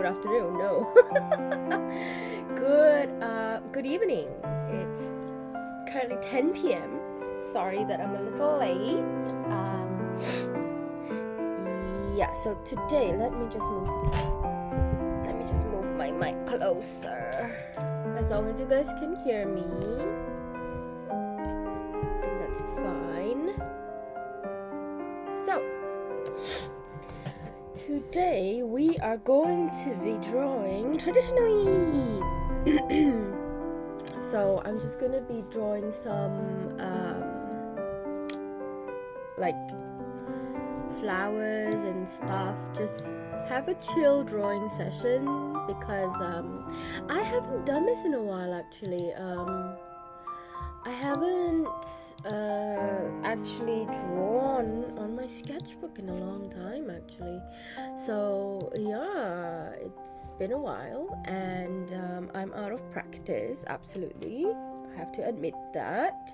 good afternoon. No. Good evening. It's currently 10 p.m. Sorry that I'm a little late. Yeah, so today let me just move my mic closer. As long as you guys can hear me, I think that's fine. So today we are going to be drawing traditionally. So I'm just gonna be drawing some like flowers and stuff. Just have a chill drawing session because I haven't done this in a while actually. I haven't actually drawn on my sketchbook in a long time actually. So yeah, it's been a while and I'm out of practice, absolutely. I have to admit that.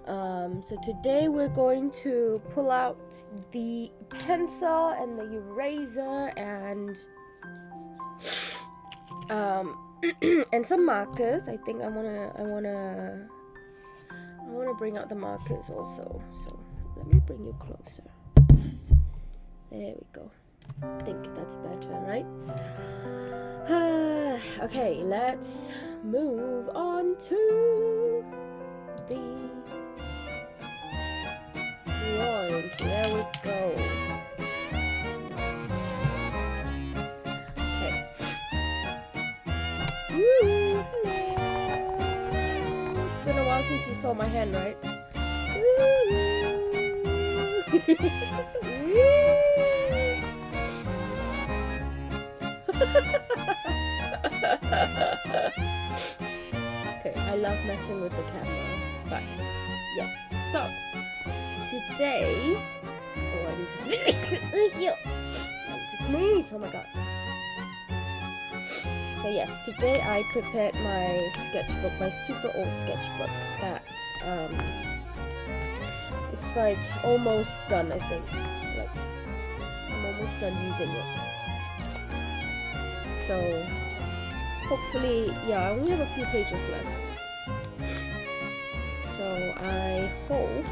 So today we're going to pull out the pencil and the eraser and and some markers. I think I wanna bring out the markers also. So let me bring you closer. There we go. I think that's better, right? Okay, let's move on to the drawing. There we go. Okay. Woo, hello. It's been a while since you saw my hand, right? Okay, I love messing with the camera, but yes. So today, I need to sneeze. Oh my god. So yes, today I prepared my sketchbook, my super old sketchbook that it's like almost done, I think. Like I'm almost done using it. So hopefully, yeah, I only have a few pages left. So I hope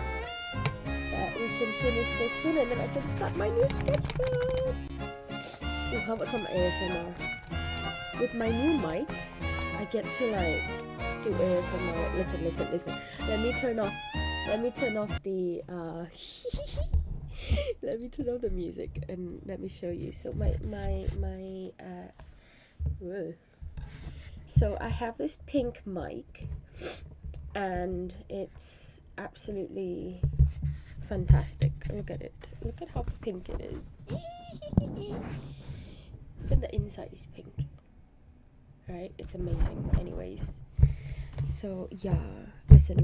that we can finish this soon and then I can start my new sketchbook. Ooh, how about some ASMR? With my new mic, I get to like do ASMR. Listen. Let me turn off the let me turn off the music and let me show you. So so I have this pink mic and it's absolutely fantastic. Look at it. Look at how pink it is. Even the inside is pink. Right? It's amazing. Anyways. So yeah. Listen.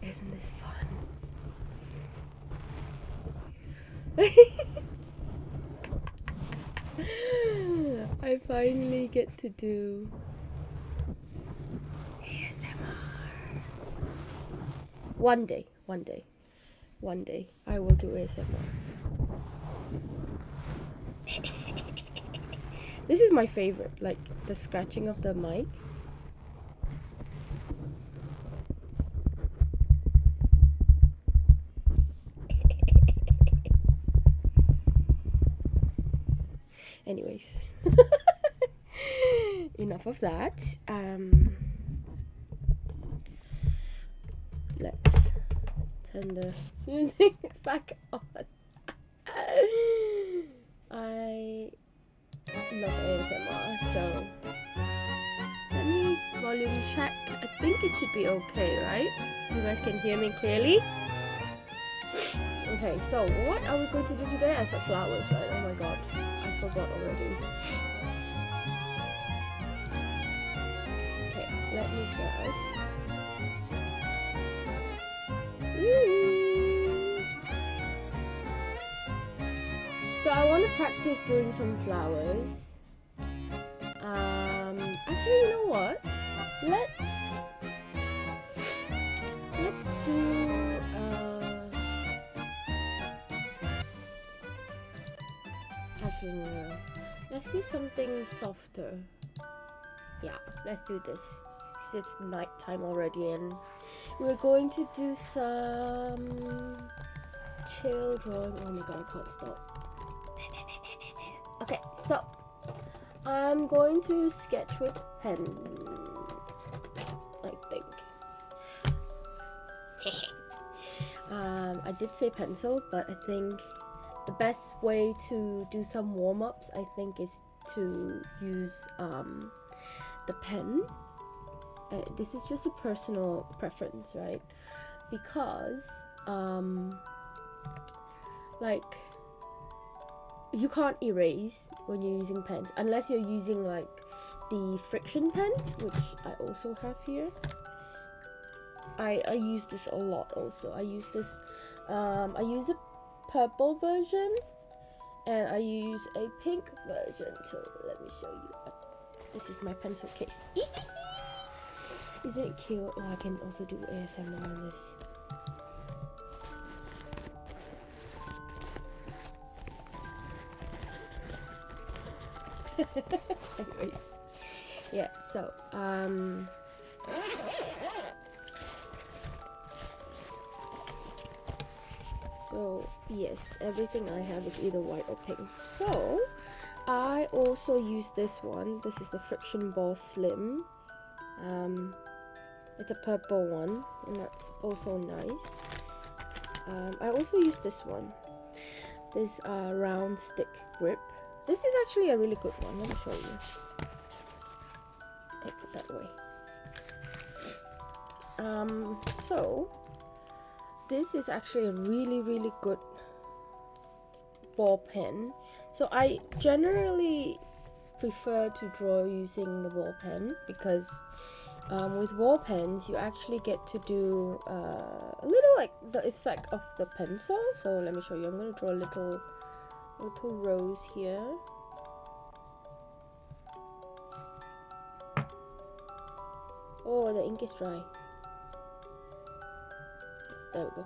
Isn't this fun? I finally get to do ASMR. One day I will do ASMR. This is my favorite, like the scratching of the mic. Anyways, enough of that. Let's turn the music back on. I love ASMR, so let me volume check. I think it should be okay, right? You guys can hear me clearly? Okay, so what are we going to do today? I said flowers, right? Oh my god, I forgot already. Okay, let me just... So I want to practice doing some flowers. Actually, you know what? Let's do actually no. Let's do something softer. Yeah, let's do this. It's nighttime already, and we're going to do some chill drawing. Oh my god, I can't stop. Okay, so I'm going to sketch with pen, I think. I did say pencil, but I think the best way to do some warm-ups, I think, is to use the pen. This is just a personal preference, right? Because like, you can't erase when you're using pens unless you're using like the friction pens, which I also have here. I use this a lot also. I use this, I use a purple version and I use a pink version. So let me show you. This is my pencil case. Isn't it cute? Oh, I can also do ASMR on this. Anyways, yeah, so yes, everything I have is either white or pink. So I also use this one. This is the Friction Ball Slim. It's a purple one, and that's also nice. I also use this one. This round stick grip. This is actually a really good one. Let me show you. I put that away. So this is actually a really good ball pen. So I generally prefer to draw using the ball pen because with ball pens you actually get to do a little like the effect of the pencil. So let me show you. I'm going to draw a little rose here. Oh, the ink is dry. There we go.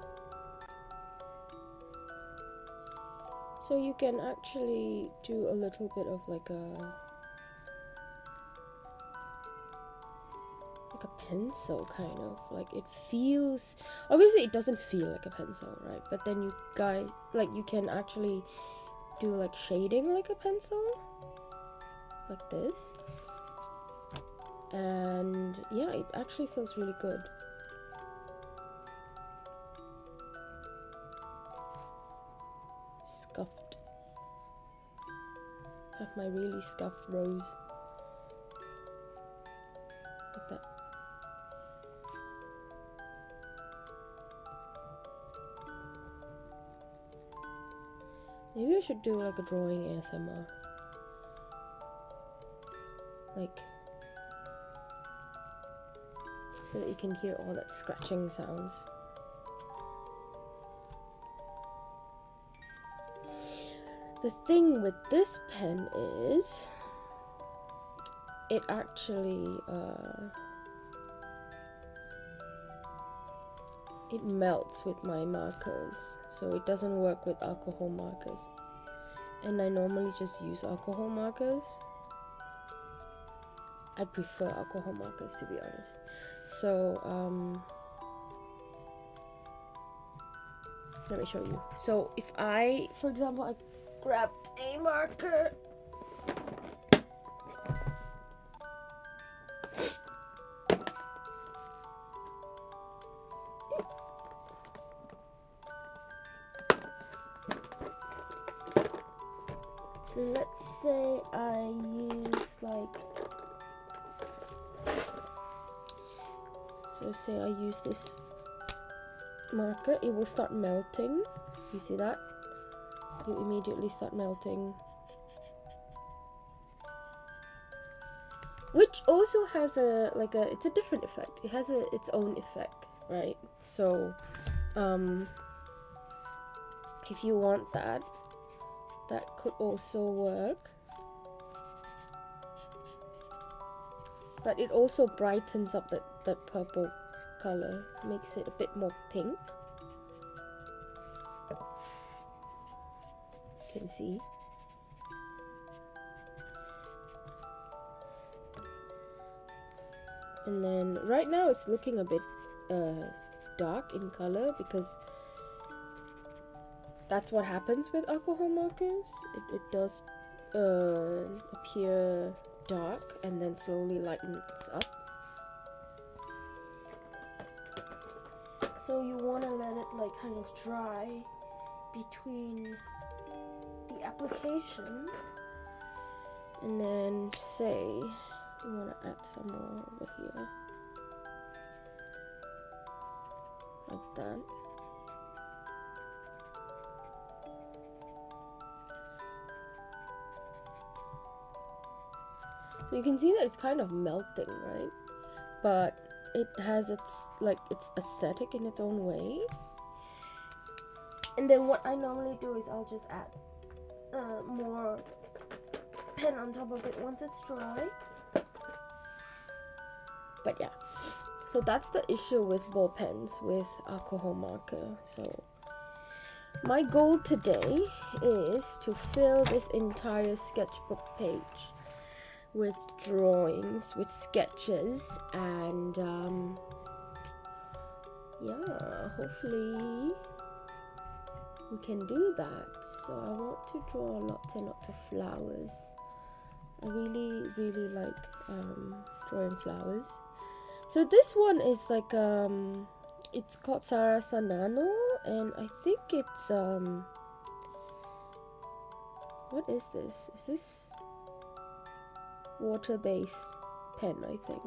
So you can actually do a little bit of like a pencil, kind of like it feels, obviously it doesn't feel like a pencil, right? But then you guys, like, you can actually do like shading like a pencil, like this, and yeah, it actually feels really good. Scuffed. Have my really scuffed rose. Like that. Maybe I should do like a drawing ASMR. Like, so that you can hear all that scratching sounds. The thing with this pen is it actually it melts with my markers, so it doesn't work with alcohol markers, and I normally just use alcohol markers. I prefer alcohol markers, to be honest. So let me show you. So if I, for example, I grabbed a marker, so let's say I use like, so say I use this marker, it will start melting. You see that? It will immediately start melting. Which also has a, like a, it's a different effect. It has its own effect, right? So, if you want that, that could also work. But it also brightens up that purple color, makes it a bit more pink. You can see. And then right now it's looking a bit dark in color because that's what happens with alcohol markers. It does appear dark and then slowly lightens up. So you want to let it like kind of dry between the application, and then say you want to add some more over here like that. So you can see that it's kind of melting, right? But it has its aesthetic in its own way. And then what I normally do is I'll just add more pen on top of it once it's dry. But yeah, so that's the issue with ball pens with alcohol marker. So my goal today is to fill this entire sketchbook page with drawings, with sketches, and yeah, hopefully we can do that. So I want to draw lots and lots of flowers. I really like drawing flowers. So this one is like it's called Sarah Sanano, and I think it's what is this? Is this water-based pen? I think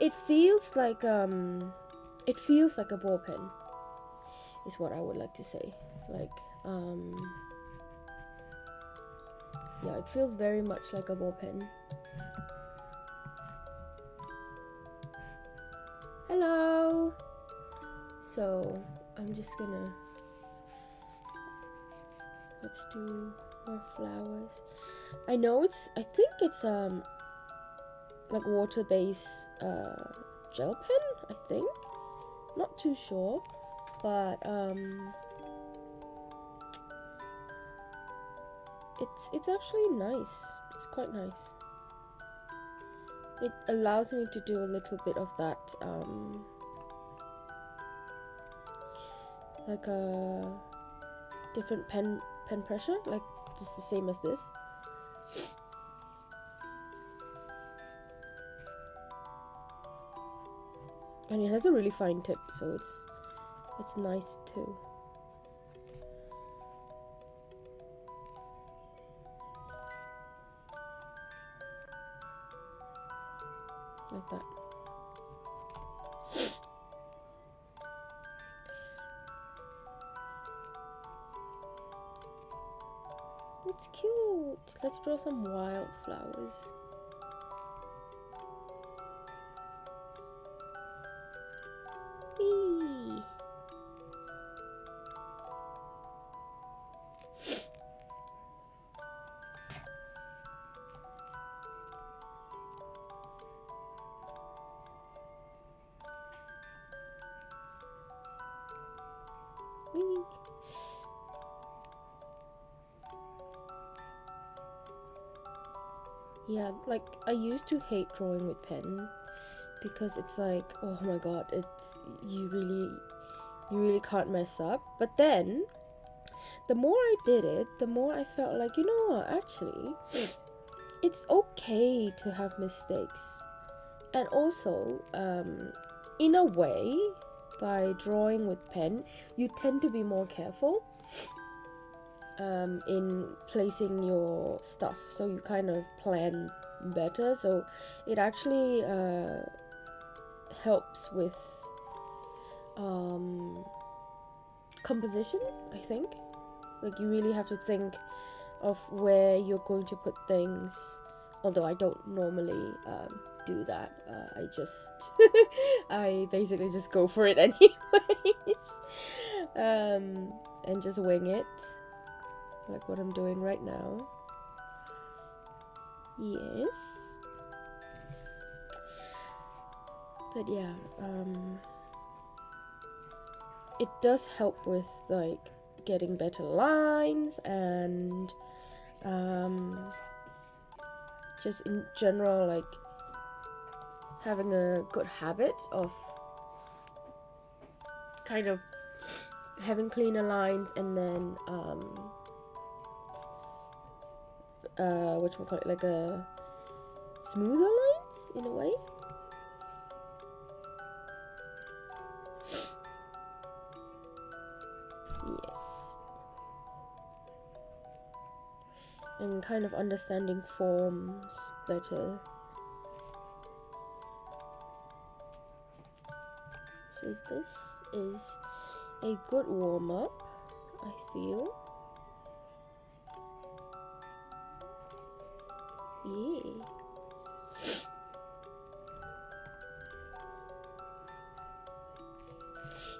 it feels like a ball pen is what I would like to say. Like yeah, it feels very much like a ball pen. Hello. So I'm just gonna, let's do more flowers. I think it's like water-based gel pen, I think. Not too sure, but it's actually nice. It's quite nice. It allows me to do a little bit of that like a different pen pressure, like just the same as this. And it has a really fine tip, so it's nice too. Like that. It's cute. Let's draw some wildflowers. Whee! Whee! Yeah, like I used to hate drawing with pen because it's like, oh my god, it's you really can't mess up. But then the more I did it, the more I felt like, you know what, actually it's okay to have mistakes. And also in a way, by drawing with pen, you tend to be more careful in placing your stuff, so you kind of plan better. So it actually helps with composition, I think. Like you really have to think of where you're going to put things, although I don't normally do that. I basically just go for it anyways, and just wing it, like what I'm doing right now. Yes. But yeah, it does help with like getting better lines and just in general like having a good habit of kind of having cleaner lines, and then whatchamacallit, like a smoother lines in a way. Yes. And kind of understanding forms better. So this is a good warm-up, I feel. Yeah.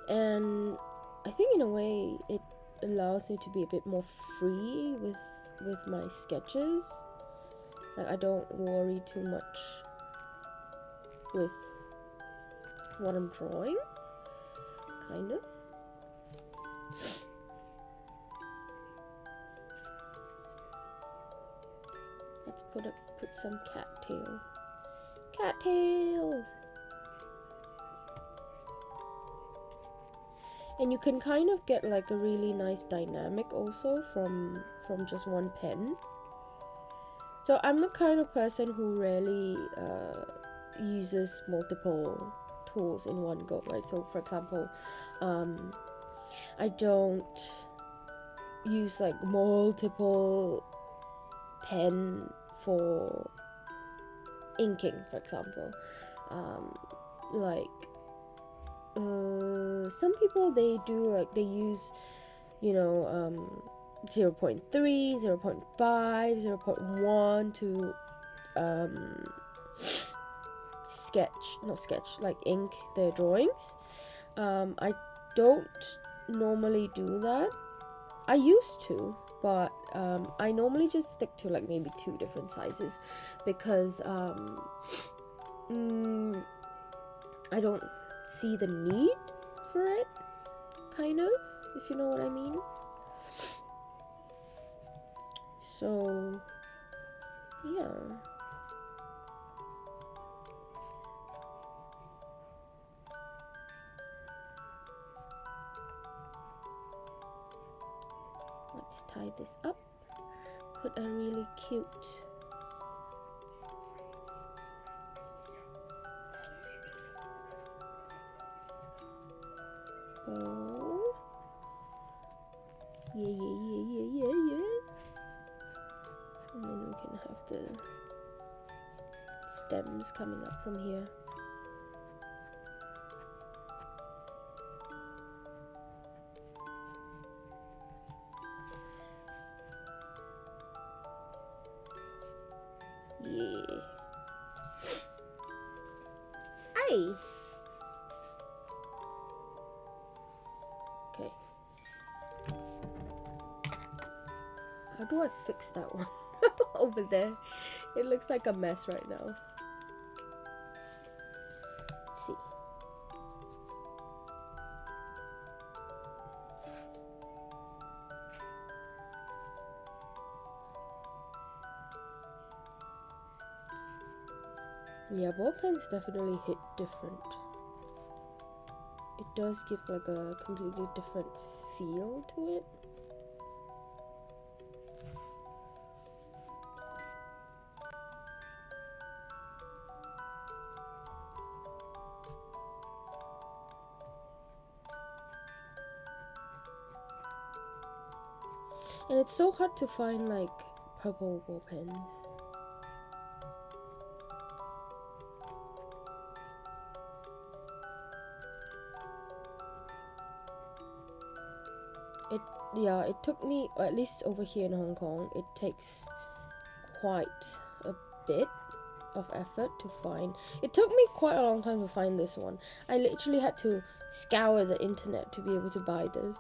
And I think in a way it allows me to be a bit more free with my sketches. Like I don't worry too much with what I'm drawing, kind of. Let's put some cattails. And you can kind of get like a really nice dynamic also from just one pen. So I'm the kind of person who rarely uses multiple tools in one go, right? So for example, I don't use like multiple pen for inking, for example. Some people, they do like, they use, you know, 0.3, 0.5, 0.1 to like ink their drawings. I don't normally do that. I used to, but I normally just stick to like maybe 2 different sizes, because I don't see the need for it, kind of, if you know what I mean. So yeah. Let's tie this up. Put a really cute bow. Yeah. And then we can have the stems coming up from here. Yeah. Aye. Okay. How do I fix that one? Over there. It looks like a mess right now. Let's see. Yeah, ball pens definitely hit different. It does give like a completely different feel to it. And it's so hard to find like purple ball pens. It took me, or at least over here in Hong Kong, it takes quite a bit of effort to find. It took me quite a long time to find this one. I literally had to scour the internet to be able to buy this,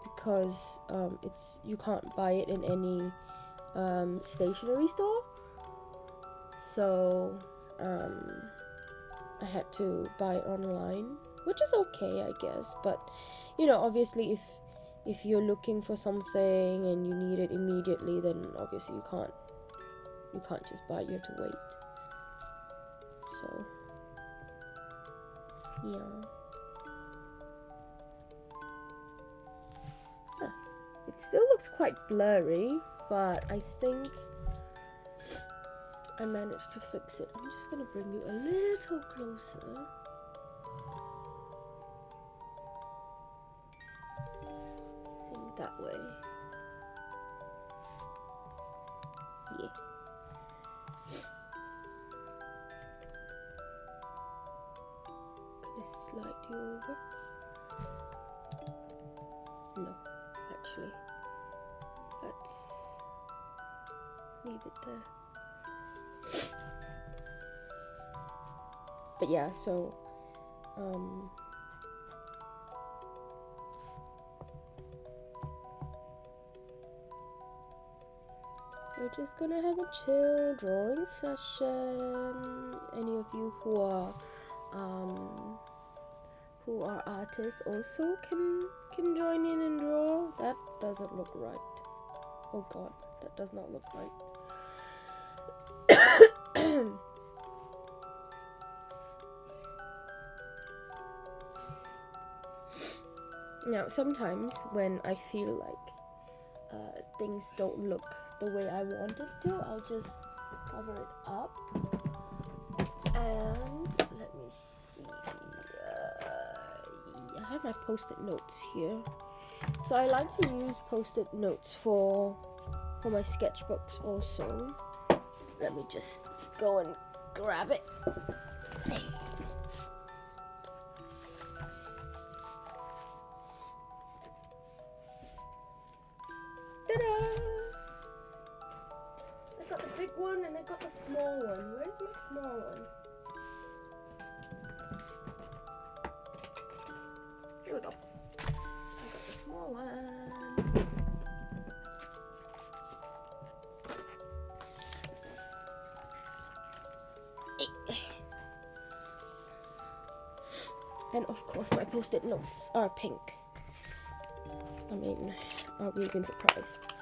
because you can't buy it in any stationery store. So I had to buy online, which is okay, I guess. But you know, obviously, if you're looking for something and you need it immediately, then obviously you can't just buy it. You have to wait. So yeah. It still looks quite blurry, but I think I managed to fix it. I'm just gonna bring you a little closer. I think that way. Yeah. Gonna slide you over. No, actually. Let's leave it there. But yeah, so we're just gonna have a chill drawing session. Any of you who are artists also can join in and draw. That doesn't look right. Oh god, that does not look right. Now, sometimes when I feel like things don't look the way I want it to, I'll just cover it up. And let me see. I have my post-it notes here. So I like to use post-it notes for my sketchbooks also. Let me just go and grab it. Ta-da! I got the big one and I got the small one. Where's my small one? Here we go. I got the small one. And of course my post-it notes are pink. I mean, I'll be even surprised.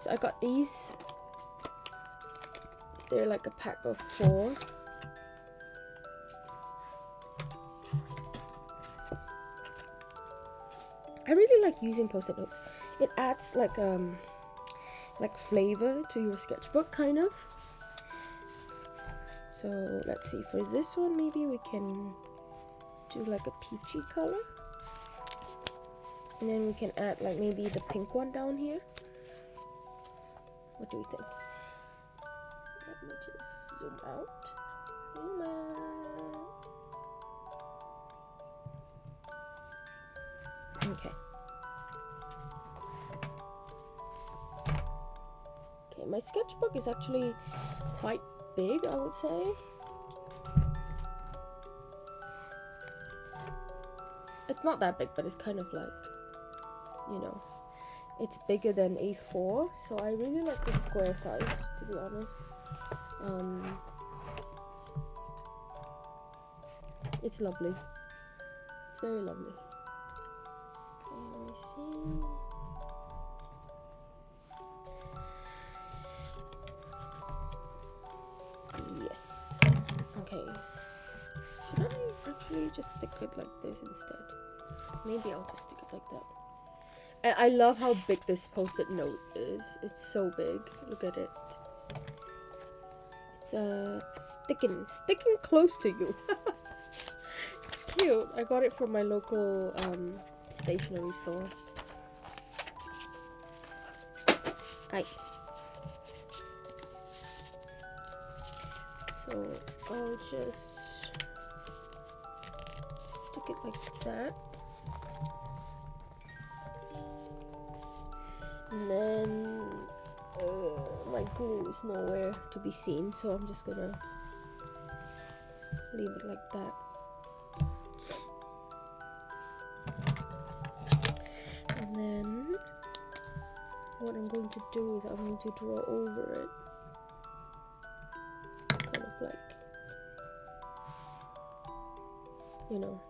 So I got these. They're like a pack of 4. I really like using post-it notes. It adds like flavor to your sketchbook, kind of. So let's see, for this one maybe we can do like a peachy color. And then we can add like maybe the pink one down here. What do you think? Let me just zoom out. Zoom out. Okay. Okay, my sketchbook is actually quite big, I would say. It's not that big, but it's kind of like, you know, it's bigger than A4, so I really like the square size, to be honest. It's lovely. It's very lovely. Okay, let me see. Yes. Okay. Should I actually just stick it like this instead? Maybe I'll just stick it like that. And I love how big this post-it note is. It's so big. Look at it. It's sticking close to you. It's cute. I got it from my local stationery store. So I'll just stick it like that. And then my glue is nowhere to be seen, so I'm just gonna leave it like that. And then what I'm going to do is I'm going to draw over it, kind of like you know,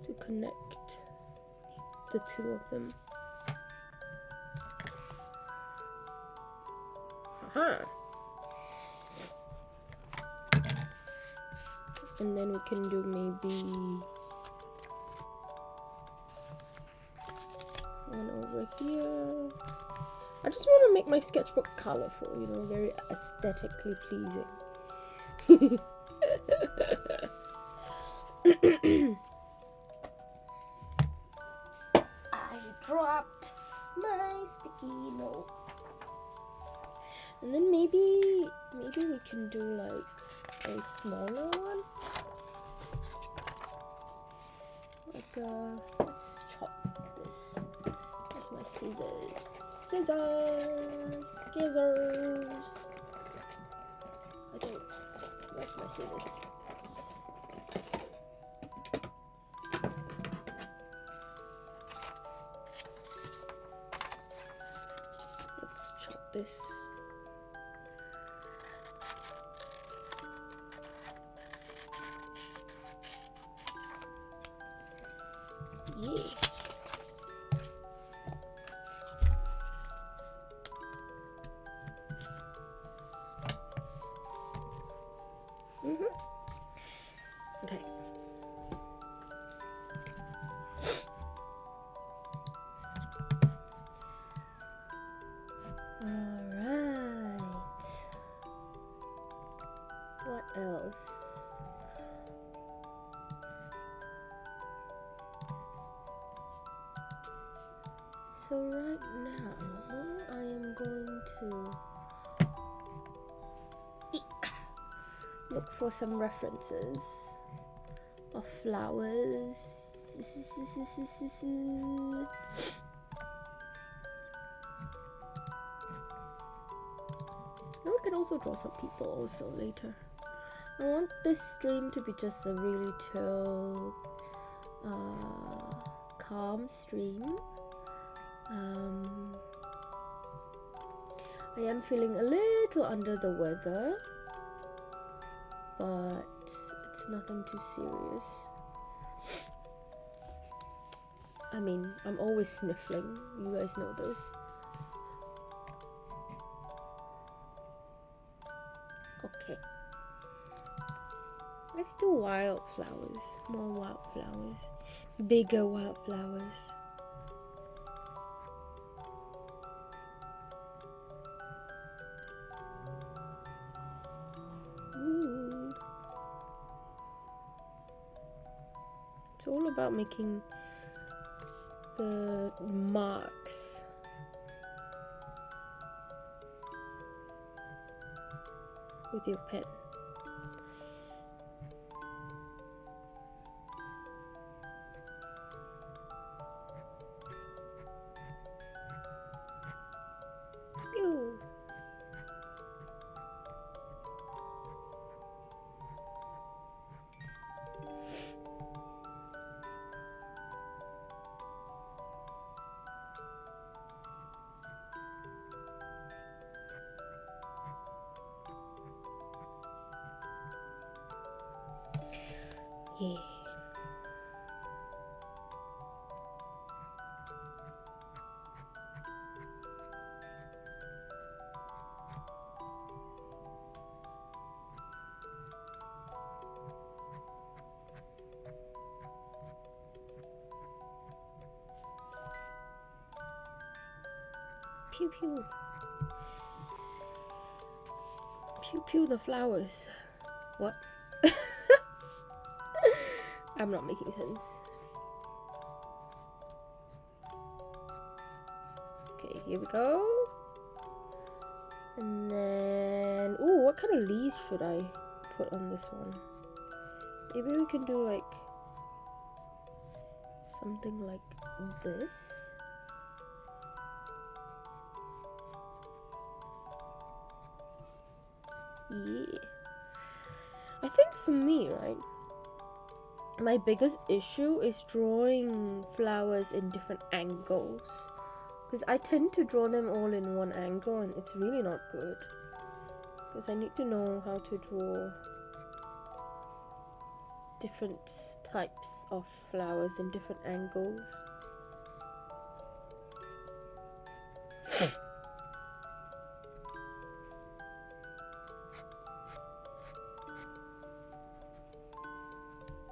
to connect the two of them. Aha! And then we can do maybe one over here. I just want to make my sketchbook colorful, you know, very aesthetically pleasing. I dropped my sticky note. And then maybe we can do like a smaller one. Like let's chop this. Where's my scissors? Scissors. I don't. Where's my scissors? Let's chop this. Yeah. Okay. All right. What else? So right now, I am going to look for some references of flowers. And we can also draw some people also later. I want this stream to be just a really chill, calm stream. I am feeling a little under the weather, but it's nothing too serious. I mean, I'm always sniffling, you guys know this. Okay. Let's do wildflowers, more wildflowers, bigger wildflowers. It's all about making the marks. With your pen. Pew. Yeah. Pew pew. Pew pew the flowers. What? I'm not making sense. Okay, here we go. And then, ooh, what kind of leaves should I put on this one? Maybe we can do like something like this. Yeah. I think for me, right, my biggest issue is drawing flowers in different angles, because I tend to draw them all in one angle and it's really not good. because I need to know how to draw different types of flowers in different angles.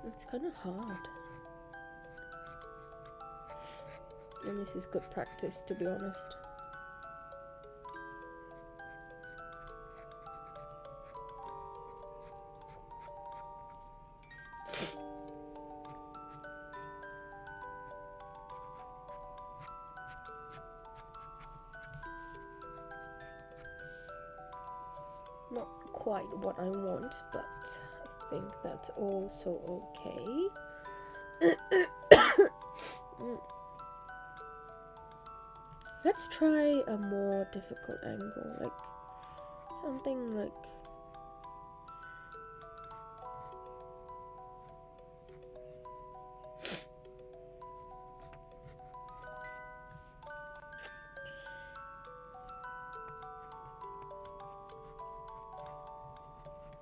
It's kind of hard, and this is good practice, to be honest. Not quite what I want, but I think that's also okay. Let's try a more difficult angle, like something like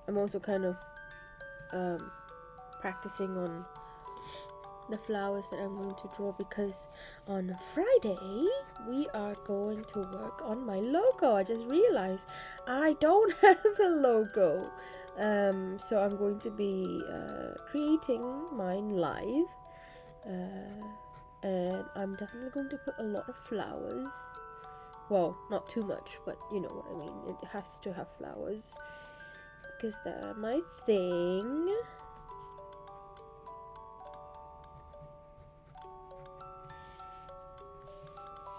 I'm also kind of practicing on the flowers that I'm going to draw, because on Friday we are going to work on my logo. I just realized I don't have a logo, so I'm going to be creating mine live, and I'm definitely going to put a lot of flowers. Well, not too much, but you know what I mean. It has to have flowers because they're my thing.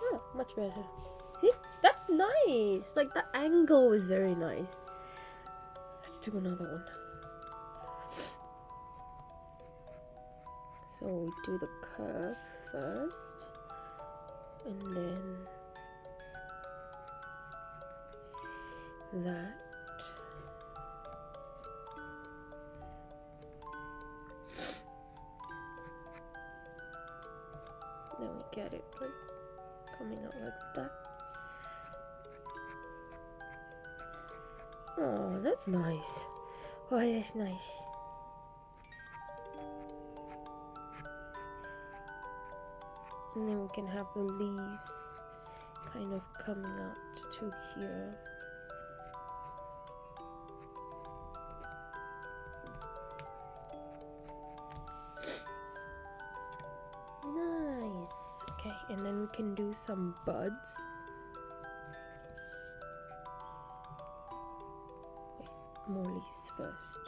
Oh, much better. See? That's nice. Like, the angle is very nice. Let's do another one. So we do the curve first, and then that. Then we get it like coming out like that. Oh, that's nice. Oh, that's nice. And then we can have the leaves kind of coming out to here. Nice. Okay, and then we can do some buds. Wait, more leaves first.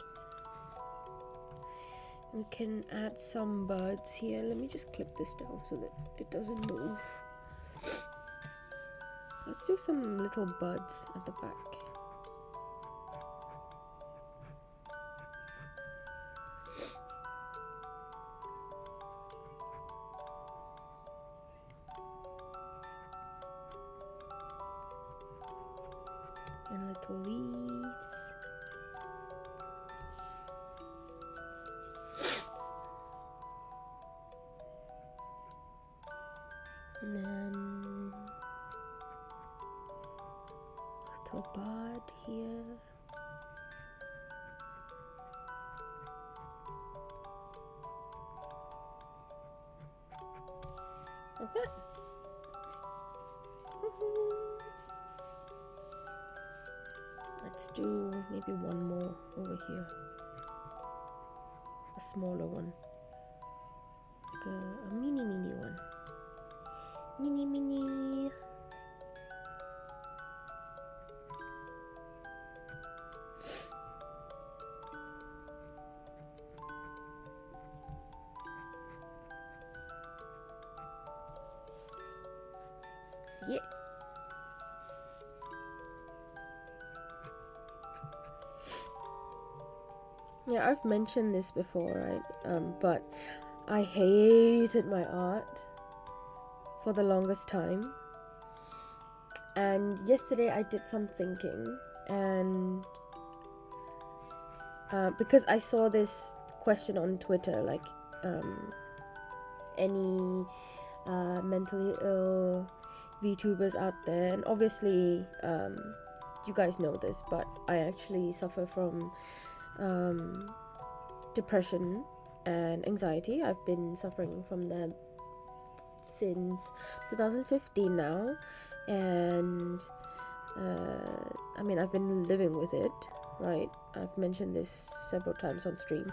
We can add some buds here. Let me just clip this down so that it doesn't move. Let's do some little buds at the back. And little leaves. And then little bud here. Okay. Let's do maybe one more over here. A smaller one. Like a mini one. Mini. Yeah. Yeah, I've mentioned this before, right? But I hated my art for the longest time. And yesterday I did some thinking, and because I saw this question on Twitter, like any mentally ill VTubers out there, and obviously you guys know this, but I actually suffer from depression and anxiety. I've been suffering from them since 2015 now, and I mean, I've been living with it, right? I've mentioned this several times on stream,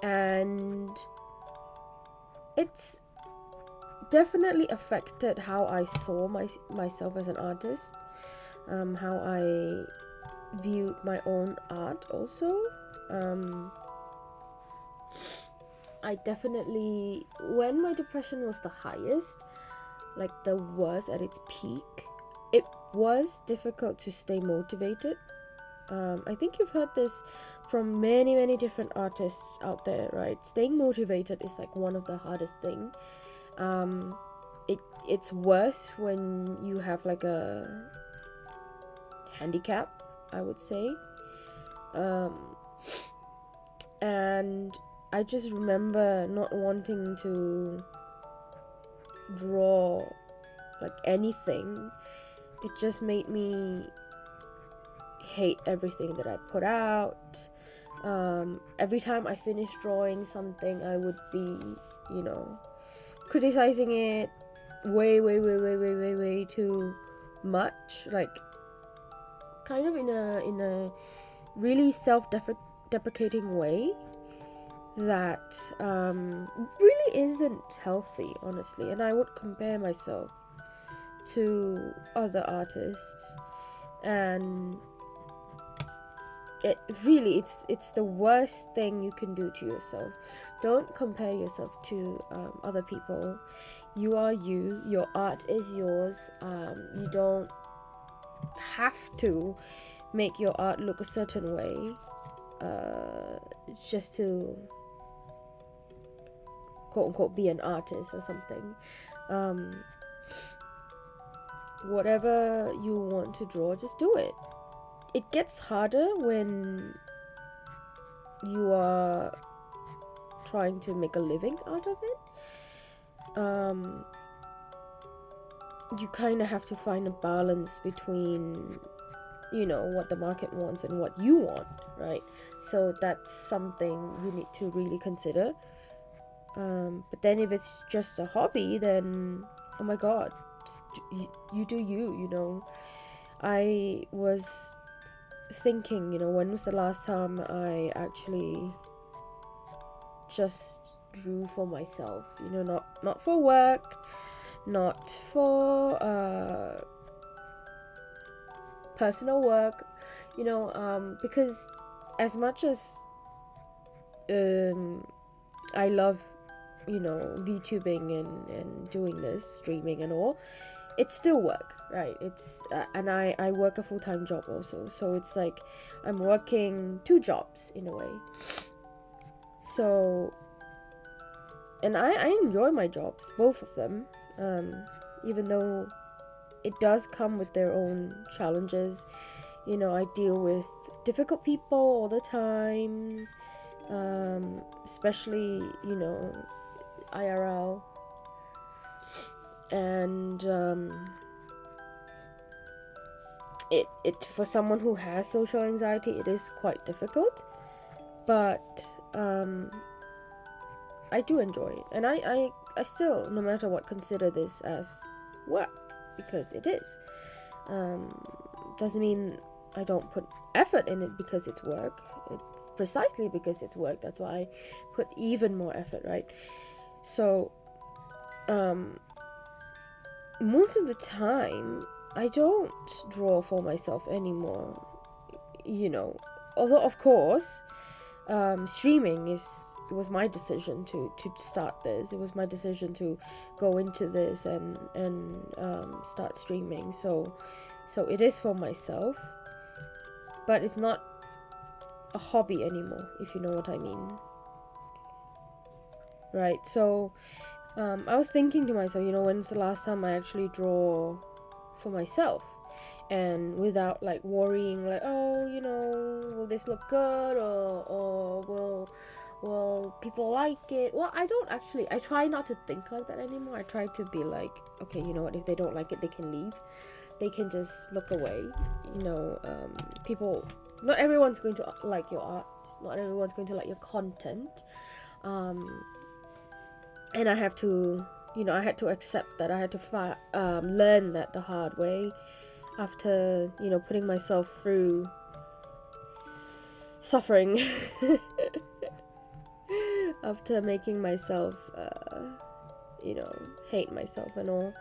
and it's definitely affected how I saw myself as an artist, how I viewed my own art also. I definitely, when my depression was the highest, like the worst at its peak, it was difficult to stay motivated. I think you've heard this from many different artists out there, right? Staying motivated is like one of the hardest thing. It's worse when you have like a handicap, I would say. And I just remember not wanting to draw like anything. It just made me hate everything that I put out. Every time I finished drawing something, I would be, criticizing it way too much, like kind of in a really self-deprecating way that really isn't healthy, honestly. And I would compare myself to other artists, and it really, it's the worst thing you can do to yourself. Don't compare yourself to other people. You are you. Your art is yours. You don't have to make your art look a certain way just to quote unquote be an artist or something. Whatever you want to draw, just do it. It gets harder when you are trying to make a living out of it. You kind of have to find a balance between, what the market wants and what you want, right? So that's something you need to really consider. But then if it's just a hobby, then oh my god, just, you do you. I was thinking, when was the last time I actually just drew for myself, not for work, not for personal work, because as much as I love VTubing and doing this streaming and all, it's still work, right? It's and I work a full-time job also, so it's like I'm working 2 jobs in a way. So, and I enjoy my jobs, both of them, even though it does come with their own challenges. I deal with difficult people all the time, especially IRL, and it for someone who has social anxiety, it is quite difficult, but I do enjoy it, and I still, no matter what, consider this as work, because it is. Doesn't mean I don't put effort in it because it's work. It's precisely because it's work, that's why I put even more effort, right? So most of the time I don't draw for myself anymore, although of course streaming was my decision to start this. It was my decision to go into this and start streaming, so it is for myself, but it's not a hobby anymore, if you know what I mean, right? So I was thinking to myself, when's the last time I actually draw for myself, and without like worrying like, oh, will this look good, or will people like it? Well, I try not to think like that anymore. I try to be like, okay, you know what, if they don't like it, they can leave. they can just look away. People, not everyone's going to like your art, not everyone's going to like your content, and I have to, I had to accept that. I had to learn that the hard way after, putting myself through suffering after making myself, hate myself and all.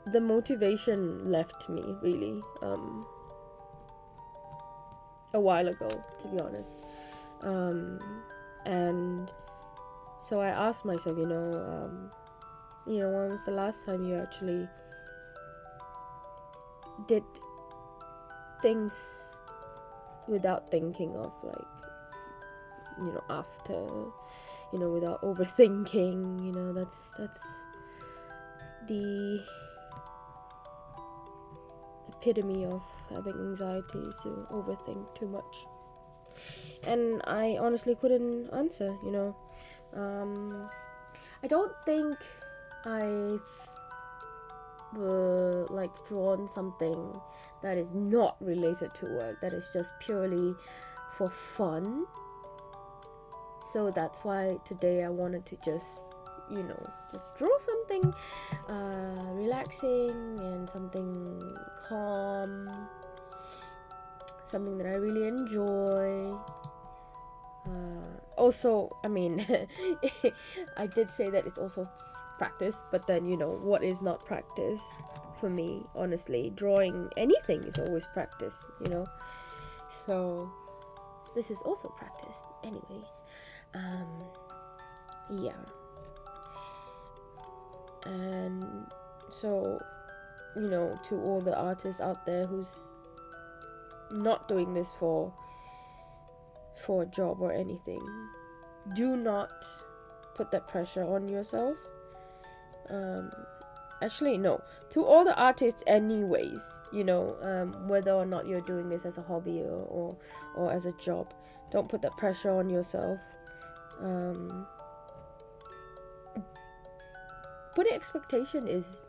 The motivation left me, really, a while ago, to be honest. And so I asked myself, when was the last time you actually did things without thinking of, like, after, without overthinking. That's the epitome of having anxiety, is to overthink too much. And I honestly couldn't answer. I don't think I've drawn something that is not related to work, that is just purely for fun. So that's why today I wanted to just draw something relaxing and something calm, something that I really enjoy. Also, I mean, I did say that it's also practice, but then, what is not practice for me? Honestly, drawing anything is always practice, so this is also practice anyways. Yeah. And so, to all the artists out there who's not doing this for a job or anything, do not put that pressure on yourself. Actually, no, to all the artists anyways, whether or not you're doing this as a hobby or as a job, don't put that pressure on yourself. Putting expectation is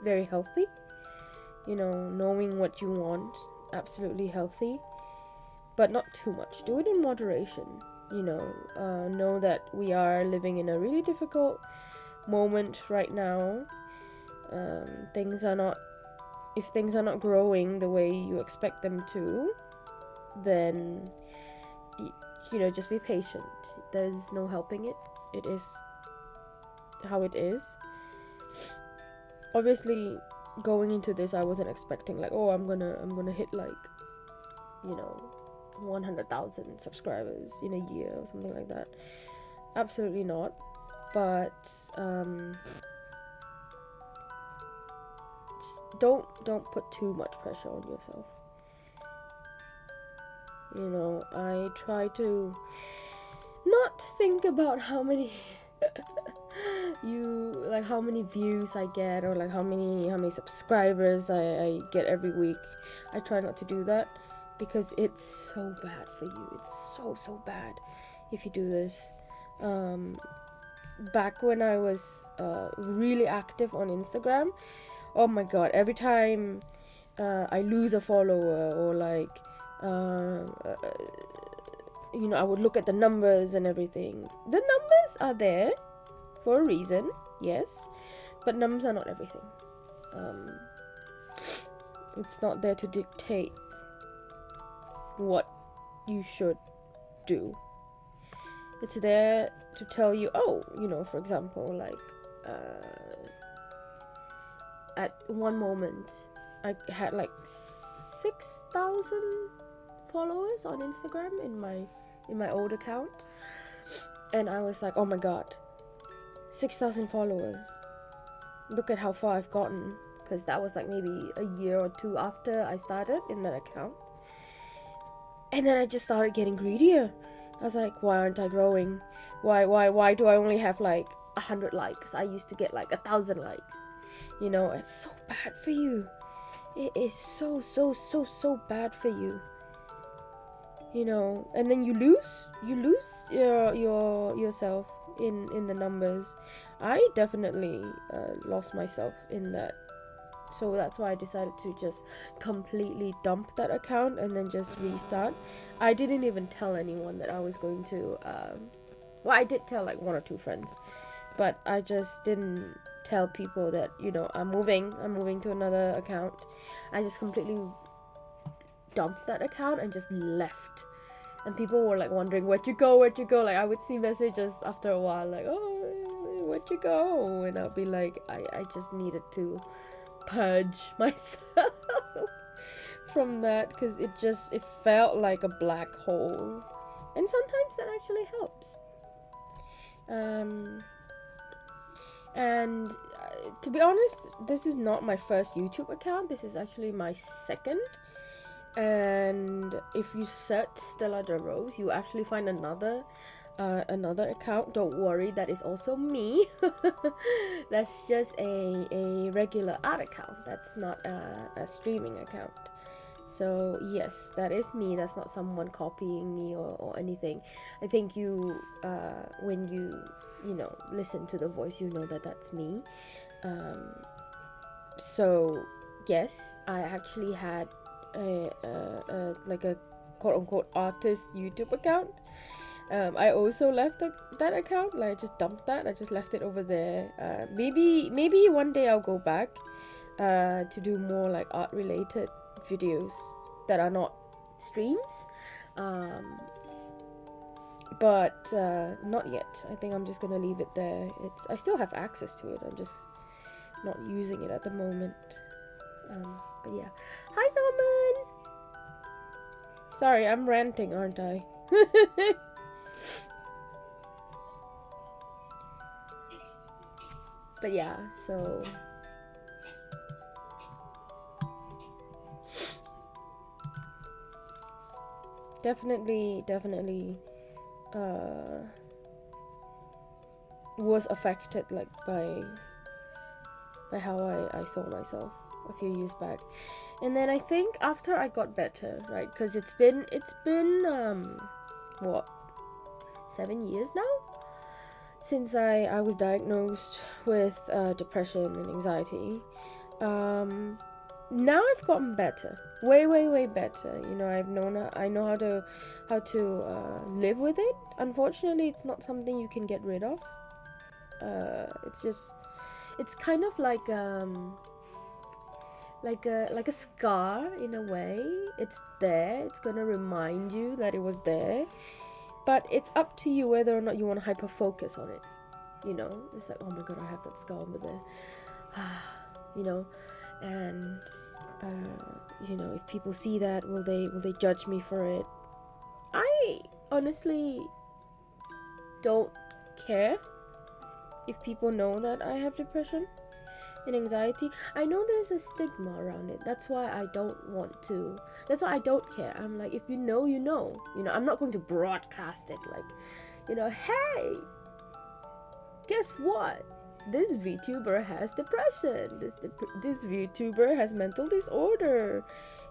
very healthy. Knowing what you want, absolutely healthy, but not too much. Do it in moderation. Know that we are living in a really difficult moment right now. If things are not growing the way you expect them to, then just be patient. There's no helping it. It is how it is. Obviously, going into this, I wasn't expecting like, I'm gonna hit like 100,000 subscribers in a year or something like that. Absolutely not. But don't put too much pressure on yourself. I try to not think about how many how many views I get, or like how many subscribers I get every week. I try not to do that, because it's so bad for you. It's so bad if you do this. Back when I was really active on Instagram, oh my god, every time I lose a follower, or like I would look at the numbers and everything. The numbers are there for a reason, yes, but numbers are not everything. It's not there to dictate what you should do. It's there to tell you, for example, like at one moment I had like 6,000 followers on Instagram in my old account, and I was like, oh my god, 6,000 followers, look at how far I've gotten, because that was like maybe a year or two after I started in that account. And then I just started getting greedier. I was like, why aren't I growing? Why do I only have like 100 likes? I used to get like 1,000 likes. It's so bad for you. It is so bad for you. And then you lose yourself in the numbers. I definitely lost myself in that. So that's why I decided to just completely dump that account and then just restart. I didn't even tell anyone that I was going to well, I did tell like one or two friends, but I just didn't tell people that, you know, I'm moving to another account. I just completely dumped that account and just left. And people were like wondering, where'd you go? Like, I would see messages after a while like, oh, where'd you go? And I'll be like, I just needed to purge myself from that, because it felt like a black hole. And sometimes that actually helps. And to be honest, this is not my first YouTube account. This is actually my second. And if you search Stella de Rose, you actually find another account. Don't worry, that is also me. That's just a regular art account. That's not a streaming account. So yes, that is me. That's not someone copying me or anything. I think you when you know, listen to the voice, you know that that's me. So yes, I actually had a like a quote-unquote artist YouTube account. I also left that account. Like, I just dumped that. I just left it over there. Maybe one day I'll go back to do more like art related videos that are not streams, but not yet. I think I'm just gonna leave it there. I still have access to it. I'm just not using it at the moment. But yeah. Hi, Norman. Sorry, I'm ranting, aren't I? But yeah, so definitely was affected like by how I saw myself a few years back. And then I think after I got better, right, because it's been what, 7 years now since I was diagnosed with depression and anxiety. Now I've gotten better, way better. You know, I know how to live with it. Unfortunately, it's not something you can get rid of. It's kind of like a scar in a way. It's there. It's gonna remind you that it was there, but it's up to you whether or not you want to hyper focus on it. You know, it's like, oh my god, I have that scar over there. You know, and you know, if people see that, will they judge me for it? I honestly don't care if people know that I have depression and anxiety. I know there's a stigma around it. That's why I don't care. I'm like, if you know, you know. You know, I'm not going to broadcast it like, you know, hey, guess what? This VTuber has depression. This VTuber has mental disorder.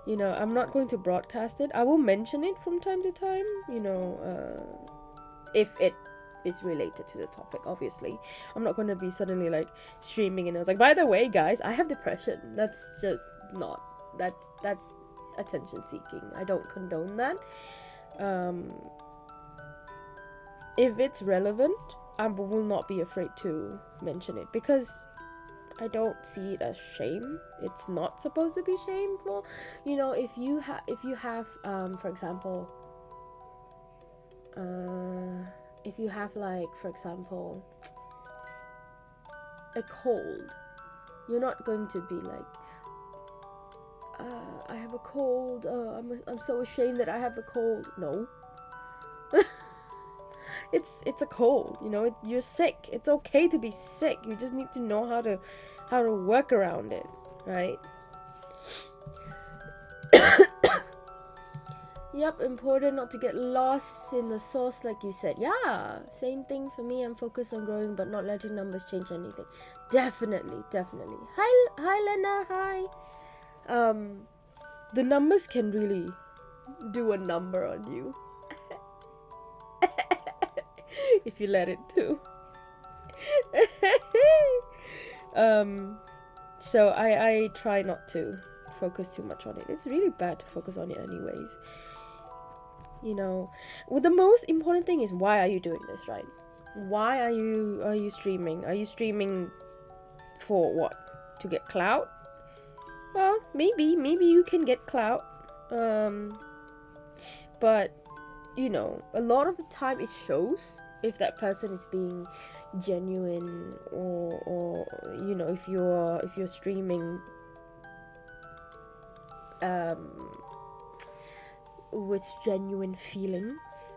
You know, I'm not going to broadcast it. I will mention it from time to time, you know, if it is related to the topic. Obviously, I'm not going to be suddenly like streaming and I was like, by the way guys, I have depression. That's just not, that's attention seeking. I don't condone that. If it's relevant, I will not be afraid to mention it, because I don't see it as shame. It's not supposed to be shameful. You know, if you have for example, if you have like, for example, a cold, you're not going to be like, I have a cold, I'm so ashamed that I have a cold. No. It's a cold, you know, you're sick. It's okay to be sick. You just need to know how to work around it, right? Yep, important not to get lost in the sauce, like you said. Yeah, same thing for me. I'm focused on growing but not letting numbers change anything. Definitely. Hi Lena, hi. The numbers can really do a number on you. If you let it to. So I try not to focus too much on it. It's really bad to focus on it anyways. You know, well, the most important thing is, why are you doing this, right? Why are you streaming? Are you streaming for what? To get clout? Well, maybe you can get clout. But you know, a lot of the time it shows if that person is being genuine, or you know, if you're streaming with genuine feelings.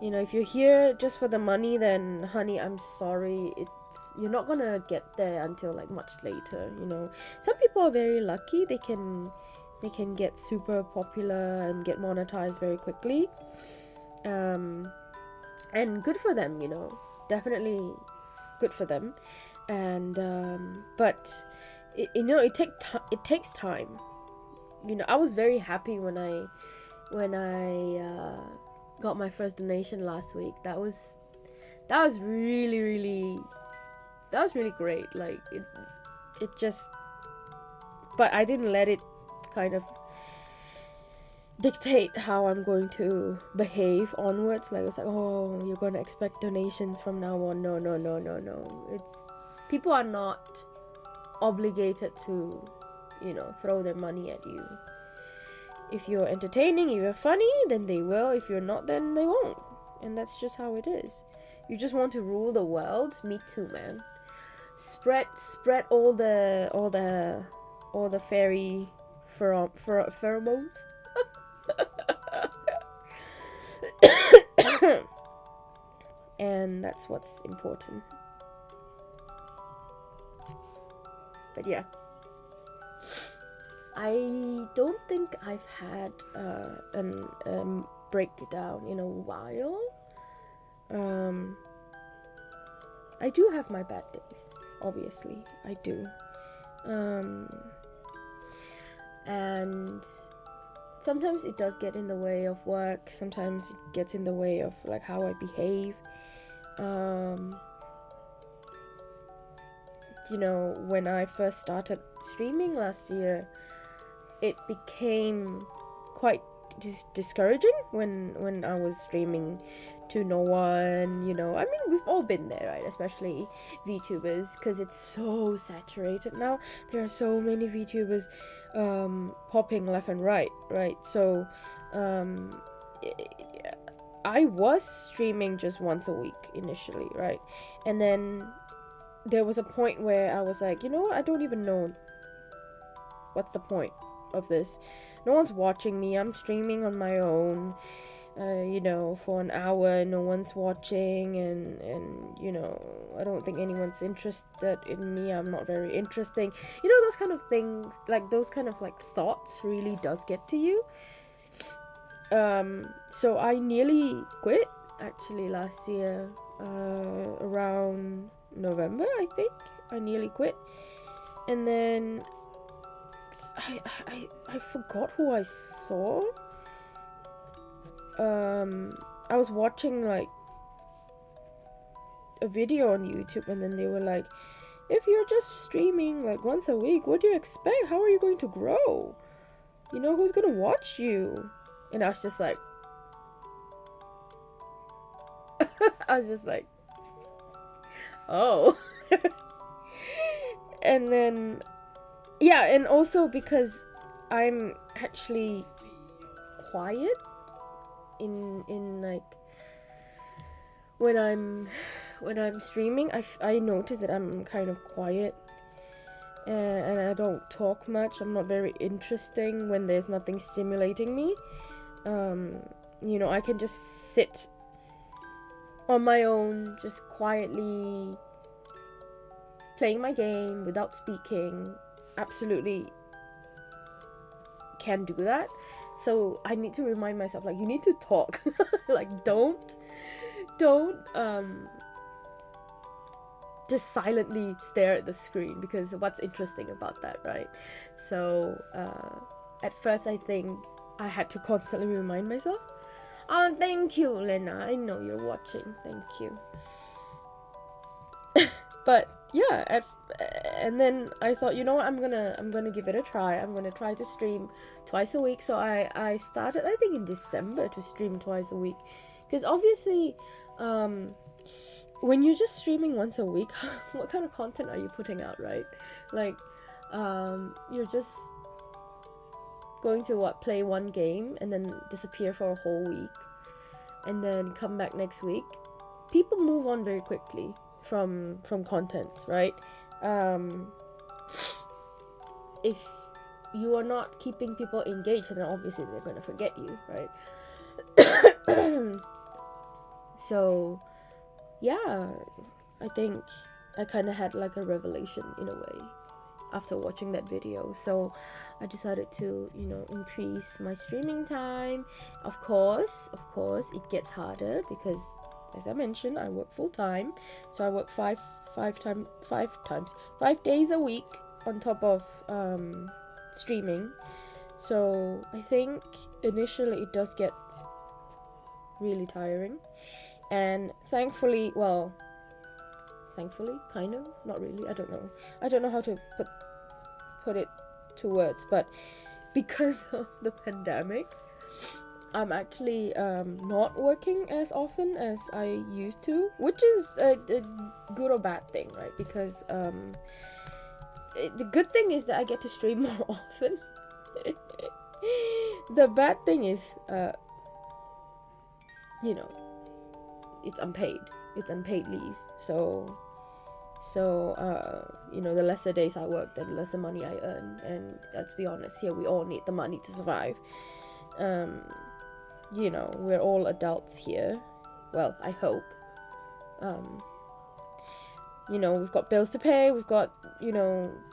You know, if you're here just for the money, then honey, I'm sorry, you're not gonna get there until like much later. You know, some people are very lucky, they can get super popular and get monetized very quickly, and good for them, you know, definitely good for them. And but you know, it takes time. You know, I was very happy when I got my first donation last week. That was really great. Like it just, but I didn't let it kind of dictate how I'm going to behave onwards. Like, it's like, oh, you're going to expect donations from now on. No. It's, people are not obligated to, you know, throw their money at you. If you're entertaining, if you're funny, then they will. If you're not, then they won't. And that's just how it is. You just want to rule the world? Me too, man. Spread all the fairy pheromones. And that's what's important. But yeah, I don't think I've had a breakdown in a while. I do have my bad days, obviously, I do. And sometimes it does get in the way of work. Sometimes it gets in the way of like how I behave. You know, when I first started streaming last year, it became quite discouraging when I was streaming to no one. You know, I mean, we've all been there, right? Especially VTubers, because it's so saturated now. There are so many VTubers popping left and right. So I was streaming just once a week initially, right? And then there was a point where I was like, you know what, I don't even know what's the point of this. No one's watching me. I'm streaming on my own, you know, for an hour. No one's watching, and you know, I don't think anyone's interested in me. I'm not very interesting. You know, those kind of things, like those kind of like thoughts really does get to you. So I nearly quit actually last year, around November, I think. I nearly quit, and then I forgot who I saw. I was watching like a video on YouTube, and then they were like, if you're just streaming like once a week, what do you expect? How are you going to grow? You know, who's gonna watch you? And I was just like oh. And then yeah, and also because I'm actually quiet in like when I'm streaming, I notice that I'm kind of quiet, and I don't talk much. I'm not very interesting when there's nothing stimulating me. You know, I can just sit on my own, just quietly playing my game without speaking. Absolutely can do that. So I need to remind myself, like, you need to talk. Like, don't just silently stare at the screen, because what's interesting about that, right? So at first I think I had to constantly remind myself. Oh, thank you, Lena. I know you're watching. Thank you. But yeah, and then I thought, you know what, I'm gonna give it a try. I'm gonna try to stream twice a week. So I started, I think, in December to stream twice a week, because obviously, when you're just streaming once a week, what kind of content are you putting out, right? Like, you're just going to play one game and then disappear for a whole week, and then come back next week. People move on very quickly from contents, right? If you are not keeping people engaged, then obviously they're gonna forget you, right? So yeah, I think I kind of had like a revelation in a way after watching that video. So I decided to, increase my streaming time. Of course, it gets harder because, as I mentioned, I work full time. So I work five days a week on top of streaming. So I think initially it does get really tiring, and thankfully, kind of, not really, I don't know how to put it to words, but because of the pandemic, I'm actually not working as often as I used to, which is a good or bad thing, right? Because the good thing is that I get to stream more often. The bad thing is, it's unpaid. It's unpaid leave. So the lesser days I work, the lesser money I earn. And let's be honest here, we all need the money to survive. We're all adults here. Well, I hope. We've got bills to pay, we've got,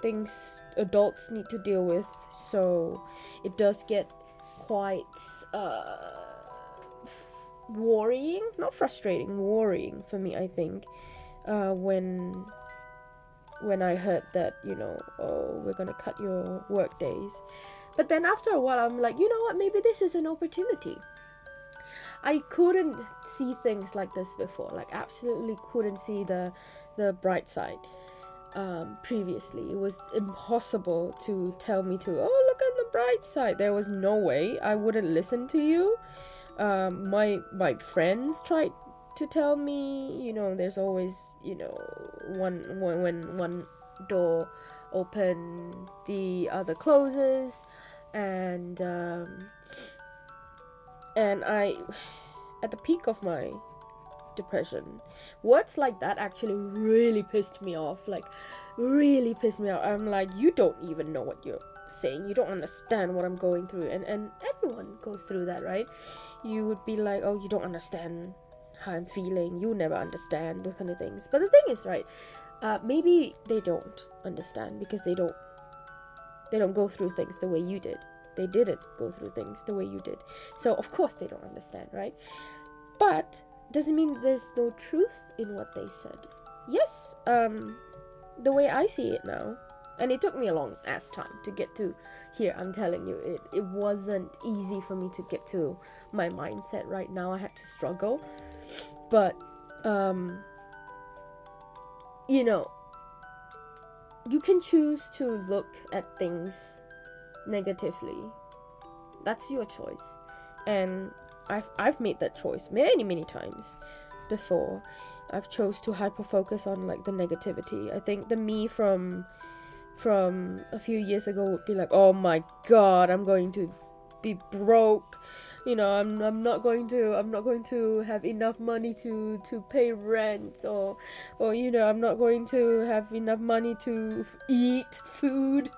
things adults need to deal with. So it does get quite worrying, not frustrating, worrying for me, I think, when I heard that, we're gonna cut your work days. But then after a while, I'm like, you know what, maybe this is an opportunity. I couldn't see things like this before, like absolutely couldn't see the bright side. Previously, it was impossible to tell me to, oh, look on the bright side. There was no way. I wouldn't listen to you. My friends tried to tell me, there's always, when one door open, the other closes, and I, at the peak of my depression, words like that actually really pissed me off. I'm like, you don't even know what you're saying. You don't understand what I'm going through. And everyone goes through that, right? You would be like, oh, you don't understand how I'm feeling. You never understand, those kind of things. But the thing is, right, maybe they don't understand because they don't go through things the way you did. They didn't go through things the way you did. So of course they don't understand, right? But doesn't mean there's no truth in what they said. Yes, the way I see it now, and it took me a long ass time to get to here. I'm telling you, it wasn't easy for me to get to my mindset right now. I had to struggle. But you can choose to look at things negatively. That's your choice. And I've made that choice many times before. I've chose to hyper focus on like the negativity. I think the me from a few years ago would be like, oh my god, I'm going to be broke. I'm not going to have enough money to pay rent, or I'm not going to have enough money to eat food.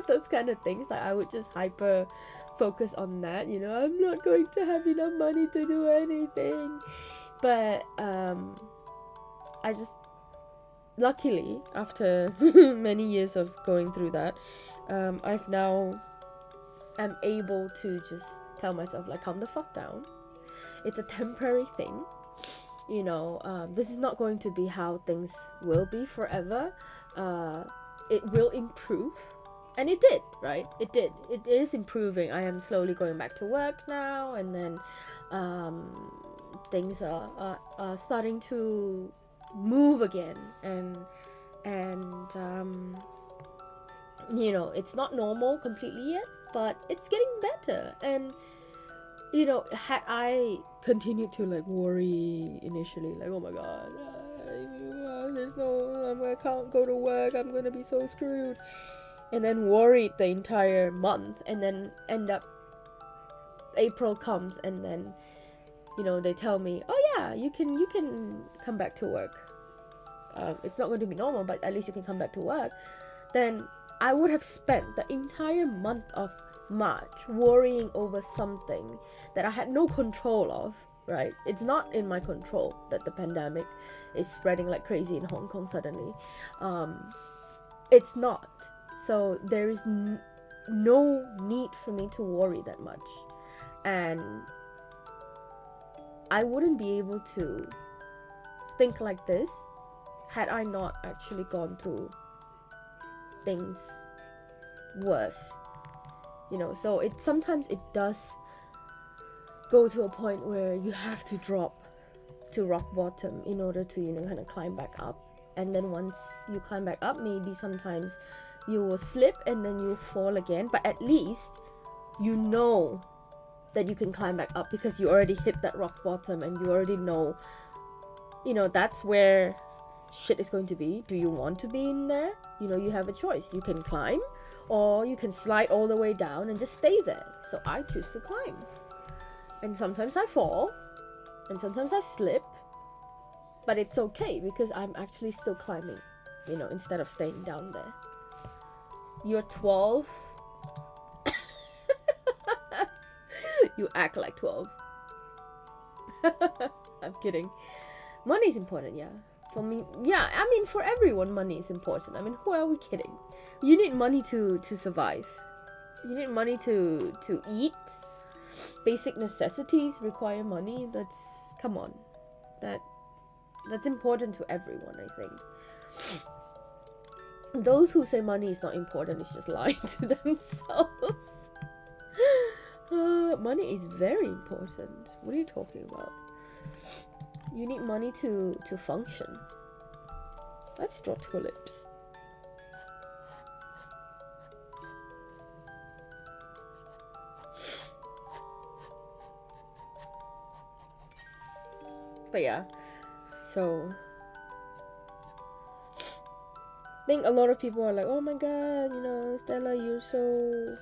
Those kind of things. Like I would just hyper focus on that. I'm not going to have enough money to do anything. But I just, luckily, after many years of going through that, I've now am able to just tell myself, like, calm the fuck down. It's a temporary thing. This is not going to be how things will be forever. It will improve. And it did, right? It did. It is improving. I am slowly going back to work now, and then things are starting to move again, and you know, it's not normal completely yet, but it's getting better. And you know, had I continued to like worry initially, like, oh my god, there's no, I can't go to work, I'm gonna be so screwed, and then worried the entire month, and then end up April comes, and then, you know, they tell me, oh yeah, you can come back to work. It's not going to be normal, but at least you can come back to work. Then I would have spent the entire month of March worrying over something that I had no control of, right? It's not in my control that the pandemic is spreading like crazy in Hong Kong suddenly. It's not. So there is no need for me to worry that much. And I wouldn't be able to think like this had I not actually gone through things worse, you know. So it sometimes it does go to a point where you have to drop to rock bottom in order to, you know, kind of climb back up. And then once you climb back up, maybe sometimes you will slip and then you fall again, but at least you know that you can climb back up because you already hit that rock bottom, and you already know, you know, that's where shit is going to be. Do you want to be in there? You know, you have a choice. You can climb, or you can slide all the way down and just stay there. So I choose to climb. And sometimes I fall, and sometimes I slip, but it's okay because I'm actually still climbing, you know, instead of staying down there. You're 12. You act like 12. I'm kidding. Money is important, yeah. For me, yeah, I mean, for everyone, money is important. I mean, who are we kidding? You need money to survive. You need money to eat. Basic necessities require money. Come on. That's important to everyone, I think. Those who say money is not important is just lying to themselves. Money is very important. What are you talking about? You need money to function. Let's draw tulips. But yeah, so I think a lot of people are like, oh my god, you know, Stella, you're so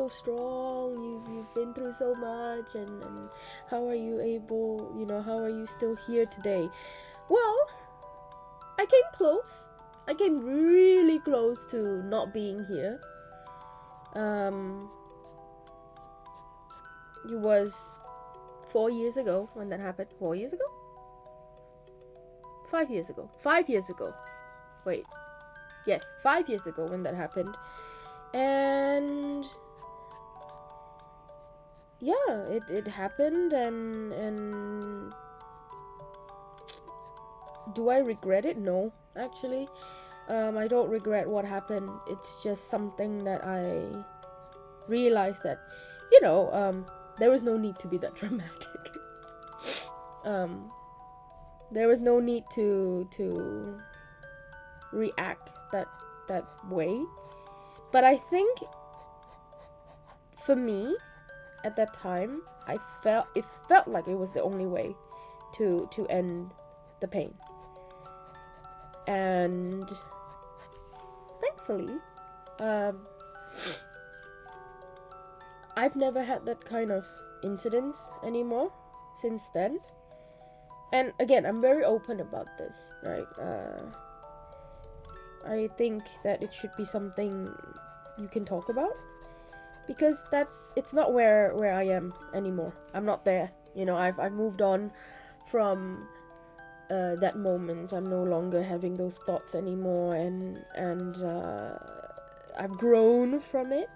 strong, you've been through so much, and how are you able, you know, how are you still here today? Well, I came close. I came really close to not being here. It was 4 years ago when that happened. 4 years ago? 5 years ago. 5 years ago. Wait. Yes, 5 years ago when that happened. And yeah, it happened, and do I regret it? No, actually. I don't regret what happened. It's just something that I realized that, you know, there was no need to be that dramatic. There was no need to react that way. But I think for me at that time, it felt like it was the only way to end the pain. And thankfully, I've never had that kind of incidents anymore since then. And again, I'm very open about this, right? I think that it should be something you can talk about, because it's not where I am anymore. I'm not there. You know, I've moved on from that moment. I'm no longer having those thoughts anymore, and I've grown from it.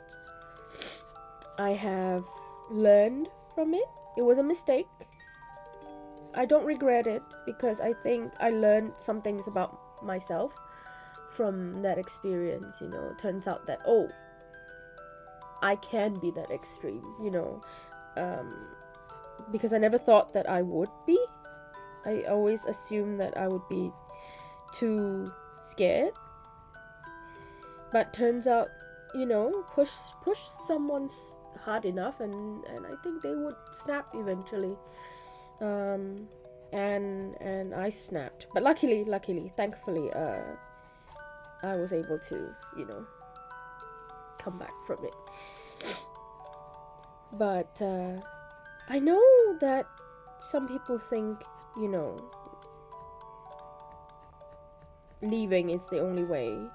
I have learned from it. It was a mistake. I don't regret it, because I think I learned some things about myself from that experience. You know, it turns out that, oh, I can be that extreme, you know, because I never thought that I would be. I always assumed that I would be too scared, but turns out, push someone's hard enough, and I think they would snap eventually. And I snapped, but luckily, thankfully, I was able to, come back from it. But I know that some people think, leaving is the only way,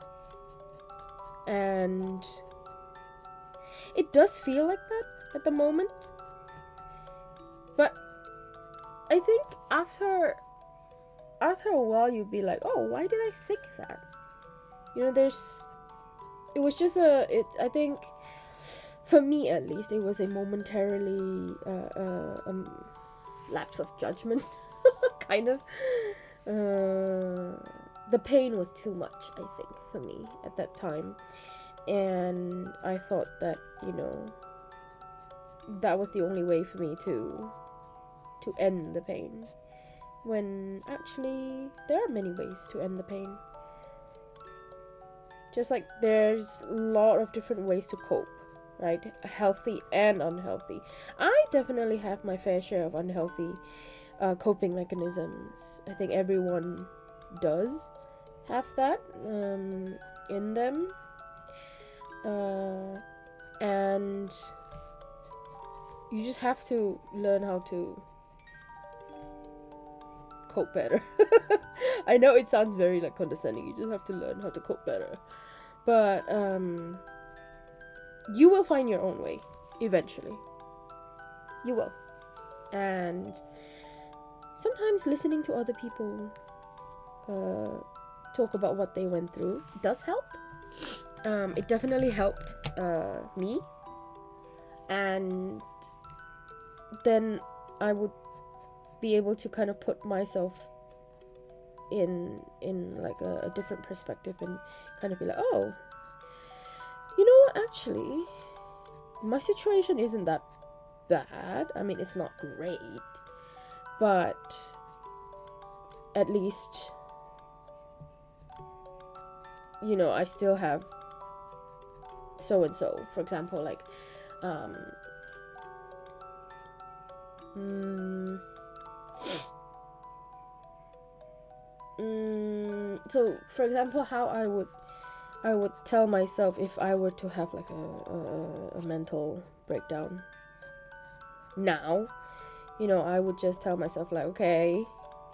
and it does feel like that at the moment. But I think after a while, you'd be like, oh, why did I think that? It was just I think, for me at least, it was a momentarily lapse of judgment, kind of. The pain was too much, I think, for me at that time, and I thought that, that was the only way for me to end the pain, when actually there are many ways to end the pain. Just like there's a lot of different ways to cope, right? Healthy and unhealthy. I definitely have my fair share of unhealthy coping mechanisms. I think everyone does have that in them. And you just have to learn how to cope better. I know it sounds very condescending. You just have to learn how to cope better. But you will find your own way eventually. You will. And sometimes listening to other people talk about what they went through does help. It definitely helped me. And then I would be able to kind of put myself in a different perspective, and kind of be like, oh, you know what, actually my situation isn't that bad. I mean, it's not great, but at least, I still have so and so, for example, so for example, how I would tell myself if I were to have a mental breakdown now, I would just tell myself okay,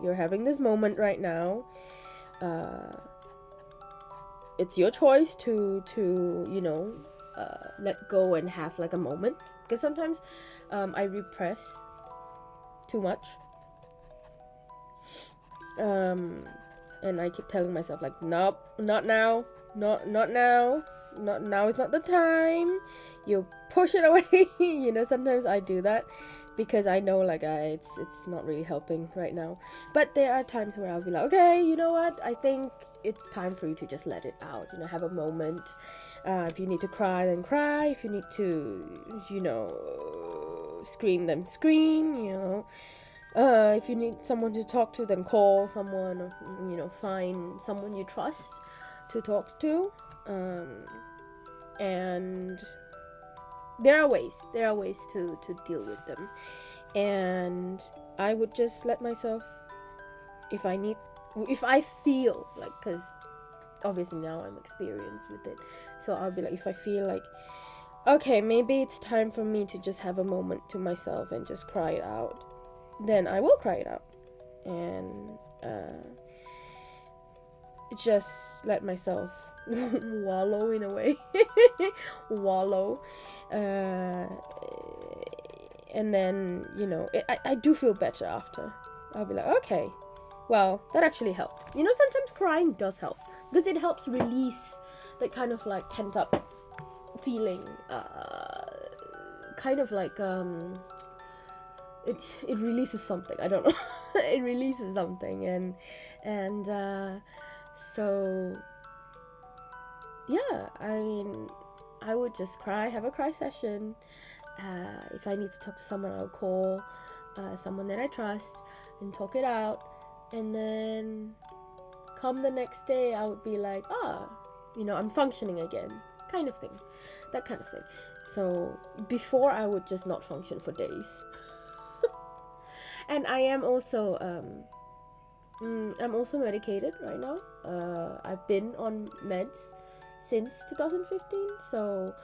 you're having this moment right now, it's your choice to let go and have a moment, because sometimes I repress too much, and I keep telling myself nope, not now, not now, now is not the time, you push it away. Sometimes I do that because I know it's not really helping right now. But there are times where I'll be like, okay, you know what, I think it's time for you to just let it out, have a moment. If you need to cry, then cry. If you need to scream, then scream. If you need someone to talk to, then call someone, or find someone you trust to talk to. And there are ways to deal with them. And I would just let myself, if I feel because obviously now I'm experienced with it, so I'll be if I feel okay, maybe it's time for me to just have a moment to myself and just cry it out, then I will cry it out, and just let myself wallow in a way. Wallow. And then I do feel better after. I'll be okay, well, that actually helped. Sometimes crying does help, because it helps release that kind of pent up feeling, kind of it releases something, I don't know. It releases something, and so yeah, I mean, I would just cry, have a cry session. If I need to talk to someone, I'll call someone that I trust. and talk it out, and then come the next day I would be like, I'm functioning again, kind of thing, that kind of thing. So before I would just not function for days. And I am also I'm also medicated right now. I've been on meds since 2015. So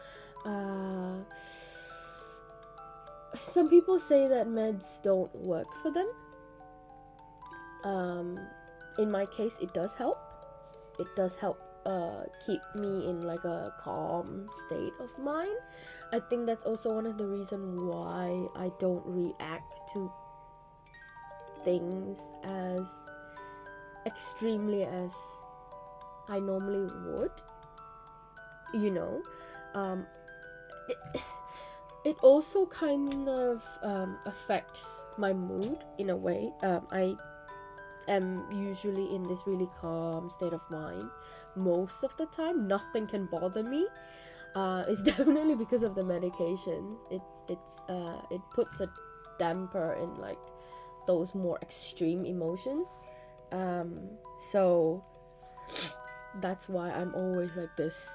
some people say that meds don't work for them. In my case, it does help. It does help keep me in like a calm state of mind. I think that's also one of the reasons why I don't react to things as extremely as I normally would. It also kind of affects my mood in a way. I am usually in this really calm state of mind most of the time. Nothing can bother me. It's definitely because of the medication. It puts a damper in like those more extreme emotions. So that's why I'm always like this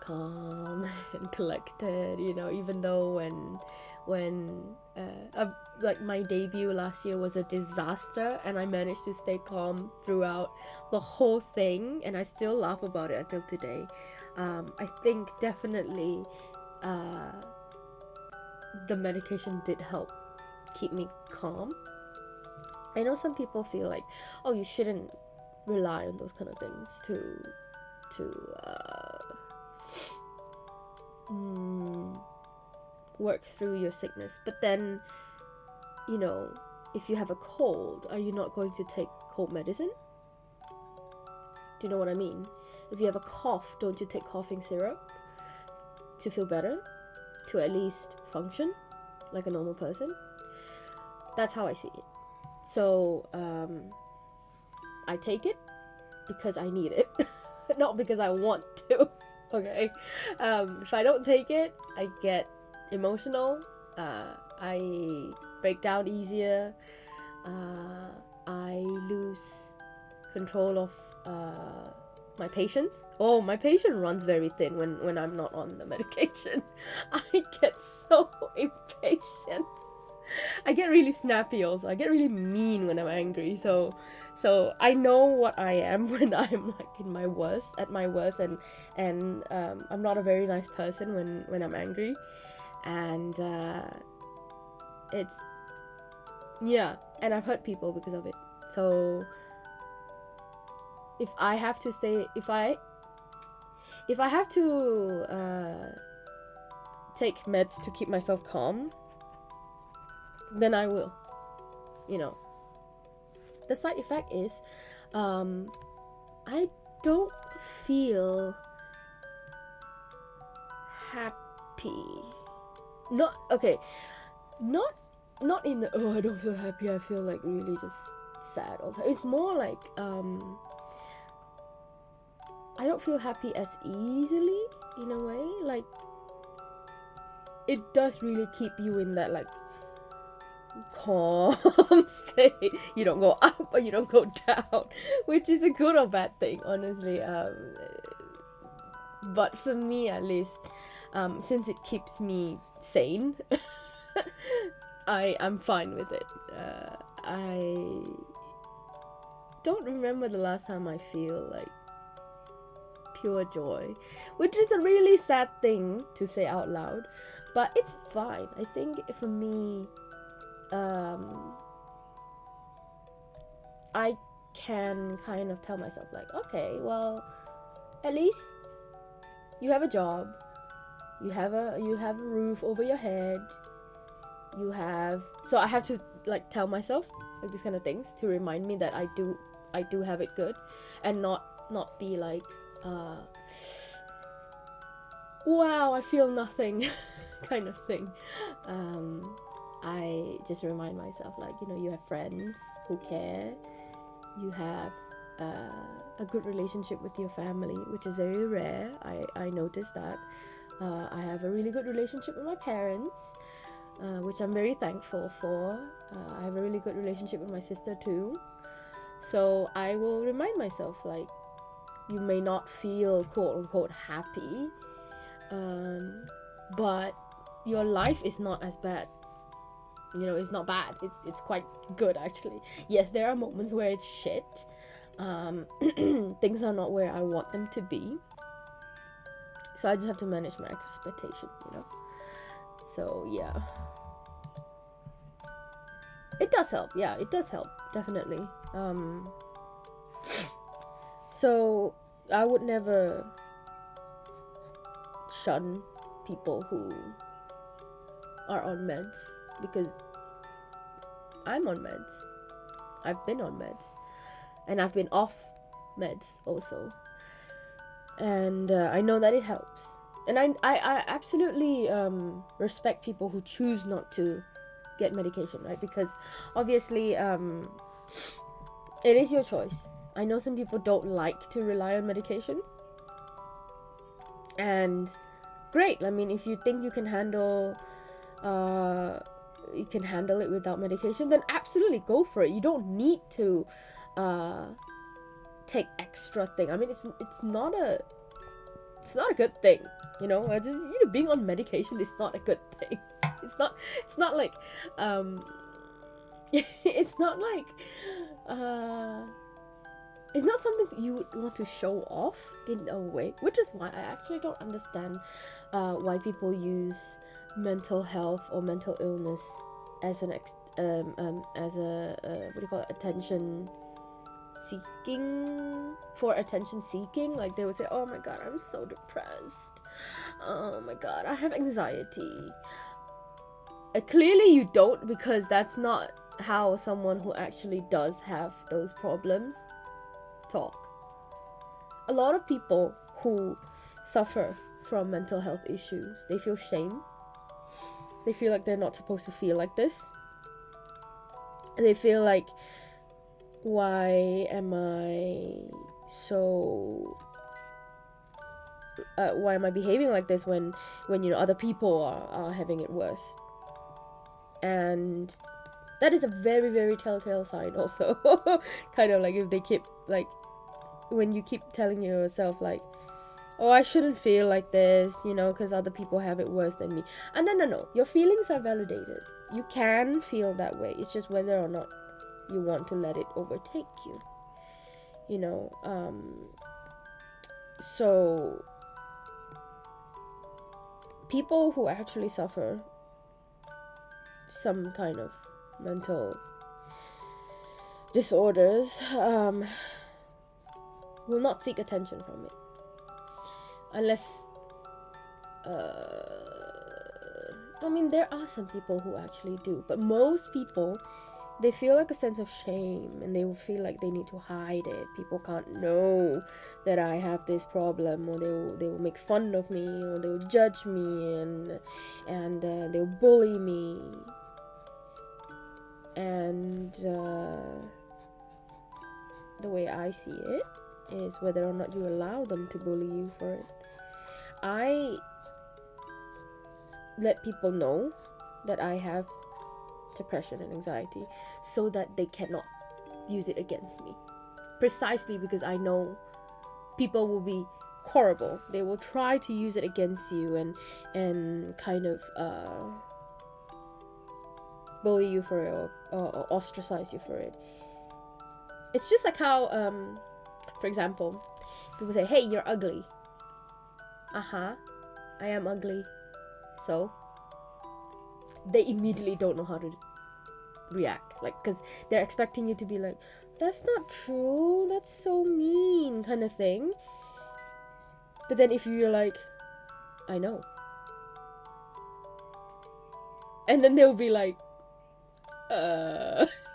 calm and collected, even though when like my debut last year was a disaster, and I managed to stay calm throughout the whole thing, and I still laugh about it until today. I think definitely the medication did help keep me calm. I know some people feel like, oh, you shouldn't rely on those kind of things to work through your sickness. But then, if you have a cold, are you not going to take cold medicine? Do you know what I mean? If you have a cough, don't you take coughing syrup to feel better? To at least function like a normal person? That's how I see it. So I take it because I need it, not because I want to. Okay. If I don't take it, I get emotional. I break down easier. I lose control of my patience. Oh, my patience runs very thin when I'm not on the medication. I get so impatient. I get really snappy also. I get really mean when I'm angry. So I know what I am when I'm like at my worst, and I'm not a very nice person when I'm angry, and and I've hurt people because of it. So if I have to take meds to keep myself calm, then I will. The side effect is I don't feel happy. Not in the, I don't feel happy, I feel like really just sad all the time. It's more like I don't feel happy as easily, in a way. Like, it does really keep you in that like calm state. You don't go up or you don't go down, which is a good or bad thing, honestly. But for me, at least, since it keeps me sane, I'm fine with it. I don't remember the last time I feel like pure joy, which is a really sad thing to say out loud, but it's fine. I think for me, I can kind of tell myself like, okay, well, at least you have a job, you have a roof over your head, so I have to like tell myself like these kind of things to remind me that I do have it good, and not be like wow, I feel nothing kind of thing. I just remind myself like, you have friends who care, you have a good relationship with your family, which is very rare. I noticed that. I have a really good relationship with my parents. which I'm very thankful for. I have a really good relationship with my sister too. So I will remind myself, like, you may not feel quote unquote happy, but your life is not as bad. You know, it's not bad. It's quite good actually. Yes, there are moments where it's shit. Things are not where I want them to be. So I just have to manage my expectation, you know. So yeah, it does help. Yeah, it does help, definitely. So I would never shun people who are on meds, because I'm on meds. I've been on meds, and I've been off meds also, and I know that it helps. And I absolutely respect people who choose not to get medication, right? Because obviously it is your choice. I know some people don't like to rely on medications, and great. I mean, if you think you can handle it without medication, then absolutely go for it. You don't need to take extra thing. I mean, it's not a good thing, you know. It's just, you know, being on medication is not a good thing. It's not like it's not like it's not something that you would want to show off in a way, which is why I actually don't understand why people use mental health or mental illness as what do you call it, attention seeking. Like, they would say, oh my god, I'm so depressed, oh my god, I have anxiety. Clearly you don't, because that's not how someone who actually does have those problems talk. A lot of people who suffer from mental health issues, they feel shame. They feel like they're not supposed to feel like this. They feel like, why am I behaving like this when you know, other people are having it worse? And that is a very, very telltale sign also. Kind of like, if they keep, like, when you keep telling yourself like, oh, I shouldn't feel like this, you know, because other people have it worse than me. And then no, your feelings are validated. You can feel that way. It's just whether or not you want to let it overtake you, you know. So people who actually suffer some kind of mental disorders will not seek attention from it, unless I mean, there are some people who actually do, but most people, they feel like a sense of shame, and they will feel like they need to hide it. People can't know that I have this problem, or they will make fun of me, or they will judge me, and they'll bully me. And the way I see it is whether or not you allow them to bully you for it. I let people know that I have depression and anxiety so that they cannot use it against me, precisely because I know people will be horrible. They will try to use it against you and kind of bully you for it, or ostracize you for it. It's just like how for example, people say, hey, you're ugly. I am ugly. So they immediately don't know how to react, like, because they're expecting you to be like, that's not true, that's so mean, kind of thing. But then if you're like, I know, and then they'll be like,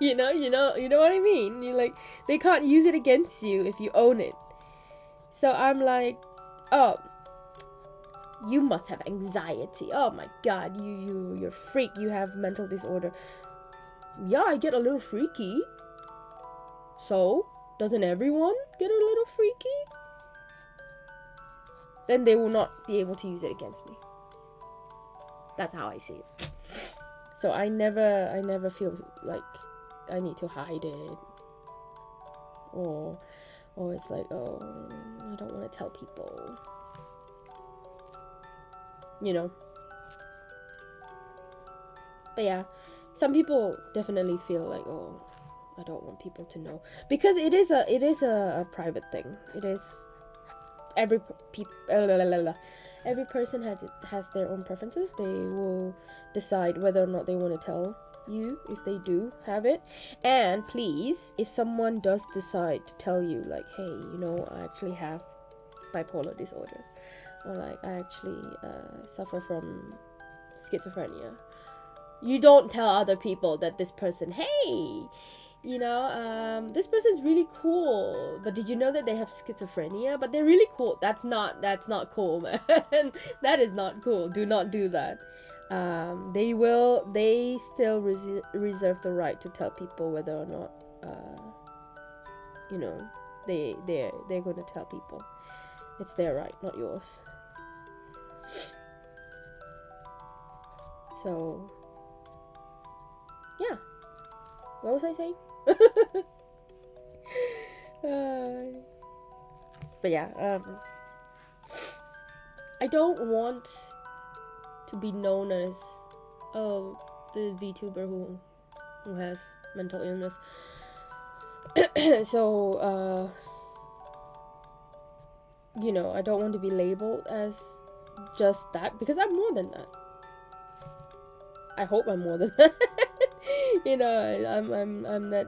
you know what I mean? You like, they can't use it against you if you own it. So I'm like, oh, you must have anxiety. Oh my god, you're a freak. You have mental disorder. Yeah, I get a little freaky. So, doesn't everyone get a little freaky? Then they will not be able to use it against me. That's how I see it. So I never feel like I need to hide it, or it's like, oh, I don't want to tell people, you know. But yeah, some people definitely feel like, oh, I don't want people to know, because it is a private thing. It is every person has their own preferences. They will decide whether or not they want to tell you if they do have it. And please, if someone does decide to tell you, like, hey, you know, I actually have bipolar disorder, or like I actually suffer from schizophrenia, you don't tell other people that this person, hey, you know, this person's really cool, but did you know that they have schizophrenia, but they're really cool. That's not cool, man. That is not cool. Do not do that. They still reserve the right to tell people whether or not you know, they're going to tell people. It's their right, not yours. So yeah, what was I saying? But yeah, I don't want to be known as, oh, the VTuber who has mental illness. So you know, I don't want to be labeled as just that, because I'm more than that. I hope I'm more than that. You know, I'm that.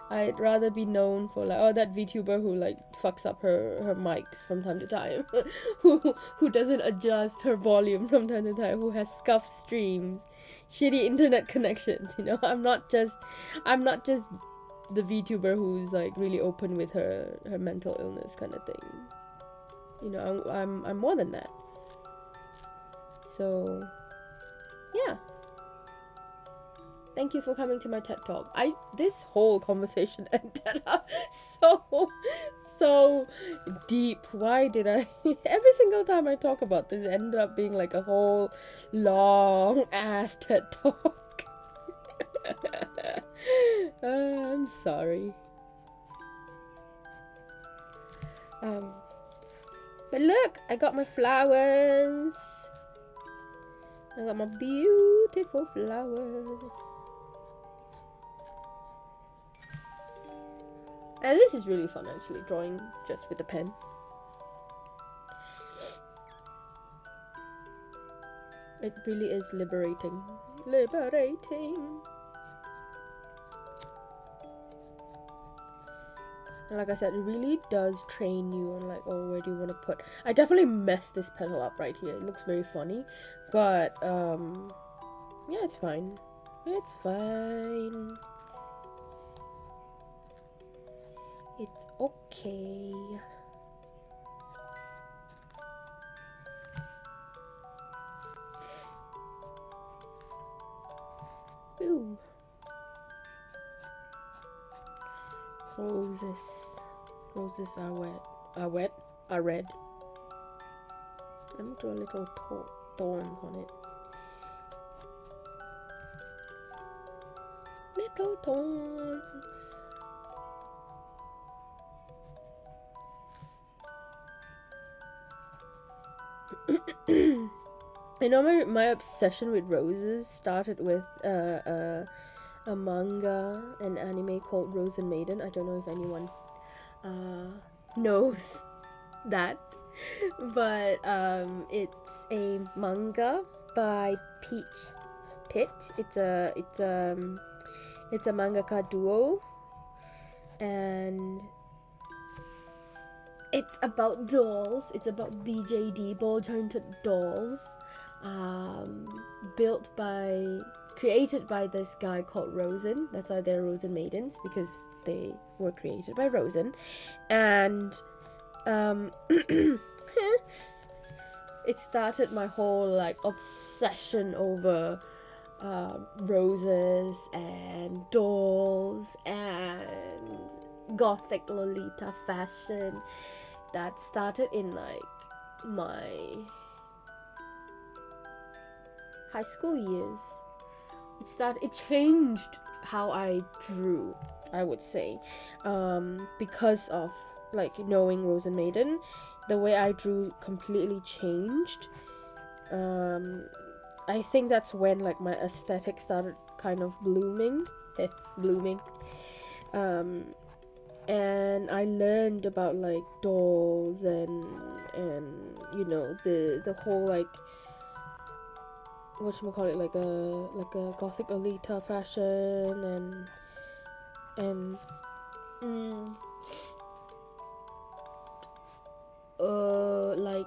I'd rather be known for like, oh, that VTuber who like fucks up her mics from time to time, who doesn't adjust her volume from time to time, who has scuffed streams, shitty internet connections. You know, I'm not just the VTuber who's like really open with her mental illness kind of thing. You know, I'm more than that. So yeah. Thank you for coming to my TED Talk. This whole conversation ended up so deep. Why did I? Every single time I talk about this, it ended up being like a whole long ass TED Talk. I'm sorry. But look, I got my flowers. I got my beautiful flowers. And this is really fun, actually, drawing just with a pen. It really is liberating. Liberating. And like I said, it really does train you on like, oh, where do you want to put... I definitely messed this petal up right here. It looks very funny. But, yeah, it's fine. It's fine. It's okay. Ooh. Roses. Roses are wet. Are red. Let me do a little thorns on it. Little thorns. You know, my obsession with roses started with a manga, an anime called Rose and Maiden. I don't know if anyone knows that, but it's a manga by Peach Pit. It's a mangaka duo, and it's about dolls. It's about BJD, ball jointed dolls, created by this guy called Rosen. That's why they're Rosen Maidens, because they were created by Rosen. And it started my whole like obsession over roses and dolls and gothic Lolita fashion. That started in like my high school years, it changed how I drew, I would say, because of like knowing Rose and Maiden. The way I drew completely changed. I think that's when like my aesthetic started kind of blooming. Blooming. And I learned about like dolls and you know the whole like whatchamacallit, like a gothic Lolita fashion and like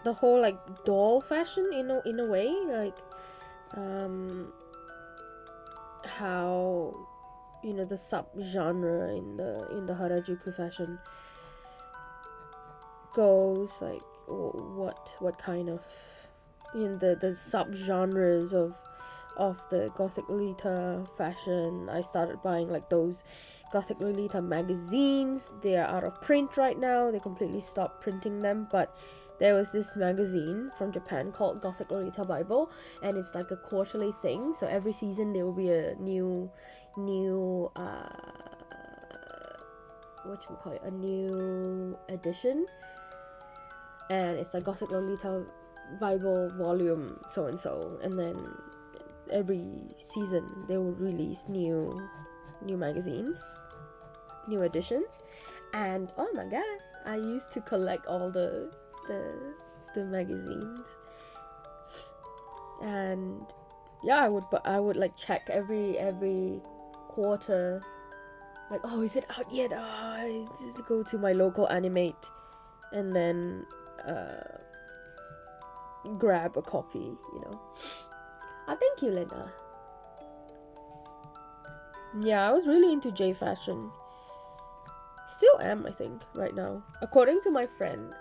the whole like doll fashion, you know, in a way, like how, you know, the sub genre in the Harajuku fashion goes, like what kind of, you know, the sub genres of the Gothic Lolita fashion. I started buying like those Gothic Lolita magazines. They are out of print right now. They completely stopped printing them, but there was this magazine from Japan called Gothic Lolita Bible, and it's like a quarterly thing. So every season there will be a new a new edition, and it's like Gothic Lolita Bible volume so and so, and then every season they will release new magazines, new editions. And oh my god, I used to collect all the magazines, and yeah, I would like check every quarter, like, oh, is it out yet? I just go to my local Animate and then grab a copy, you know. Thank you, Lena. Yeah, I was really into J fashion. Still am, I think, right now. According to my friend,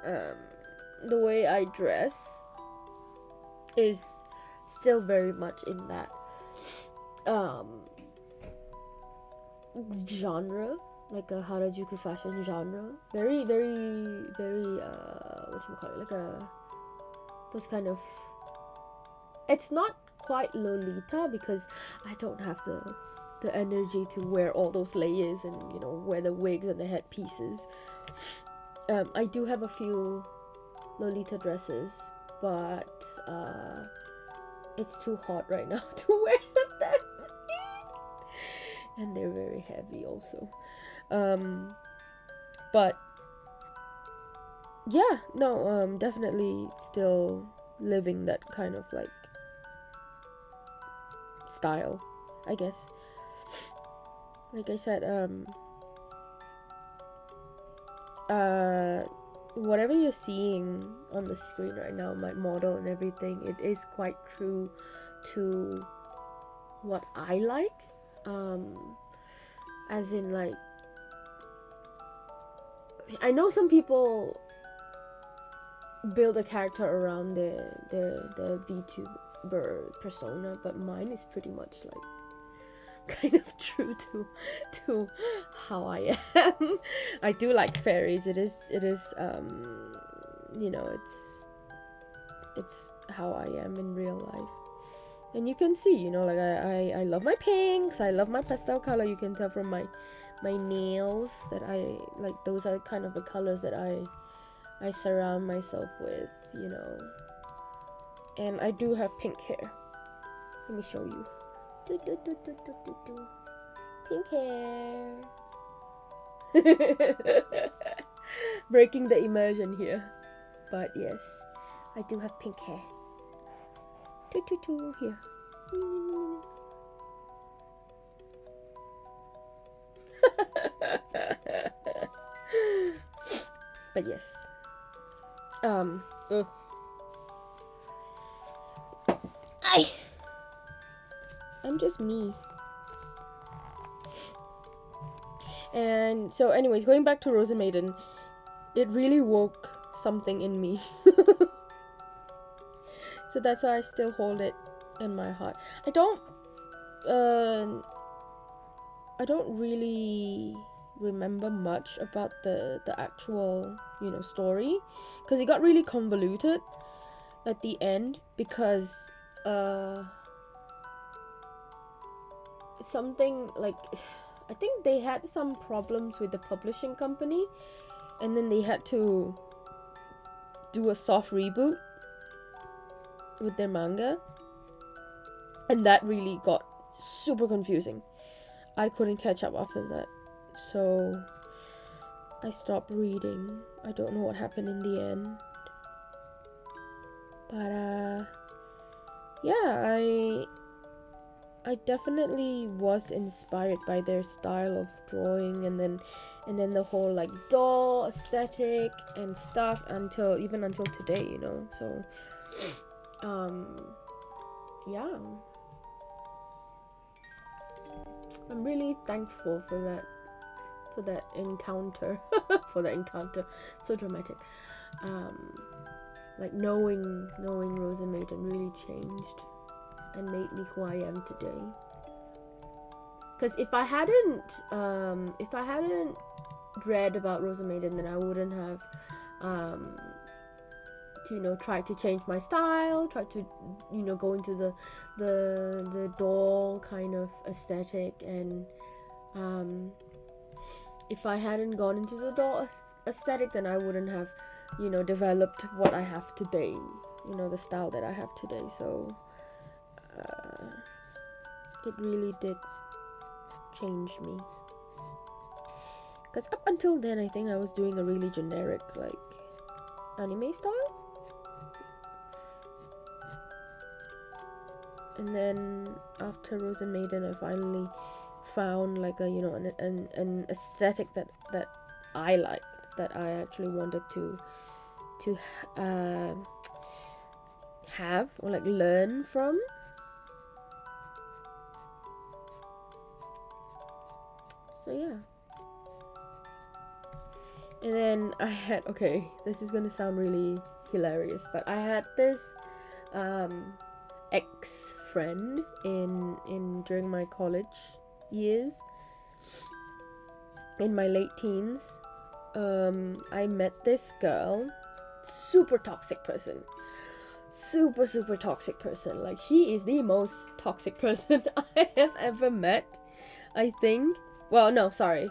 the way I dress is still very much in that genre, like a Harajuku fashion genre. Very whatchamacallit, like those kind of, it's not quite Lolita because I don't have the energy to wear all those layers and, you know, wear the wigs and the headpieces. I do have a few Lolita dresses, but it's too hot right now to wear them. And they're very heavy also. But yeah, no, definitely still living that kind of like style, I guess. Like I said, whatever you're seeing on the screen right now, my model and everything, it is quite true to what I like. As in, like, I know some people build a character around the VTuber persona, but mine is pretty much like kind of true to how I am. I do like fairies. It is you know, it's how I am in real life. And you can see, you know, like I love my pinks, I love my pastel color. You can tell from my nails that I like, those are kind of the colors that I surround myself with, you know. And I do have pink hair. Let me show you. Pink hair. Breaking the immersion here. But yes, I do have pink hair. Here. But yes. I'm just me. And so anyways, going back to Rose and Maiden, it really woke something in me. So that's why I still hold it in my heart. I don't really remember much about the actual, you know, story, because it got really convoluted. at the end because something like, I think they had some problems with the publishing company, and then they had to do a soft reboot with their manga, and that really got super confusing. I couldn't catch up after that, so I stopped reading. I don't know what happened in the end, but yeah, I definitely was inspired by their style of drawing, and then the whole like doll aesthetic and stuff until today, you know. So yeah, I'm really thankful for that encounter. For that encounter, so dramatic. Like knowing Rose and Maiden really changed and made me who I am today. Because if I hadn't read about Rose and Maiden, then I wouldn't have tried to change my style, tried to go into the doll kind of aesthetic, and if I hadn't gone into the doll aesthetic, then I wouldn't have developed what I have today, the style that I have today. So it really did change me, because up until then I think I was doing a really generic like anime style, and then after Rose and Maiden I finally found like a an aesthetic that I liked, that I actually wanted to have or like learn from. So yeah. And then I had, okay, this is gonna sound really hilarious, but I had this ex-friend in during my college years, in my late teens. I met this girl, super toxic person, super toxic person. Like, she is the most toxic person I have ever met, I think. Well, no, sorry,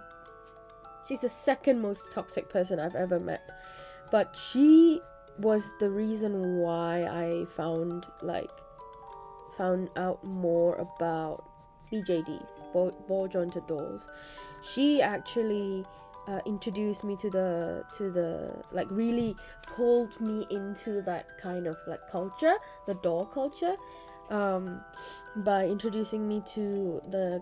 she's the second most toxic person I've ever met, but she was the reason why I found out more about BJDs, ball jointed dolls. She actually introduced me to the like, really pulled me into that kind of like culture, the doll culture, by introducing me to the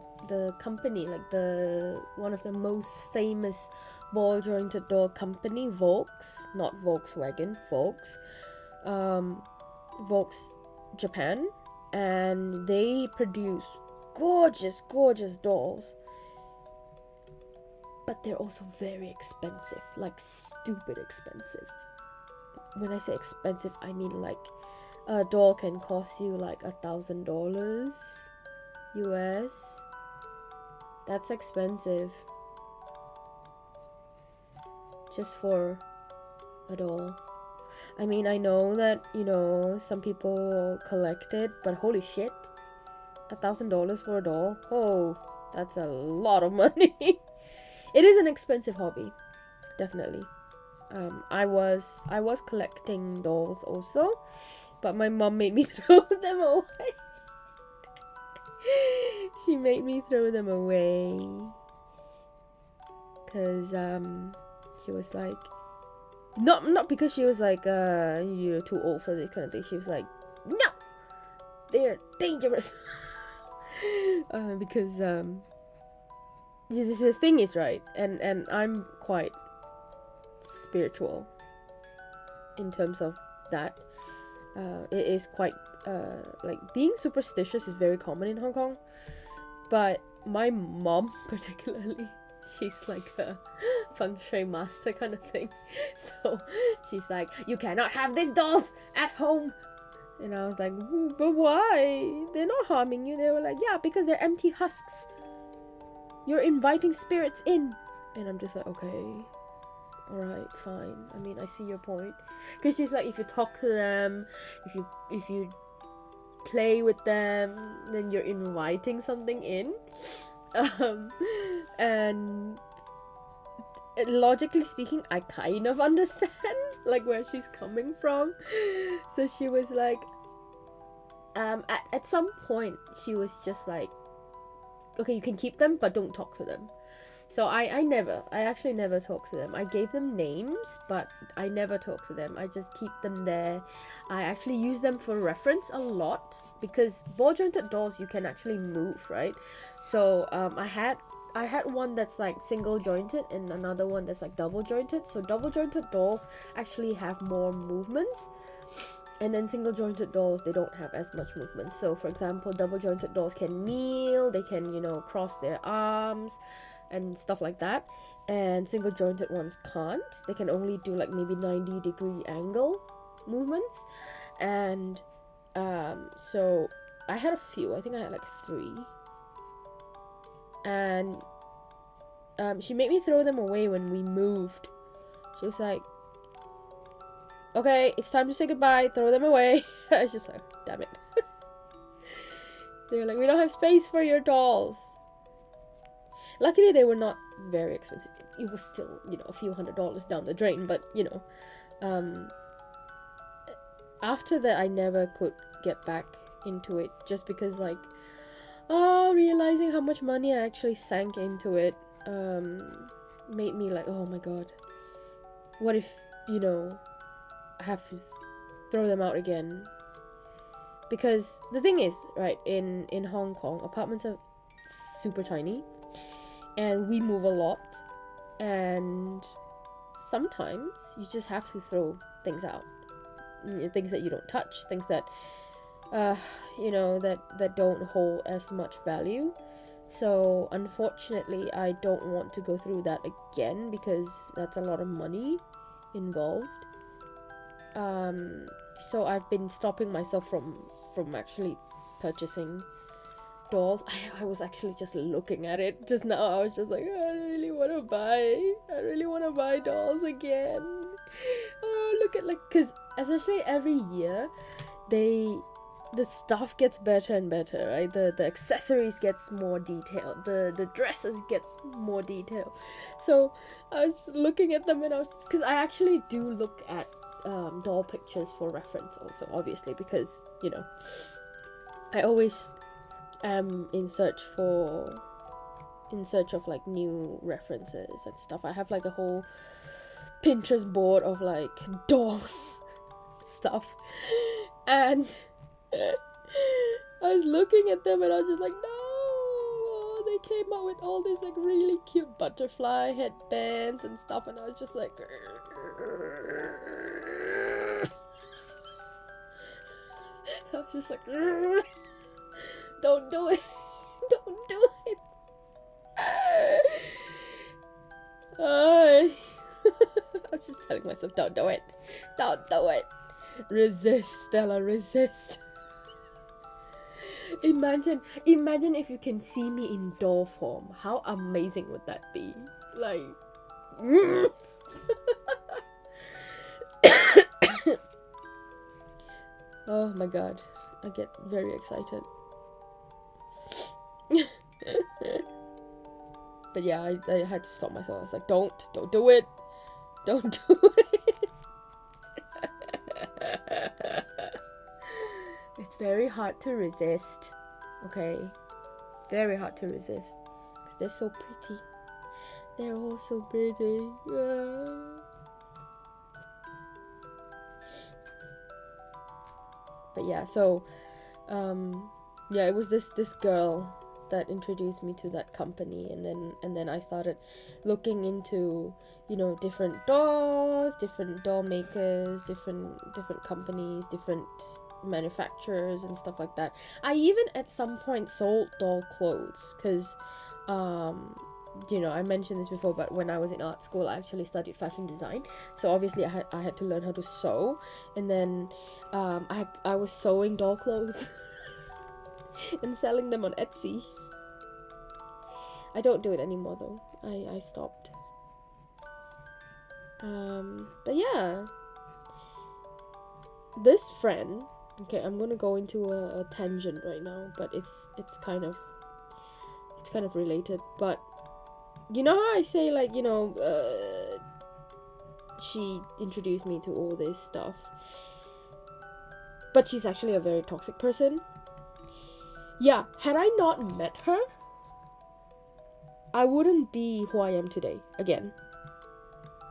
company, like the one of the most famous ball jointed doll company, Volks, not Volkswagen, Volks, Volks Japan, and they produce gorgeous dolls, but they're also very expensive, like stupid expensive. When I say expensive, I mean like a doll can cost you like $1,000 US. That's expensive just for a doll. I mean, I know that some people collect it, but holy shit, $1,000 for a doll, oh, that's a lot of money. It is an expensive hobby, definitely. I was collecting dolls also, but my mom made me throw them away. She made me throw them away because she was like, not because she was like, you're too old for this kind of thing. She was like, no, they're dangerous. Because the thing is, right, and I'm quite spiritual in terms of that. It is quite like, being superstitious is very common in Hong Kong, but my mom particularly, she's like a feng shui master kind of thing. So she's like, you cannot have these dolls at home. And I was like, but why? They're not harming you. They were like, yeah, because they're empty husks. You're inviting spirits in. And I'm just like, okay. Alright, fine. I mean, I see your point. Because she's like, if you talk to them, if you play with them, then you're inviting something in. Um, and logically speaking, I kind of understand like where she's coming from. So she was like, at some point, she was just like, okay, you can keep them, but don't talk to them. So I actually never talk to them. I gave them names, but I never talk to them. I just keep them there. I actually use them for reference a lot because ball jointed dolls you can actually move, right? So I had one that's like single jointed and another one that's like double jointed. So double jointed dolls actually have more movements. And then single jointed dolls, they don't have as much movement. So for example, double jointed dolls can kneel, they can, cross their arms and stuff like that. And single jointed ones can't. They can only do like maybe 90-degree angle movements. And so I had a few. I think I had like 3. And she made me throw them away when we moved. She was like, okay, it's time to say goodbye, throw them away. I was just like, damn it. They were like, we don't have space for your dolls. Luckily, they were not very expensive. It was still, a few $100s down the drain, but, after that, I never could get back into it just because, like, realizing how much money I actually sank into it, made me like, oh my god, what if, I have to throw them out again? Because the thing is, right, in Hong Kong, apartments are super tiny and we move a lot, and sometimes you just have to throw things out, things that you don't touch, things that that don't hold as much value. So unfortunately, I don't want to go through that again because that's a lot of money involved. So I've been stopping myself from actually purchasing dolls. I was actually just looking at it just now. I was just like, I really want to buy dolls again. Oh, look at, like, because especially every year the stuff gets better and better, right? The accessories gets more detailed, the dresses gets more detailed. So I was looking at them and I was just, because I actually do look at doll pictures for reference also, obviously, because I always am in search of like new references and stuff. I have like a whole Pinterest board of like dolls stuff, and I was looking at them and I was just like, no, they came out with all these like really cute butterfly headbands and stuff, and I was just like, I was just like, don't do it, don't do it. I was just telling myself, don't do it, resist, Stella, resist. Imagine if you can see me in doll form. How amazing would that be? Like, oh my god, I get very excited. But yeah, I had to stop myself. I was like, don't do it, don't do it. It's very hard to resist, okay? Very hard to resist because they're so pretty. They're all so pretty. But yeah, so yeah, it was this girl that introduced me to that company, and then I started looking into different dolls, different doll makers, different companies, different manufacturers and stuff like that. I even at some point sold doll clothes because I mentioned this before, but when I was in art school I actually studied fashion design, so obviously I had to learn how to sew, and then I was sewing doll clothes and selling them on Etsy. I don't do it anymore though. I stopped. But yeah, this friend. Okay, I'm gonna go into a tangent right now, but it's kind of related. But you know how I say, like, she introduced me to all this stuff, but she's actually a very toxic person. Yeah, had I not met her, I wouldn't be who I am today again.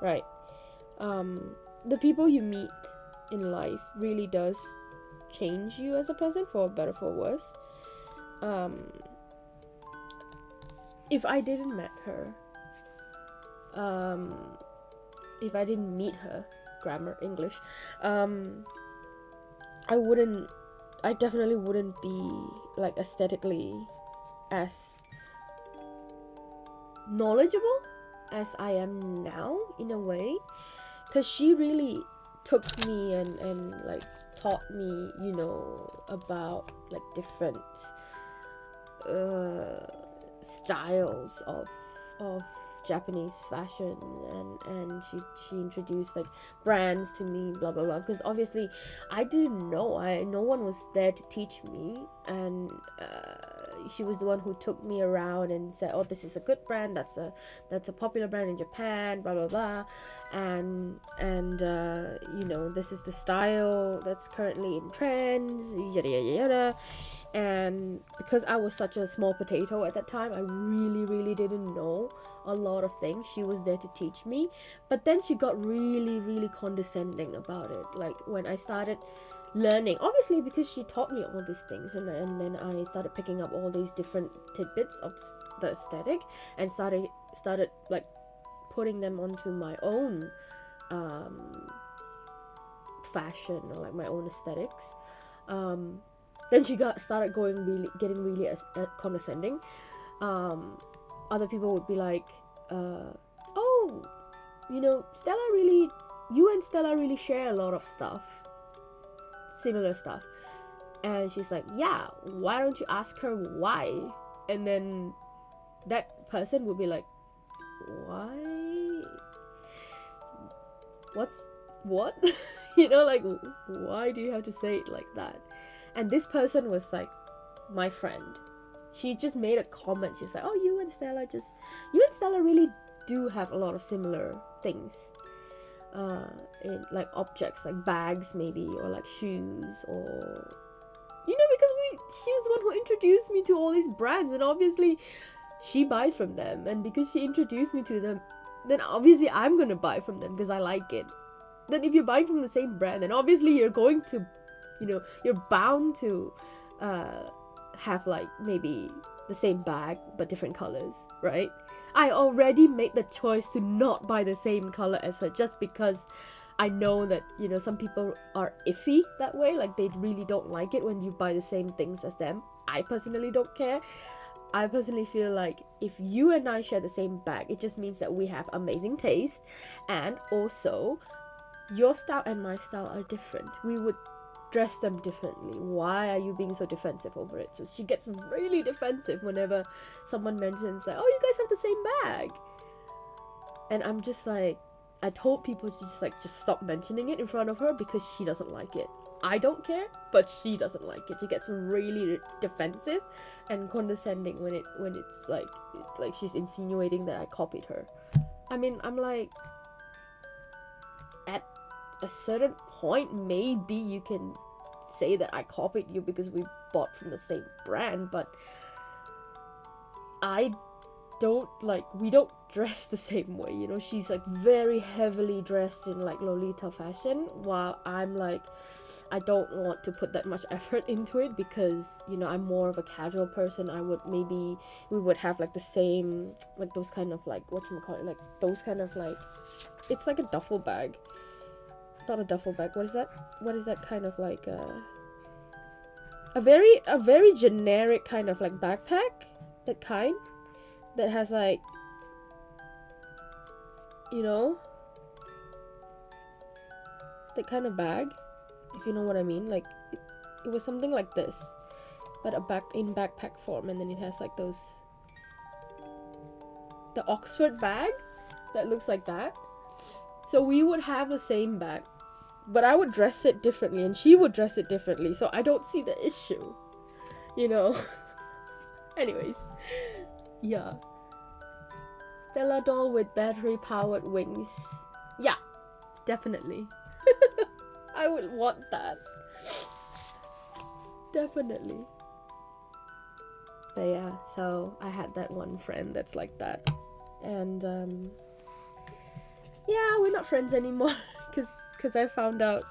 Right. The people you meet in life really does change you as a person, for better, for worse. If I didn't met her, if I didn't meet her, grammar, English, I definitely wouldn't be like aesthetically as knowledgeable as I am now, in a way, because she really took me and like taught me, about like different styles of Japanese fashion, and she introduced like brands to me, blah blah blah, because obviously I didn't know, no one was there to teach me, and she was the one who took me around and said, oh, this is a good brand, that's a popular brand in Japan, blah blah blah, and this is the style that's currently in trends, yada yada yada. And because I was such a small potato at that time, I really, really didn't know a lot of things. She was there to teach me. But then she got really, really condescending about it. Like, when I started learning, obviously because she taught me all these things, and then I started picking up all these different tidbits of the aesthetic, and started like putting them onto my own fashion, or like my own aesthetics. Then she started getting really condescending. Other people would be like, oh, you and Stella really share a lot of stuff, similar stuff. And she's like, yeah, why don't you ask her why? And then that person would be like, why? What? Like, why do you have to say it like that? And this person was like my friend. She just made a comment. She's like, oh, you and Stella really do have a lot of similar things. In like objects, like bags maybe, or like shoes, or because she was the one who introduced me to all these brands, and obviously she buys from them, and because she introduced me to them, then obviously I'm gonna buy from them because I like it. Then if you're buying from the same brand, then obviously you're going to, you're bound to have like maybe the same bag but different colors, right? I already made the choice to not buy the same color as her, just because I know that, some people are iffy that way, like they really don't like it when you buy the same things as them. I personally don't care. I personally feel like if you and I share the same bag, it just means that we have amazing taste, and also your style and my style are different. We would dress them differently. Why are you being so defensive over it? So she gets really defensive whenever someone mentions like, oh, you guys have the same bag. And I'm just like, I told people to just stop mentioning it in front of her because she doesn't like it. I don't care, but she doesn't like it. She gets really defensive and condescending when it's like she's insinuating that I copied her. I mean, I'm like, at a certain point, maybe you can say that I copied you because we bought from the same brand, but we don't dress the same way, she's like very heavily dressed in like Lolita fashion, while I'm like, I don't want to put that much effort into it because, I'm more of a casual person. We would have like the same, like those kind of like, like those kind of like, it's like a duffel bag. Not a duffel bag. What is that kind of like a very generic kind of like backpack, that has like, that kind of bag, if you know what I mean. Like it was something like this, but in backpack form, and then it has like the Oxford bag that looks like that. So we would have the same bag, but I would dress it differently and she would dress it differently. So I don't see the issue, you know. Anyways, yeah. Stella doll with battery powered wings. Yeah, definitely. I would want that. Definitely. But yeah, so I had that one friend that's like that. And yeah, we're not friends anymore because I found out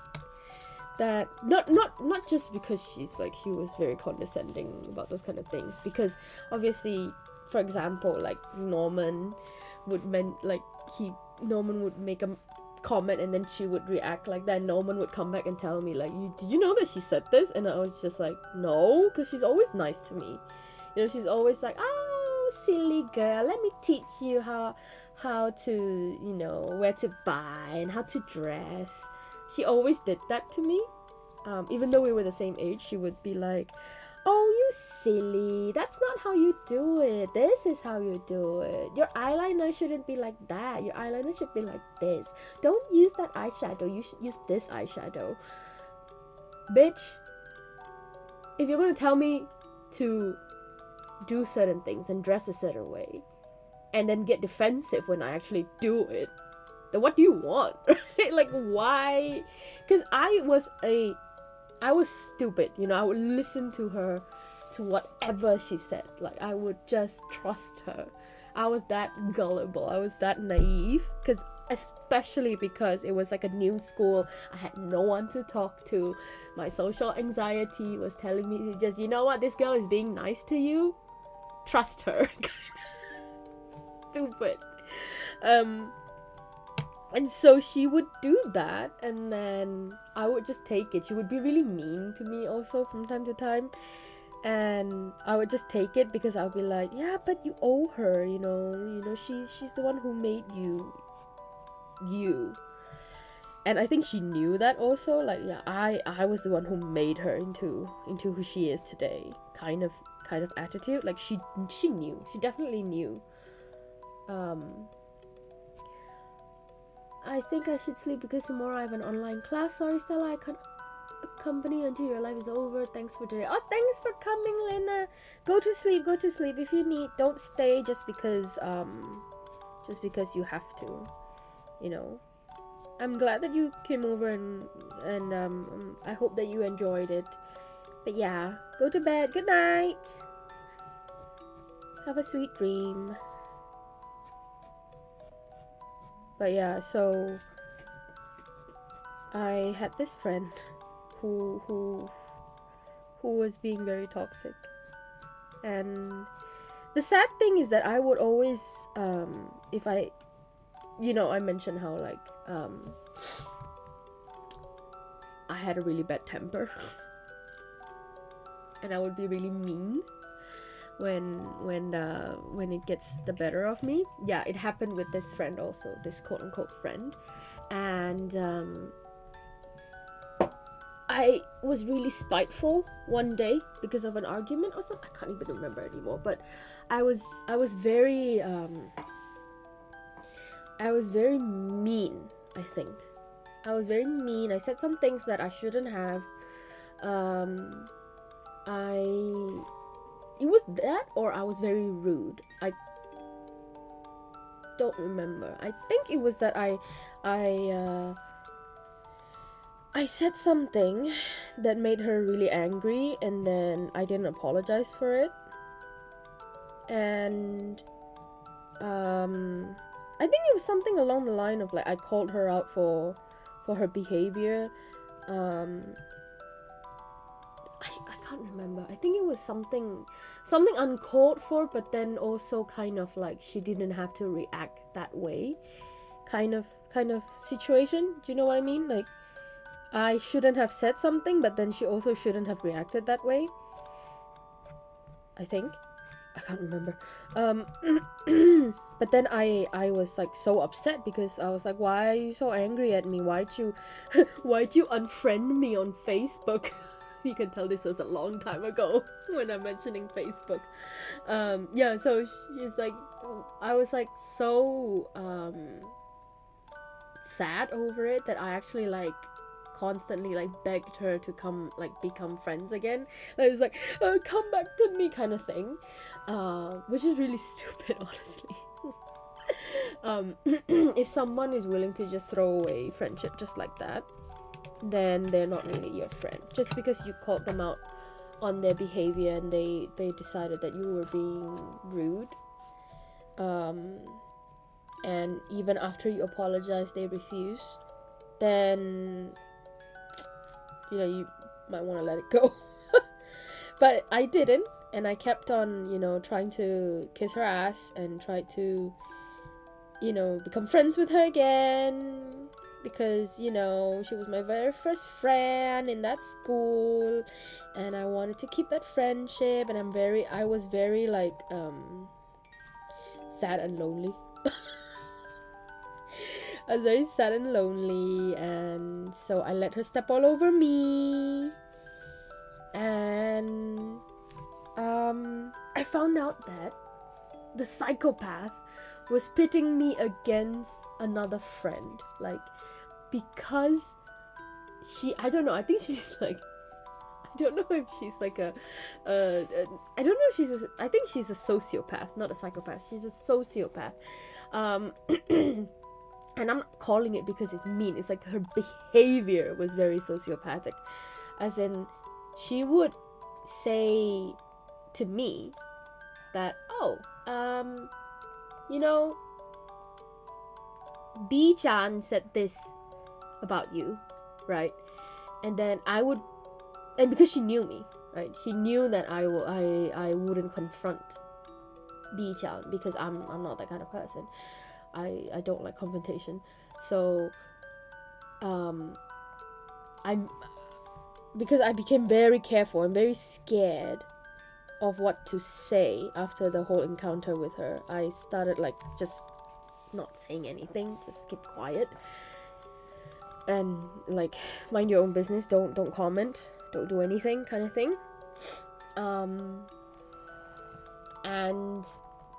that not just because she was very condescending about those kind of things, because obviously, for example, like Norman would Norman would make a comment and then she would react like that. Norman would come back and tell me like, did you know that she said this? And I was just like, no, because she's always nice to me, you know. She's always like, oh, silly girl, let me teach you how to, you know, where to buy and how to dress. She always did that to me. Even though we were the same age, she would be like, oh, you silly, that's not how you do it. This is how you do it. Your eyeliner shouldn't be like that. Your eyeliner should be like this. Don't use that eyeshadow. You should use this eyeshadow. Bitch, if you're going to tell me to do certain things and dress a certain way and then get defensive when I actually do it, then what do you want? Like, why? Because I was stupid, you know. I would listen to her, to whatever she said. Like, I would just trust her. I was that gullible. I was that naive. Especially because it was like a new school. I had no one to talk to. My social anxiety was telling me to just, you know what, this girl is being nice to you. Trust her. Stupid. And so she would do that, and then I would just take it. She would be really mean to me also from time to time, and I would just take it because I would be like, yeah, but you owe her, you know, she's the one who made you. And I think she knew that also. Like, yeah, I was the one who made her into who she is today. Kind of attitude. Like, she knew. She definitely knew. I think I should sleep because tomorrow I have an online class. Sorry, Stella, I can't accompany you until your life is over. Thanks for today. Oh, thanks for coming, Lena. Go to sleep. If you need, don't stay just because you have to. You know. I'm glad that you came over and I hope that you enjoyed it. But yeah, go to bed. Good night. Have a sweet dream. But yeah, so I had this friend who was being very toxic, and the sad thing is that I would always if I, you know, I mentioned how like I had a really bad temper and I would be really mean when it gets the better of me. Yeah, it happened with this friend also, this quote-unquote friend. And I was really spiteful one day because of an argument or something. I can't even remember anymore, but I was very mean, I think. I was very mean. I said some things that I shouldn't have. It was that, or I was very rude. I don't remember. I think it was that I said something that made her really angry, and then I didn't apologize for it. And I think it was something along the line of like I called her out for her behavior. I can't remember. I think it was something uncalled for, but then also kind of like she didn't have to react that way. Kind of situation. Do you know what I mean? Like, I shouldn't have said something, but then she also shouldn't have reacted that way. I think. I can't remember. But then I was like so upset because I was like, why are you so angry at me? Why'd you unfriend me on Facebook? You can tell this was a long time ago when I'm mentioning Facebook. Yeah, so she's like, I was like so sad over it that I actually like constantly like begged her to come like become friends again. Like, it was like, oh, come back to me kind of thing, which is really stupid, honestly. If someone is willing to just throw away friendship just like that, then they're not really your friend. Just because you called them out on their behavior and they decided that you were being rude, and even after you apologized they refused, then you might want to let it go. But I didn't, and I kept on trying to kiss her ass and tried to become friends with her again, because she was my very first friend in that school, and I wanted to keep that friendship, and I was very like sad and lonely. I was very sad and lonely, and so I let her step all over me, and I found out that the psychopath was pitting me against another friend, like, because I don't know, I think she's like, I don't know if she's like I don't know if I think she's a sociopath, not a psychopath. She's a sociopath. And I'm not calling it because it's mean. It's like her behavior was very sociopathic. As in, she would say to me that, oh, B-chan said this about you, right? And then and because she knew me, right? She knew that I wouldn't confront B-chan because I'm not that kind of person. I don't like confrontation. So because I became very careful and very scared of what to say after the whole encounter with her, I started like just not saying anything, just keep quiet and like mind your own business, don't comment, don't do anything kind of thing. And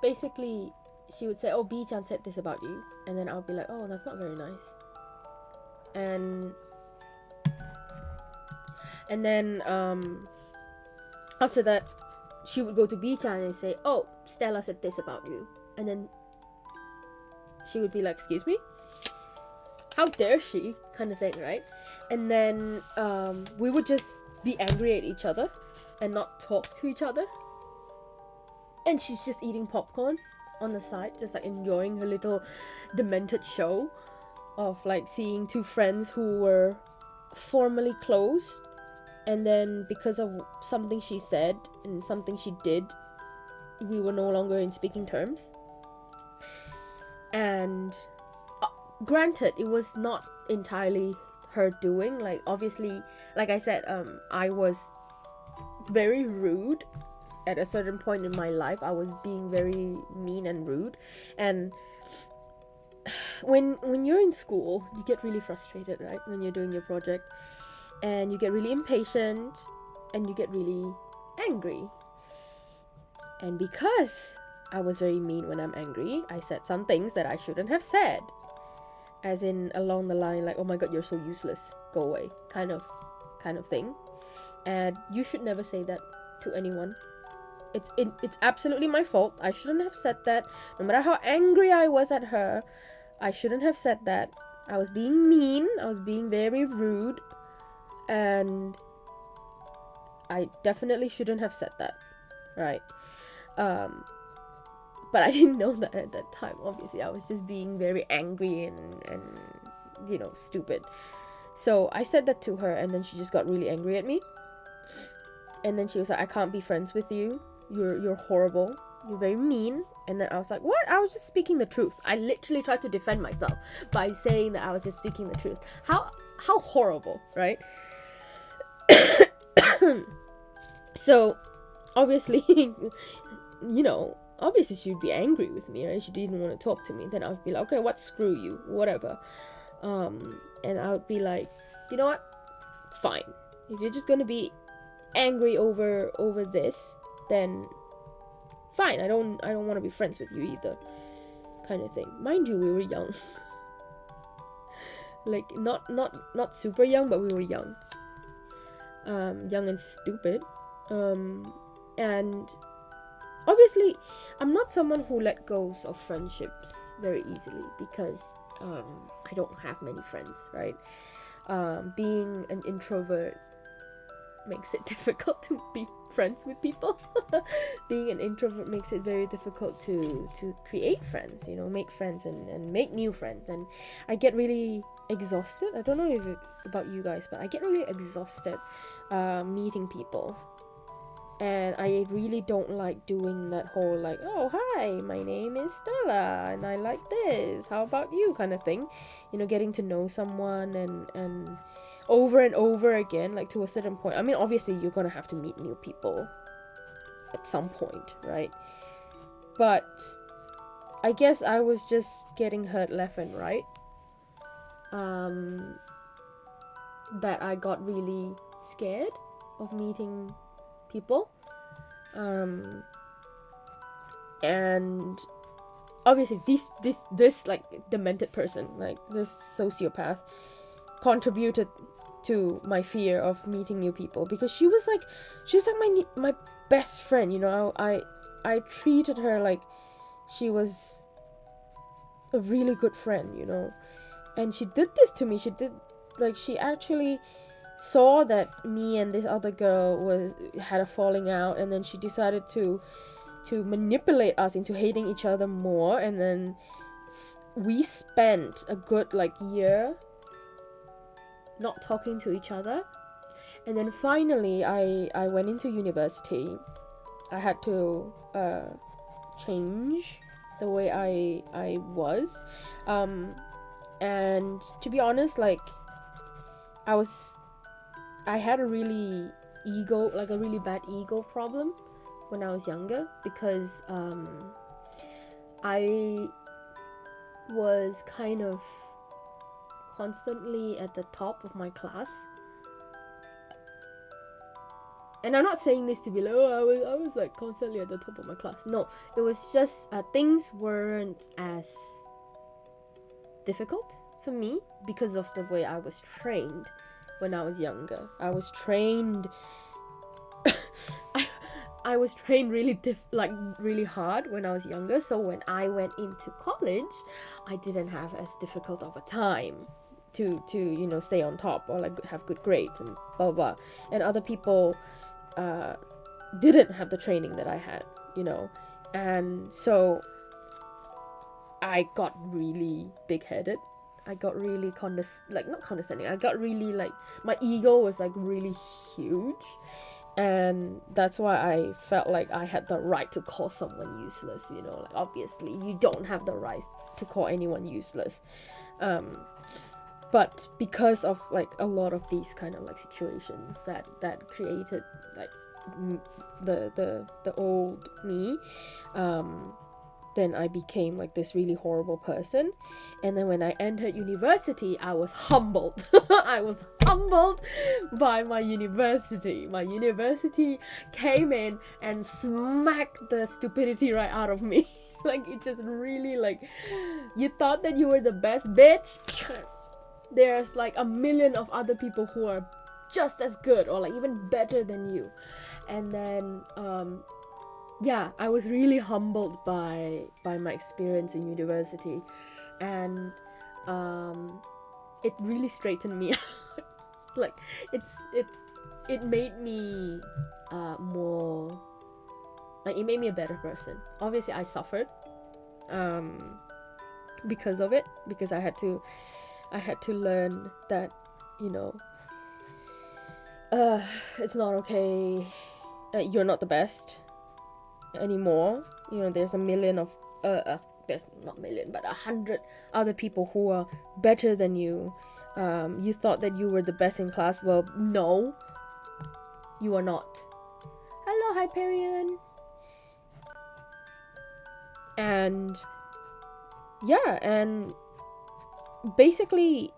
basically she would say, oh, B-chan said this about you, and then I'll be like, oh, that's not very nice. And then after that she would go to B-chan and say, oh, Stella said this about you, and then she would be like, excuse me, how dare she, kind of thing, right? And then we would just be angry at each other and not talk to each other, and she's just eating popcorn on the side, just like enjoying her little demented show of like seeing two friends who were formerly close, and then because of something she said and something she did, we were no longer in speaking terms. And granted, it was not entirely her doing. Like, obviously, like I said, I was very rude at a certain point in my life. I was being very mean and rude, and when you're in school, you get really frustrated, right? When you're doing your project, and you get really impatient, and you get really angry. And because I was very mean when I'm angry, I said some things that I shouldn't have said, as in along the line like, oh my god, you're so useless, go away, kind of thing. And you should never say that to anyone. It's absolutely my fault. I shouldn't have said that. No matter how angry I was at her, I shouldn't have said that. I was being mean, I was being very rude, and I definitely shouldn't have said that, right? But I didn't know that at that time. Obviously, I was just being very angry and stupid. So I said that to her, and then she just got really angry at me. And then she was like, I can't be friends with you. You're horrible. You're very mean. And then I was like, what? I was just speaking the truth. I literally tried to defend myself by saying that I was just speaking the truth. How horrible, right? So obviously, obviously she'd be angry with me, right? She didn't want to talk to me. Then I would be like, okay, what? Screw you, whatever. And I would be like, you know what? Fine. If you're just gonna be angry over this, then fine. I don't want to be friends with you either, kind of thing. Mind you, we were young. like not super young, but we were young, young and stupid, and obviously I'm not someone who let goes of friendships very easily, because I don't have many friends, right? Being an introvert makes it difficult to be friends with people. Being an introvert makes it very difficult to create friends, make friends and make new friends. And I get really exhausted. I don't know about you guys, but I get really exhausted meeting people. And I really don't like doing that whole like, oh hi, my name is Stella and I like this, how about you, kind of thing. Getting to know someone and over again, like to a certain point. I mean, obviously you're gonna have to meet new people at some point, right? But I guess I was just getting hurt left and right. That I got really scared of meeting people. And obviously this like demented person, like this sociopath, contributed to my fear of meeting new people, because she was like my best friend. I treated her like she was a really good friend, and she did this to me. She actually saw that me and this other girl had a falling out, and then she decided to manipulate us into hating each other more. And then we spent a good year not talking to each other. And then finally I went into university. I had to change the way I was, and to be honest, I had a really bad ego problem when I was younger, because I was kind of constantly at the top of my class. And I'm not saying this to be like, oh, I was like constantly at the top of my class. No, it was just things weren't as difficult for me because of the way I was trained when I was younger. I was trained I was trained really hard when I was younger. So when I went into college, I didn't have as difficult of a time to stay on top or have good grades and blah blah. And other people didn't have the training that I had, and so I got really big-headed. I got really not condescending. I got really my ego was really huge, and that's why I felt like I had the right to call someone useless. Obviously you don't have the right to call anyone useless, but because of a lot of these kind of situations that created the old me, then I became this really horrible person. And then when I entered university, I was humbled. I was humbled by my university. My university came in and smacked the stupidity right out of me. It just really you thought that you were the best, bitch. There's a million of other people who are just as good or even better than you. And then I was really humbled by my experience in university, and it really straightened me out. It made me more it made me a better person. Obviously I suffered because of it, because I had to learn that it's not okay. You're not the best anymore. There's a million of there's not million but 100 other people who are better than you. You thought that you were the best in class. Well, no, you are not. Hello, Hyperion. And and basically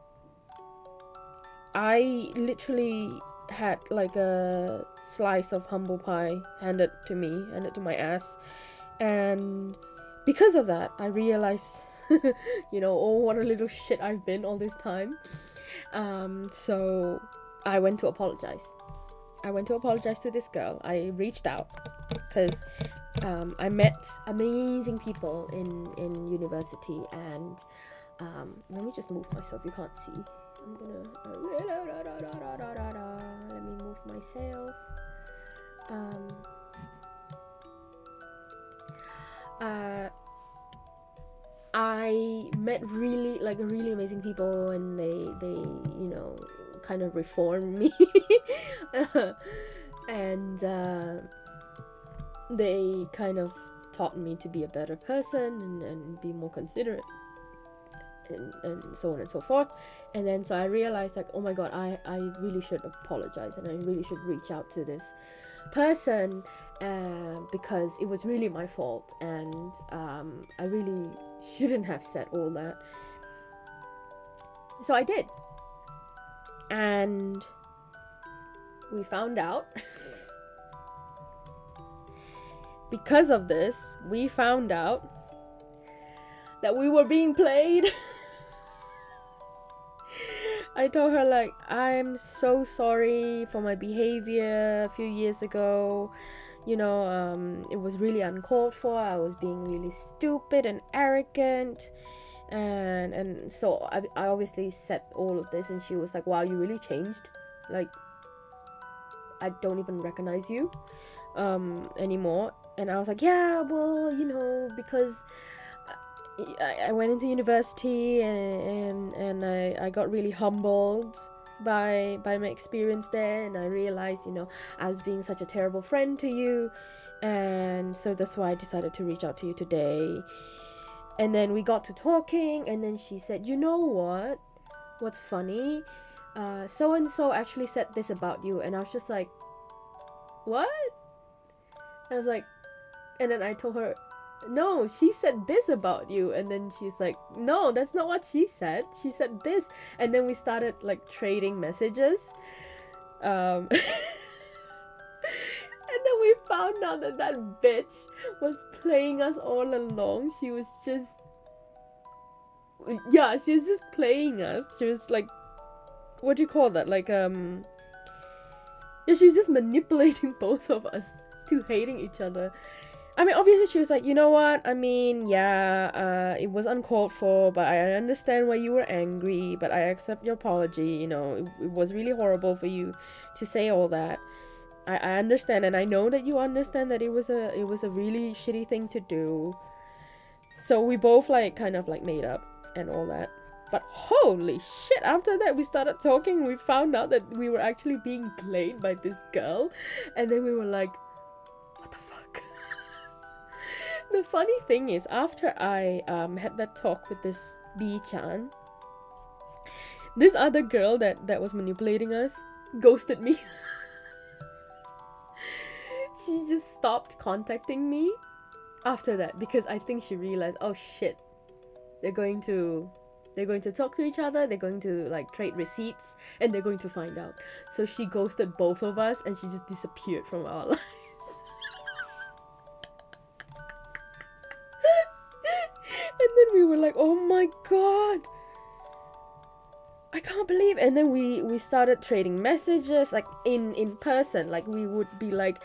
I literally had a slice of humble pie handed to my ass, and because of that I realized You know, oh, what a little shit I've been all this time. So I went to apologize. To this girl. I reached out because I met amazing people in university, and let me just move myself. You can't see. I'm gonna let me move myself. I met really amazing people, and they you know, kind of reformed me. And they kind of taught me to be a better person and be more considerate, and so on and so forth. And then so I realized, like, oh my god, I really should apologize, and I really should reach out to this person, because it was really my fault, and I really shouldn't have said all that. So I did, and we found out because of this, we found out that we were being played. I told her, like, I'm so sorry for my behavior a few years ago. You know, it was really uncalled for. I was being really stupid and arrogant. And so I obviously said all of this, and she was like, wow, you really changed. Like, I don't even recognize you anymore. And I was like, yeah, well, you know, because I went into university, and I got really humbled by my experience there, and I realized, you know, I was being such a terrible friend to you, and so that's why I decided to reach out to you today. And then we got to talking, and then she said, you know what's funny, so and so actually said this about you. And I was just like, what? I was like, and then I told her, no, she said this about you. And then she's like, no, that's not what she said. She said this. And then we started like trading messages. And then we found out that bitch was playing us all along. She was just playing us. She was like, what do you call that? Like, yeah, she was just manipulating both of us to hating each other. I mean, obviously she was like, you know what, I mean, yeah, it was uncalled for, but I understand why you were angry, but I accept your apology. You know, it was really horrible for you to say all that. I understand, and I know that you understand that it was a really shitty thing to do. So we both like kind of like made up and all that. But holy shit, after that we started talking, we found out that we were actually being played by this girl, and then we were like, what the fuck? The funny thing is, after I had that talk with this B-chan, this other girl that was manipulating us ghosted me. She just stopped contacting me after that, because I think she realized, oh shit, they're going to talk to each other, they're going to like trade receipts, and they're going to find out. So she ghosted both of us, and she just disappeared from our lives. And then we were like, oh my god, I can't believe. And then we started trading messages, like in person. Like, we would be like,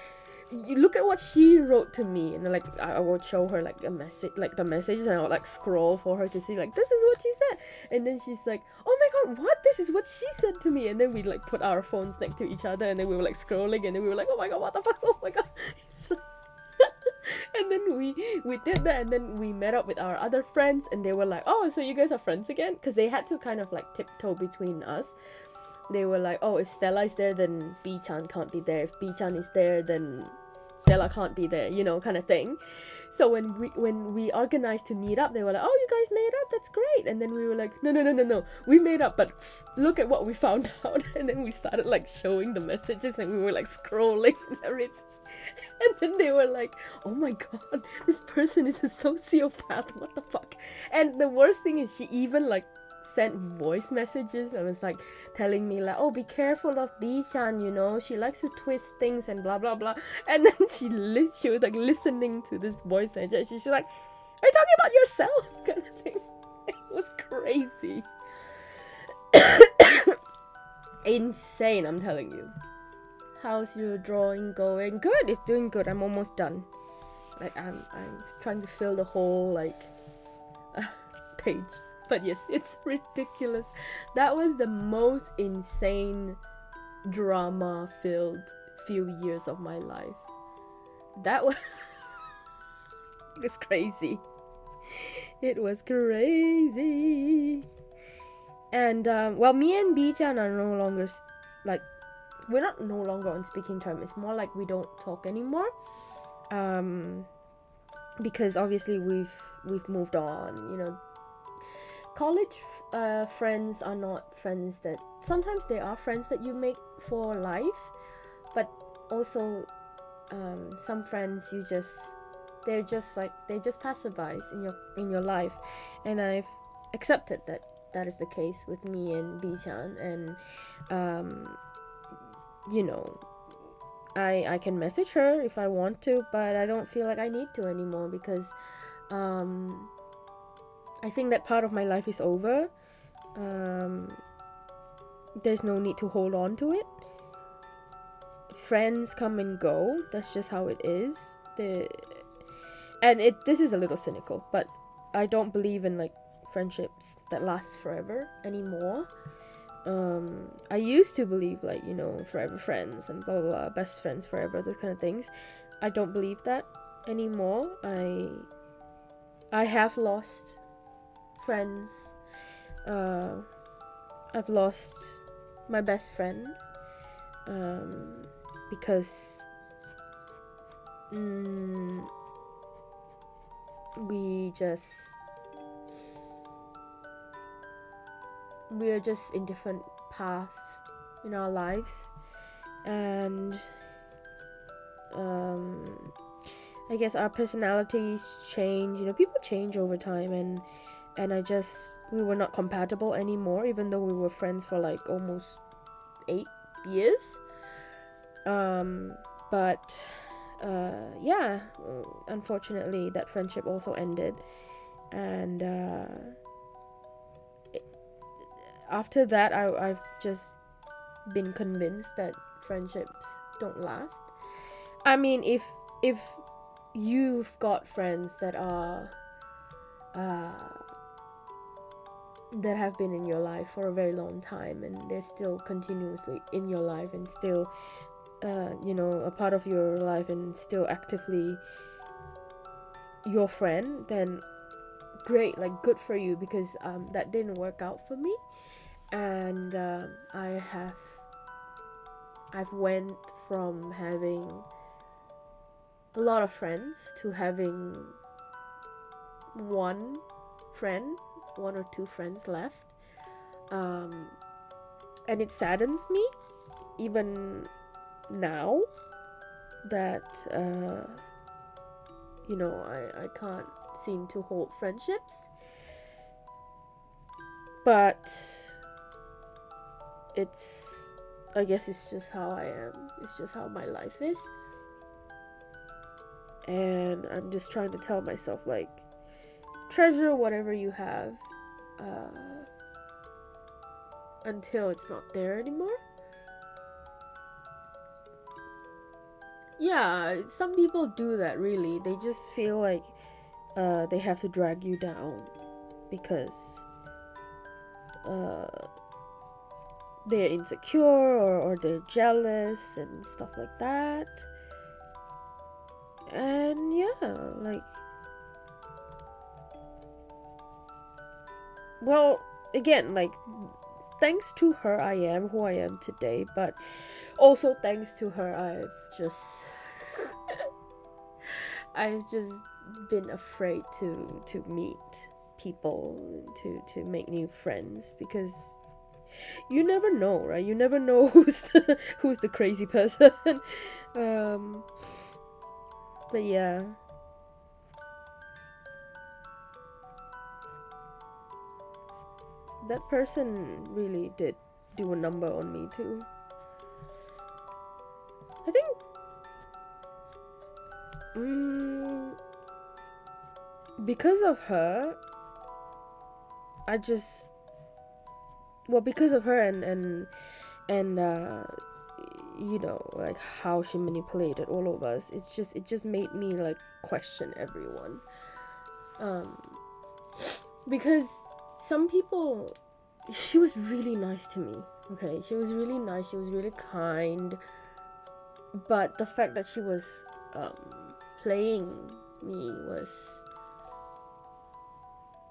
you look at what she wrote to me, and then like I would show her like a message, like the messages, and I would like scroll for her to see like, this is what she said. And then she's like, oh my god, what, this is what she said to me. And then we'd like put our phones next to each other, and then we were like scrolling, and then we were like, oh my god, what the fuck, oh my god. And then we did that, and then we met up with our other friends, and they were like, oh, so you guys are friends again? Because they had to kind of like tiptoe between us. They were like, oh, if Stella is there, then B-chan can't be there. If B-chan is there, then Stella can't be there, you know, kind of thing. So when we organized to meet up, they were like, oh, you guys made up, that's great. And then we were like, no, we made up, but look at what we found out. And then we started like showing the messages, and we were like scrolling and everything. And then they were like, oh my god, this person is a sociopath, what the fuck. And the worst thing is, she even like sent voice messages and was like telling me like, oh, be careful of B-chan, you know, she likes to twist things and blah blah blah. And then she was like listening to this voice message. She's like, are you talking about yourself? Kind of thing. was crazy. Insane, I'm telling you. How's your drawing going? Good, it's doing good. I'm almost done. Like I'm trying to fill the whole page. But yes, it's ridiculous. That was the most insane drama filled few years of my life. That was it was crazy. It was crazy. And well, me and Bichan are no longer like, we're not no longer on speaking terms. It's more like we don't talk anymore. Because obviously we've moved on. You know, college friends are not friends that, sometimes they are friends that you make for life, but also some friends they're just passerbys in your life, and I've accepted that is the case with me and Bichan. And you know, I can message her if I want to, but I don't feel like I need to anymore, because I think that part of my life is over. There's no need to hold on to it. Friends come and go. That's just how it is. This is a little cynical, but I don't believe in like friendships that last forever anymore. I used to believe, like, you know, forever friends and blah blah blah, best friends forever, those kind of things. I don't believe that anymore. I have lost friends. I've lost my best friend because we're just in different paths in our lives, and I guess our personalities change. You know, people change over time, and we were not compatible anymore, even though we were friends for like almost 8 years. But yeah, unfortunately that friendship also ended, and after that I've just been convinced that friendships don't last. I mean, if you've got friends that are that have been in your life for a very long time, and they're still continuously in your life, and still you know, a part of your life, and still actively your friend, then great, like good for you, because that didn't work out for me. And I've went from having a lot of friends to having one or two friends left, and it saddens me even now that you know, I can't seem to hold friendships. But I guess it's just how I am. It's just how my life is. And I'm just trying to tell myself, like, treasure whatever you have until it's not there anymore. Yeah, some people do that, really. They just feel like they have to drag you down because they're insecure, or they're jealous and stuff like that. And yeah, like, well, again, like, thanks to her I am who I am today, but also thanks to her I've just been afraid to meet people, to make new friends, because you never know, right? You never know who's the crazy person. But yeah, that person really did do a number on me too. I think because of her, I just, well, because of her and you know, like how she manipulated all of us, it just made me like question everyone. Because some people, she was really nice to me. Okay, she was really nice, she was really kind, but the fact that she was playing me was,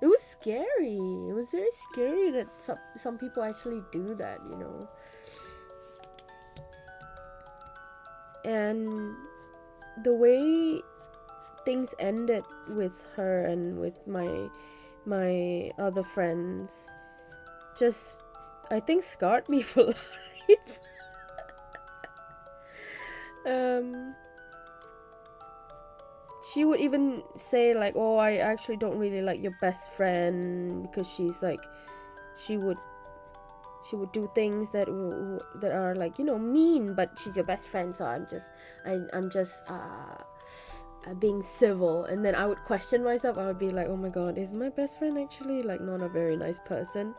it was scary. It was very scary that some people actually do that, you know. And the way things ended with her and with my other friends just, I think, scarred me for life. She would even say like, oh, I actually don't really like your best friend, because she's like, she would do things that are like, you know, mean, but she's your best friend, so I'm just being civil. And then I would question myself. I would be like, oh my god, is my best friend actually like not a very nice person?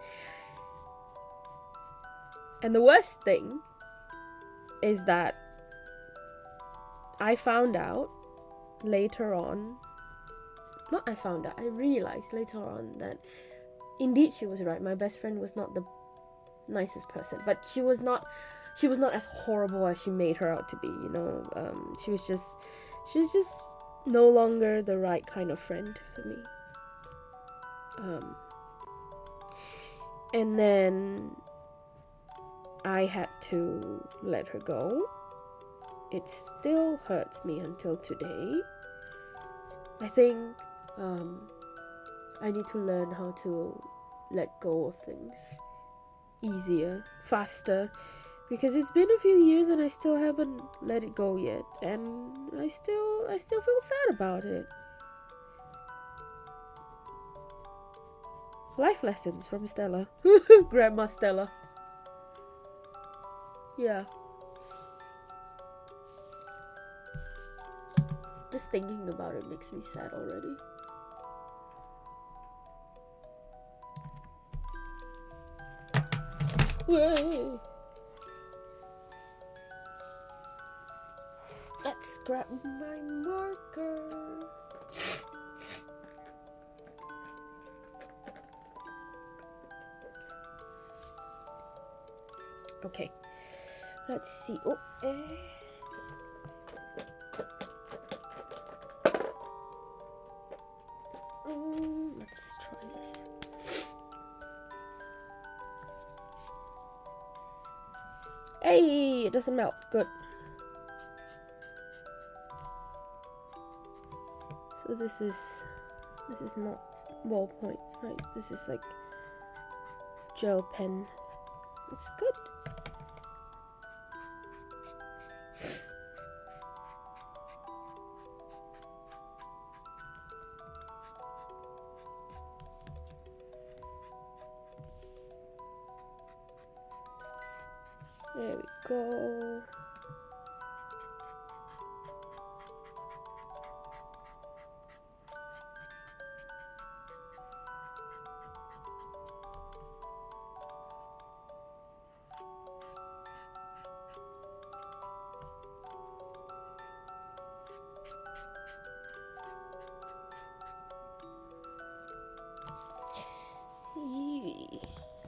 And the worst thing is that I found out later on, I realized later on that indeed she was right. My best friend was not the nicest person, but she was not as horrible as she made her out to be, you know. She was just no longer the right kind of friend for me. And then I had to let her go. It still hurts me until today. I think I need to learn how to let go of things easier, faster, because it's been a few years and I still haven't let it go yet, and I still feel sad about it. Life lessons from Stella. Grandma Stella. Yeah. Just thinking about it makes me sad already. Yay. Let's grab my marker. Okay, let's see. Oh, let's try this. Hey, it doesn't melt. Good. So this is not ballpoint, right? This is like gel pen. It's good. There we go.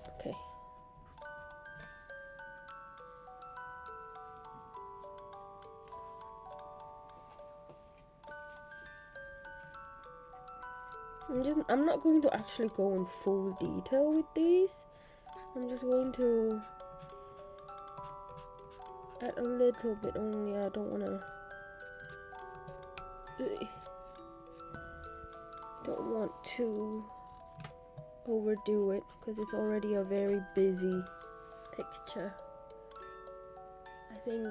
Okay. I'm not going to actually go in full detail with these. I'm just going to add a little bit only. I don't want to overdo it, because it's already a very busy picture. I think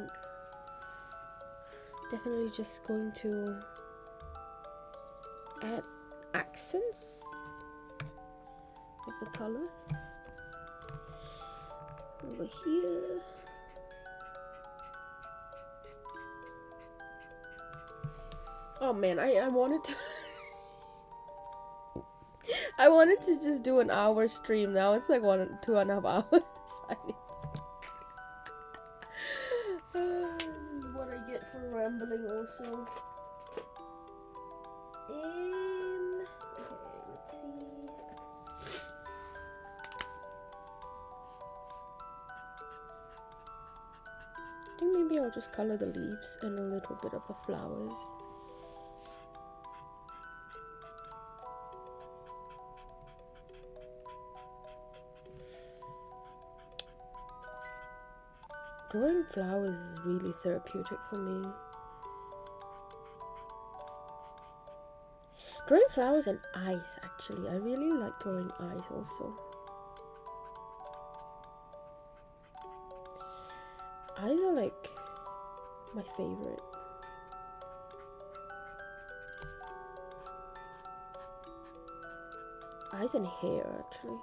definitely just going to add accents of the color over here. Oh man, I wanted to I wanted to just do an hour stream. Now it's like 2.5 hours. What I get for rambling also. Okay, let's see. I think maybe I'll just color the leaves and a little bit of the flowers. Drawing flowers is really therapeutic for me. Drawing flowers and eyes, actually. I really like drawing eyes also. Eyes are like my favorite. Eyes and hair, actually.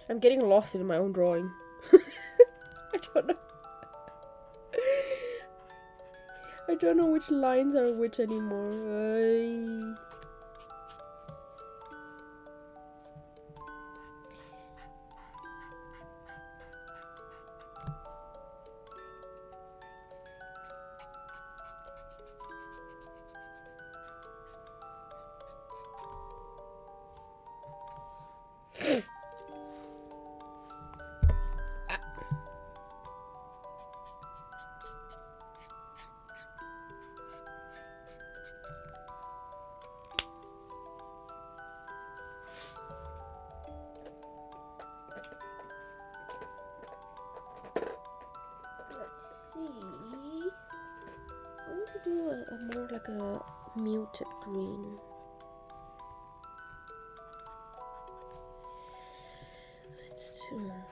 I'm getting lost in my own drawing. I don't know. I don't know which lines are which anymore. Do a more like a muted green.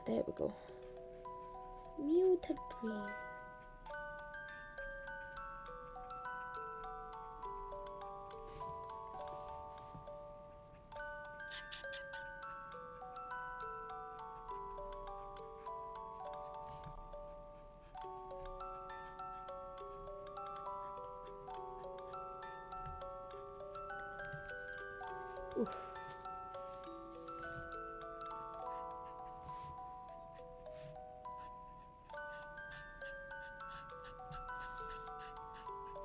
There we go. Muted green. Oof.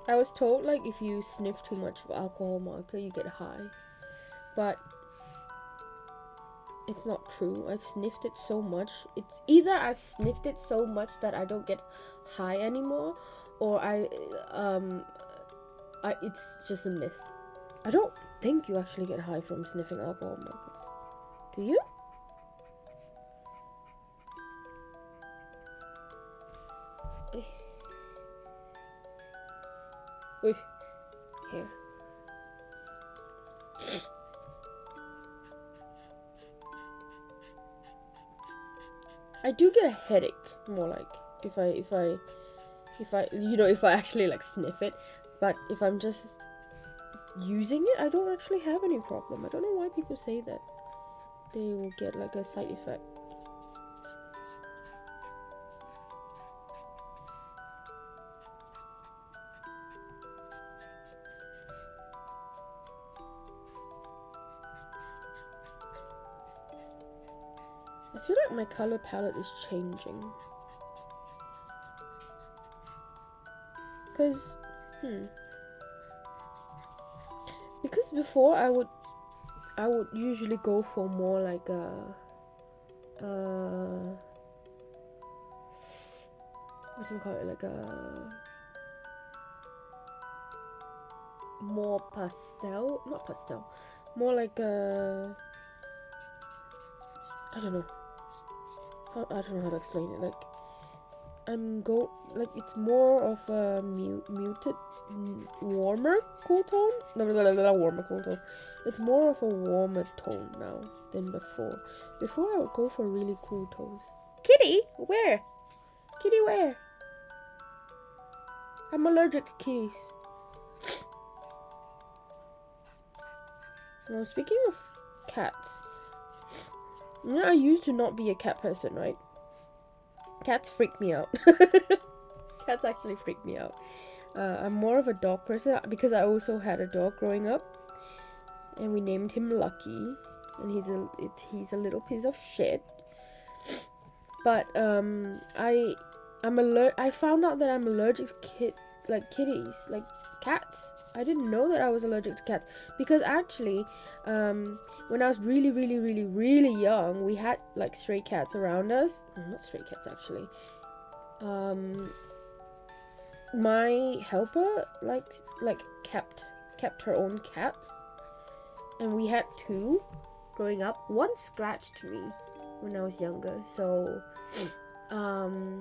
I was told like if you sniff too much of alcohol marker you get high, but it's not true. I've sniffed it so much. It's either I've sniffed it so much that I don't get high anymore, or it's just a myth. I don't think you actually get high from sniffing alcohol markers. Do you? Wait. Here. I do get a headache more like if I if I actually like sniff it, but if I'm just using it, I don't actually have any problem. I don't know why people say that they will get like a side effect. I feel like my color palette is changing. Because before I would usually go for more like a what do you call it, like a more pastel, not pastel, more like a, I don't know how to explain it. Like I'm like it's more of a muted, warmer cool tone. No, warmer cool tone. It's more of a warmer tone now than before. Before I would go for really cool tones. Kitty, where? Kitty, where? I'm allergic to kitties. Now, speaking of cats, you know, I used to not be a cat person, right? Cats freak me out. Cats actually freak me out. I'm more of a dog person because I also had a dog growing up, and we named him Lucky, and he's a little piece of shit. But I found out that I'm allergic to kitties, like cats. I didn't know that I was allergic to cats because actually, when I was really, really, really, really young, we had like stray cats around us. Not stray cats, actually. My helper kept her own cats, and we had two growing up. One scratched me when I was younger, so I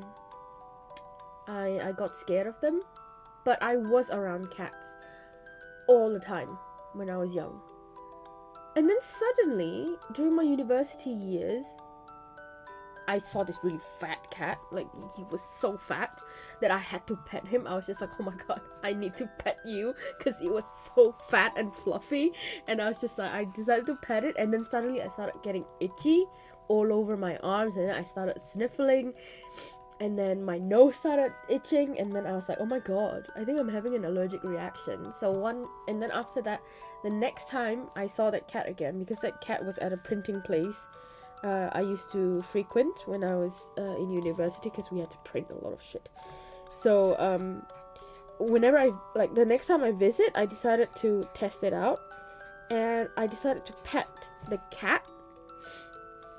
got scared of them. But I was around cats all the time when I was young. And then suddenly, during my university years, I saw this really fat cat. Like, he was so fat that I had to pet him. I was just like, oh my god, I need to pet you, because he was so fat and fluffy. And I was just like, I decided to pet it, and then suddenly I started getting itchy all over my arms, and then I started sniffling, and then my nose started itching, and then I was like, oh my god, I think I'm having an allergic reaction. And then after that, the next time I saw that cat again, because that cat was at a printing place I used to frequent when I was in university, because we had to print a lot of shit. So whenever the next time I visit, I decided to test it out, and I decided to pet the cat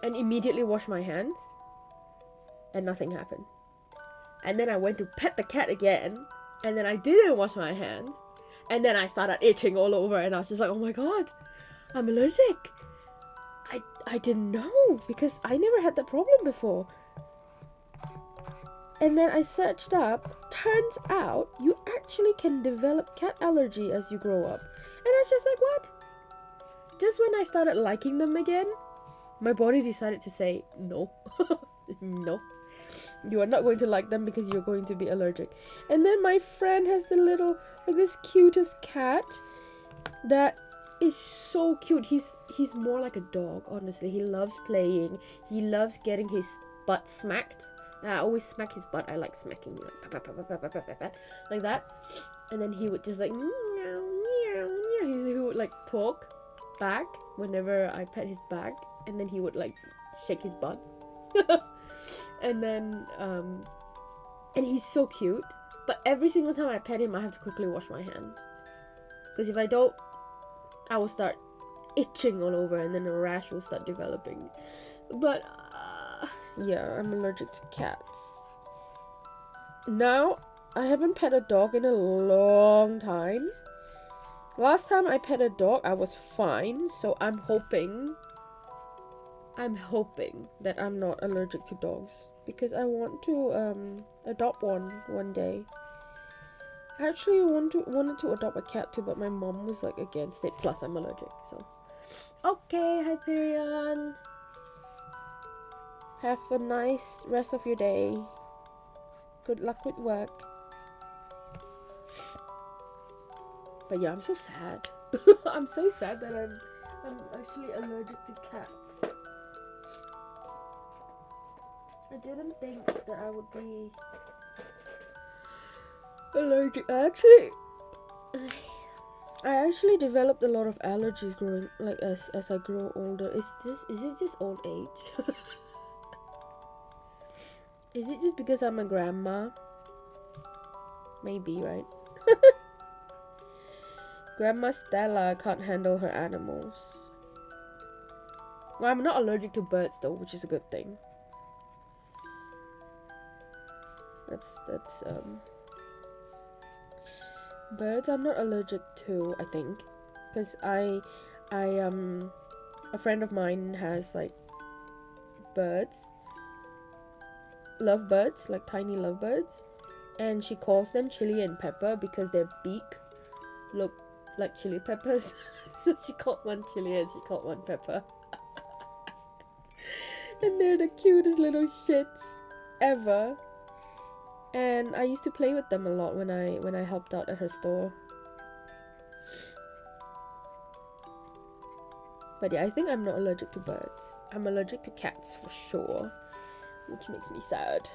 and immediately wash my hands, and nothing happened. And then I went to pet the cat again, and then I didn't wash my hands, and then I started itching all over, and I was just like, oh my god, I'm allergic. I didn't know, because I never had that problem before. And then I searched up, turns out you actually can develop cat allergy as you grow up. And I was just like, what? Just when I started liking them again, my body decided to say, no. No. You are not going to like them because you're going to be allergic. And then my friend has this cutest cat that is so cute. He's more like a dog, honestly. He loves playing. He loves getting his butt smacked. I always smack his butt. I like smacking, like pat, pat, pat, pat, pat, pat, pat, pat, like that. And then he would just like meow, meow, meow. He would like talk back whenever I pet his back, and then he would like shake his butt. And then and he's so cute. But every single time I pet him, I have to quickly wash my hand, because if I don't, I will start itching all over, and then a rash will start developing. But yeah, I'm allergic to cats. Now, I haven't pet a dog in a long time. Last time I pet a dog, I was fine. So I'm hoping that I'm not allergic to dogs, because I want to adopt one day. I actually wanted to adopt a cat too, but my mom was like against it. Plus, I'm allergic, so. Okay, Hyperion. Have a nice rest of your day. Good luck with work. But yeah, I'm so sad. I'm so sad that I'm actually allergic to cats. I didn't think that I would be allergic. I actually developed a lot of allergies growing, like as I grow older. Is it just old age? Is it just because I'm a grandma? Maybe, right? Grandma Stella can't handle her animals. Well, I'm not allergic to birds though, which is a good thing. That's birds I'm not allergic to, I think, because a friend of mine has like birds, lovebirds, like tiny lovebirds, and she calls them Chili and Pepper because their beak look like chili peppers. So she called one Chili and she called one Pepper. And they're the cutest little shits ever. And I used to play with them a lot when I helped out at her store. But yeah, I think I'm not allergic to birds. I'm allergic to cats for sure, which makes me sad.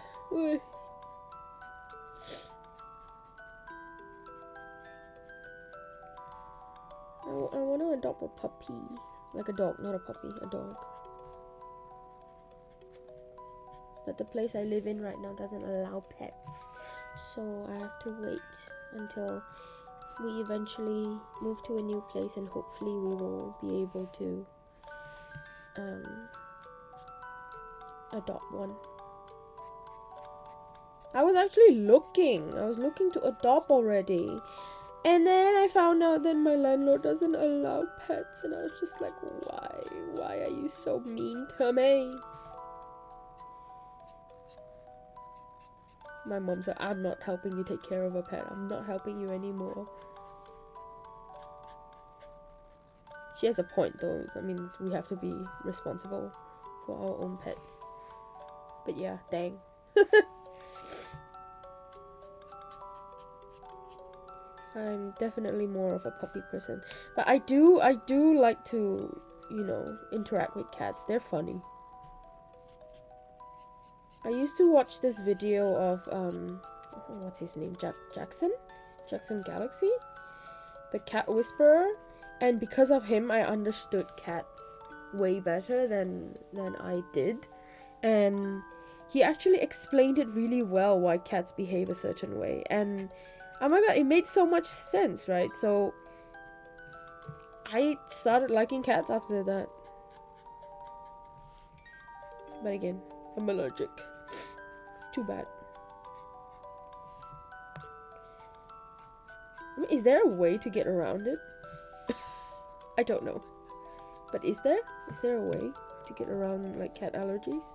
I want to adopt a puppy. Like a dog, not a puppy, a dog. But the place I live in right now doesn't allow pets. So I have to wait until we eventually move to a new place, and hopefully we will be able to adopt one. I was looking to adopt already, and then I found out that my landlord doesn't allow pets, and I was just like, why are you so mean to me? My mom said, I'm not helping you take care of a pet. I'm not helping you anymore. She has a point though. I mean, we have to be responsible for our own pets. But yeah, dang. I'm definitely more of a puppy person. But I do like to, you know, interact with cats. They're funny. I used to watch this video of what's his name? Jackson Galaxy, the cat whisperer, and because of him I understood cats way better than I did, and he actually explained it really well why cats behave a certain way, and oh my god, it made so much sense, right? So I started liking cats after that. But again, I'm allergic. It's too bad. I mean, is there a way to get around it? I don't know. But is there a way to get around like cat allergies?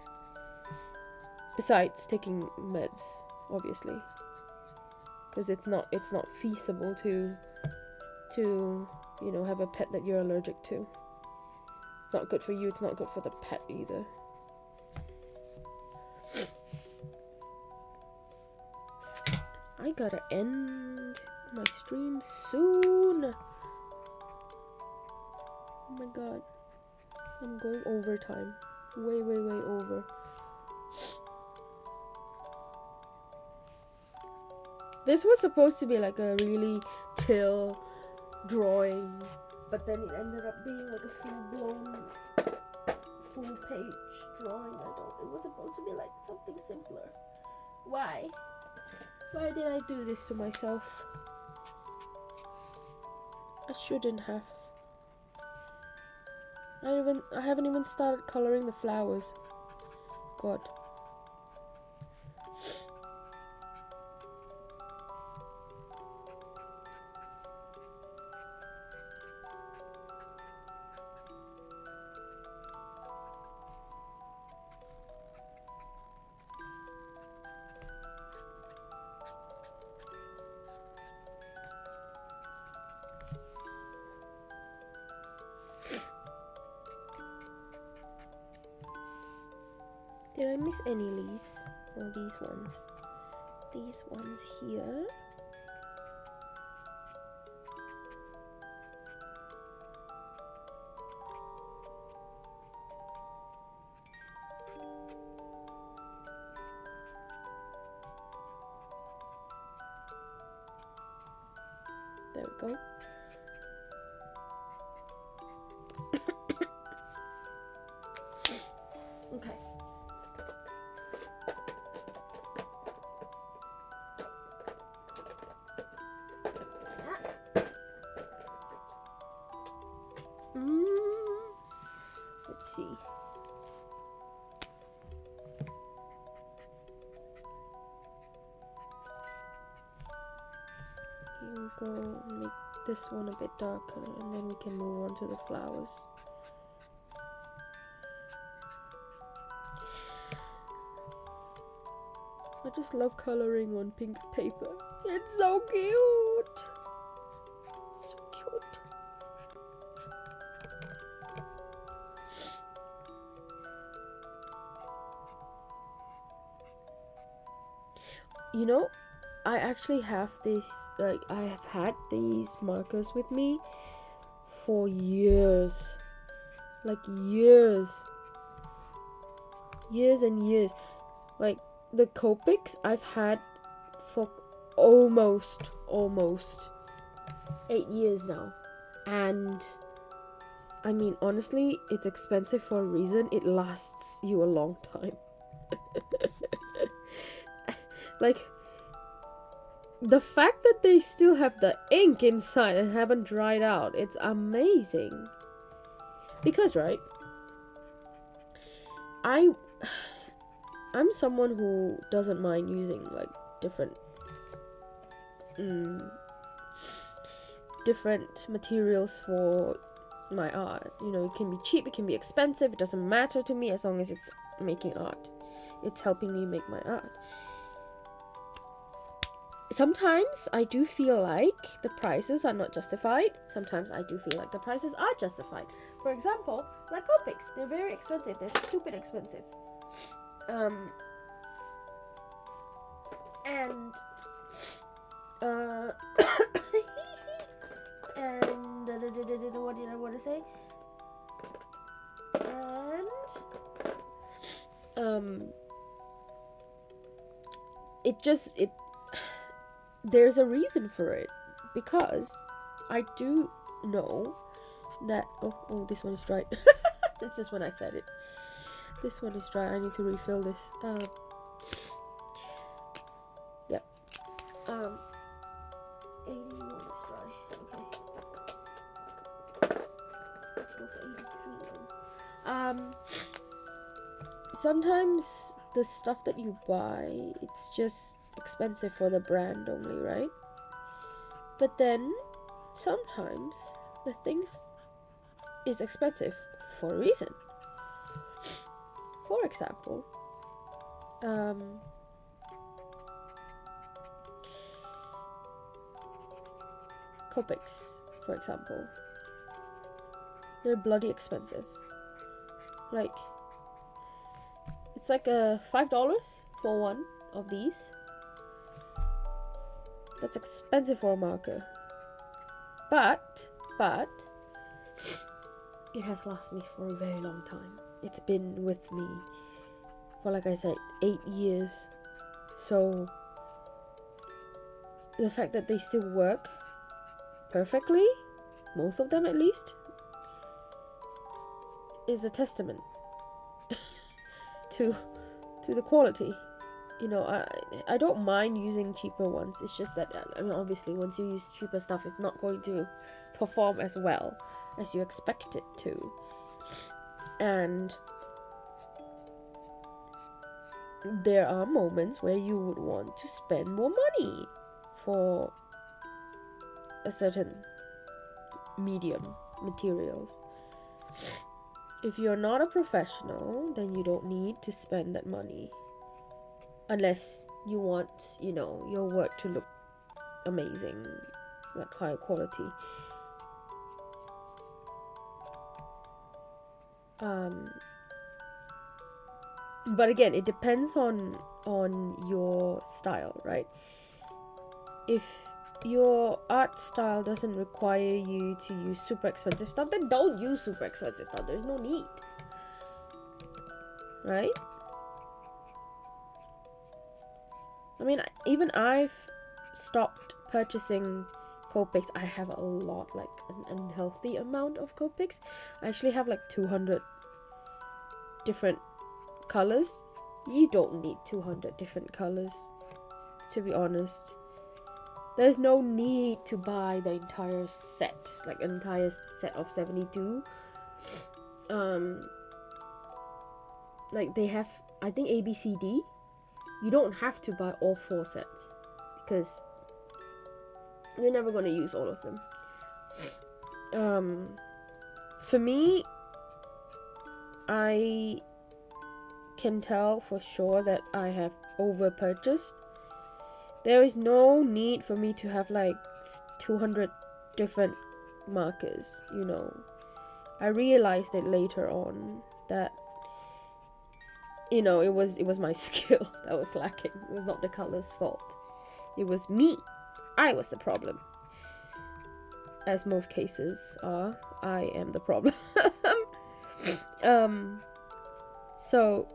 Besides taking meds, obviously. Because it's not feasible to you know, have a pet that you're allergic to. It's not good for you, it's not good for the pet either. I gotta end my stream soon. Oh my god. I'm going overtime. Way over. This was supposed to be like a really chill drawing, but then it ended up being like a full-blown, full-page drawing. It was supposed to be like something simpler. Why? Why did I do this to myself? I shouldn't have. I haven't even started coloring the flowers. God. Did I miss any leaves? Well, these ones. These ones here. There we go. Okay. Let's see. Here we go. Make this one a bit darker, and then we can move on to the flowers. I just love coloring on pink paper. It's so cute. So cute. You know, I actually have this, like, I have had these markers with me for years. Like, years. Years and years. Like, the Copics I've had for almost 8 years now. And I mean, honestly, it's expensive for a reason. It lasts you a long time. Like, the fact that they still have the ink inside and haven't dried out, it's amazing. Because, right, I'm someone who doesn't mind using like different materials for my art. You know, it can be cheap, it can be expensive, it doesn't matter to me as long as it's making art. It's helping me make my art. Sometimes I do feel like the prices are not justified. Sometimes I do feel like the prices are justified. For example, like Copics, they're very expensive. They're stupid expensive. And and what did I want to say? And it there's a reason for it, because I do know that oh this one is dry. It's just when I said it. This one is dry. I need to refill this. Yep. 81 is dry. Okay. Let's go for 83 then. Sometimes the stuff that you buy, it's just expensive for the brand only, right? But then sometimes the things is expensive for a reason. For example, Copics, for example, they're bloody expensive. Like, it's like $5 for one of these. That's expensive for a marker. But it has lasted me for a very long time. It's been with me for, like I said, 8 years. So the fact that they still work perfectly, most of them at least, is a testament to the quality. You know, I don't mind using cheaper ones. It's just that, I mean, obviously once you use cheaper stuff, it's not going to perform as well as you expect it to. And there are moments where you would want to spend more money for a certain materials. If you're not a professional, then you don't need to spend that money. Unless you want, you know, your work to look amazing, like high quality. But again, it depends on your style, right? If your art style doesn't require you to use super expensive stuff, then don't use super expensive stuff. There's no need, right? I mean, even I've stopped purchasing Copics. I have a lot, like an unhealthy amount of Copics. I actually have like 200 different colors. You don't need 200 different colors, to be honest. There's no need to buy the entire set, like an entire set of 72. Like they have, I think, A, B, C, D. You don't have to buy all 4 sets because you're never going to use all of them. For me, I can tell for sure that I have over purchased. There is no need for me to have like 200 different markers, you know. I realized it later on that, you know, it was my skill that was lacking. It was not the color's fault. It was me. I was the problem. As most cases are, I am the problem. So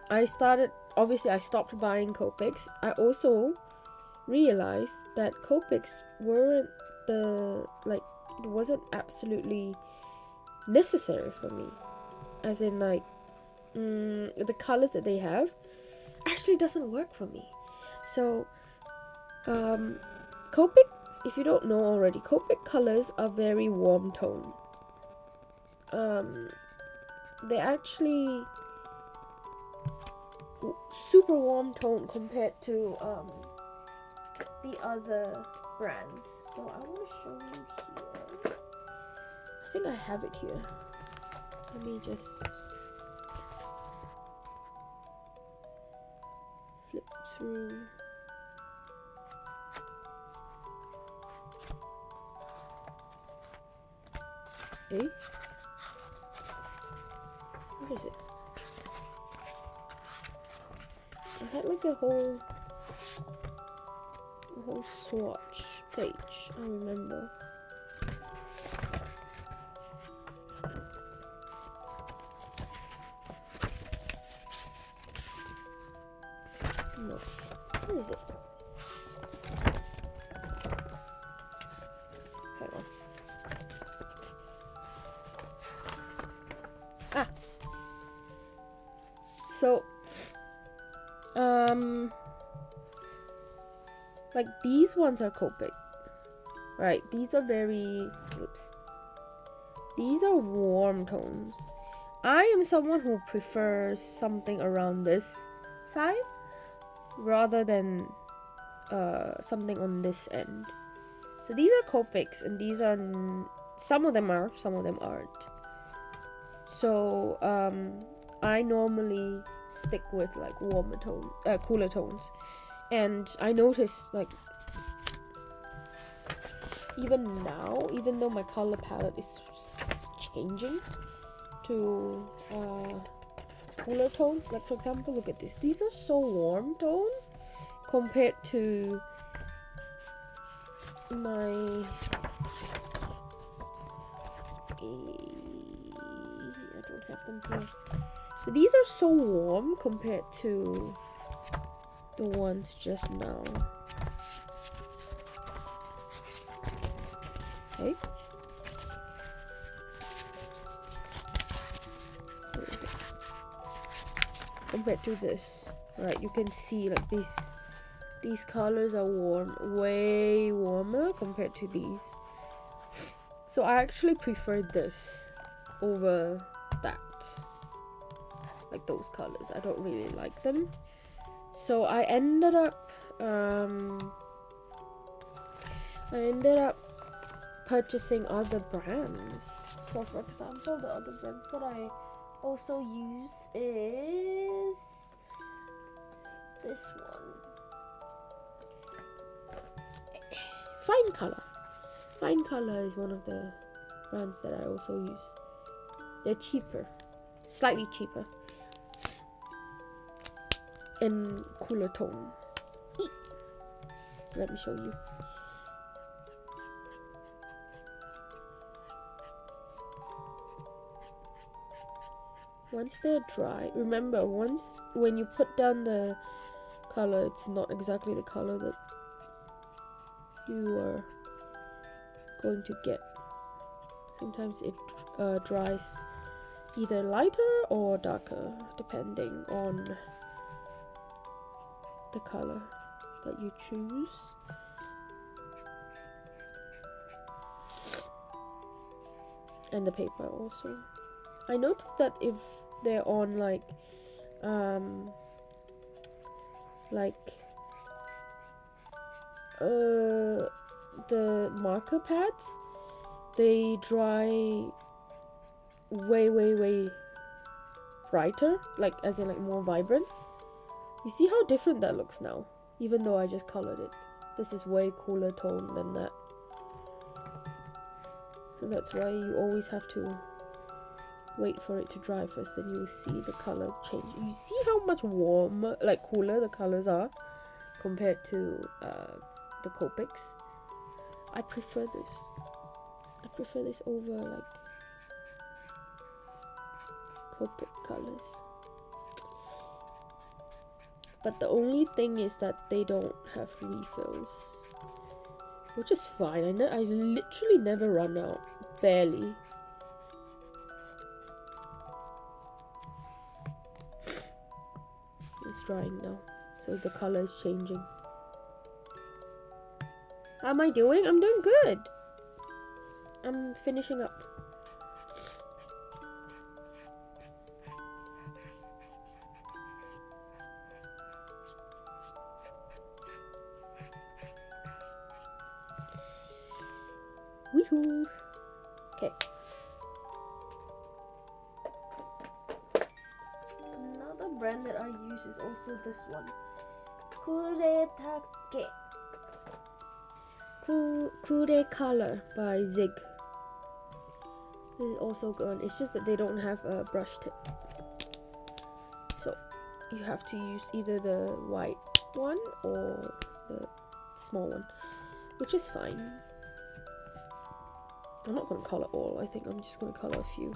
I stopped buying Copics. I also realized that Copics weren't it wasn't absolutely necessary for me. As in, like, the colors that they have actually doesn't work for me. So, Copic, if you don't know already, Copic colors are very warm tone. They're actually super warm tone compared to the other brands. So I want to show you here. I think I have it here. Let me just flip through. Eh? Where is it? I had like a whole swatch page, I remember. No. Where is it? Hang on. Ah! So, like these ones are Copic, right? These are these are warm tones. I am someone who prefers something around this side rather than something on this end. So these are Copics, and these are some of them are, some of them aren't. So I normally stick with like cooler tones. And I noticed, like, even now, even though my color palette is changing to cooler tones, like for example, look at this. These are so warm tone compared to my I don't have them here. So these are so warm compared to the ones just now. Okay. Compared to this, right? You can see like these colors are way warmer compared to these. So I actually prefer this over that. Like those colors, I don't really like them. So I ended up purchasing other brands. So for example, the other brands that I also use is this one. Fine Color. Fine Color is one of the brands that I also use. They're cheaper, slightly cheaper, and cooler tone. So let me show you. Once they're dry, remember, when you put down the color, it's not exactly the color that you are going to get. Sometimes it dries either lighter or darker, depending on the color that you choose. And the paper also. I noticed that if they're on the marker pads, they dry way brighter, like as in like more vibrant. You see how different that looks now, even though I just colored it. This is way cooler tone than that. So that's why you always have to wait for it to dry first, then you will see the color change. You see how much warmer, like cooler the colors are compared to the Copics. I prefer this. I prefer this over like Copic colors. But the only thing is that they don't have refills, which is fine. I literally never run out. Barely. It's drying now, so the color is changing. How am I doing? I'm doing good. I'm finishing up. Woohoo! Okay. Another brand that I use is also this one. Kure Color by Zig. This is also good. It's just that they don't have a brush tip, so you have to use either the white one or the small one, which is fine. I'm not going to color all. I think I'm just going to color a few.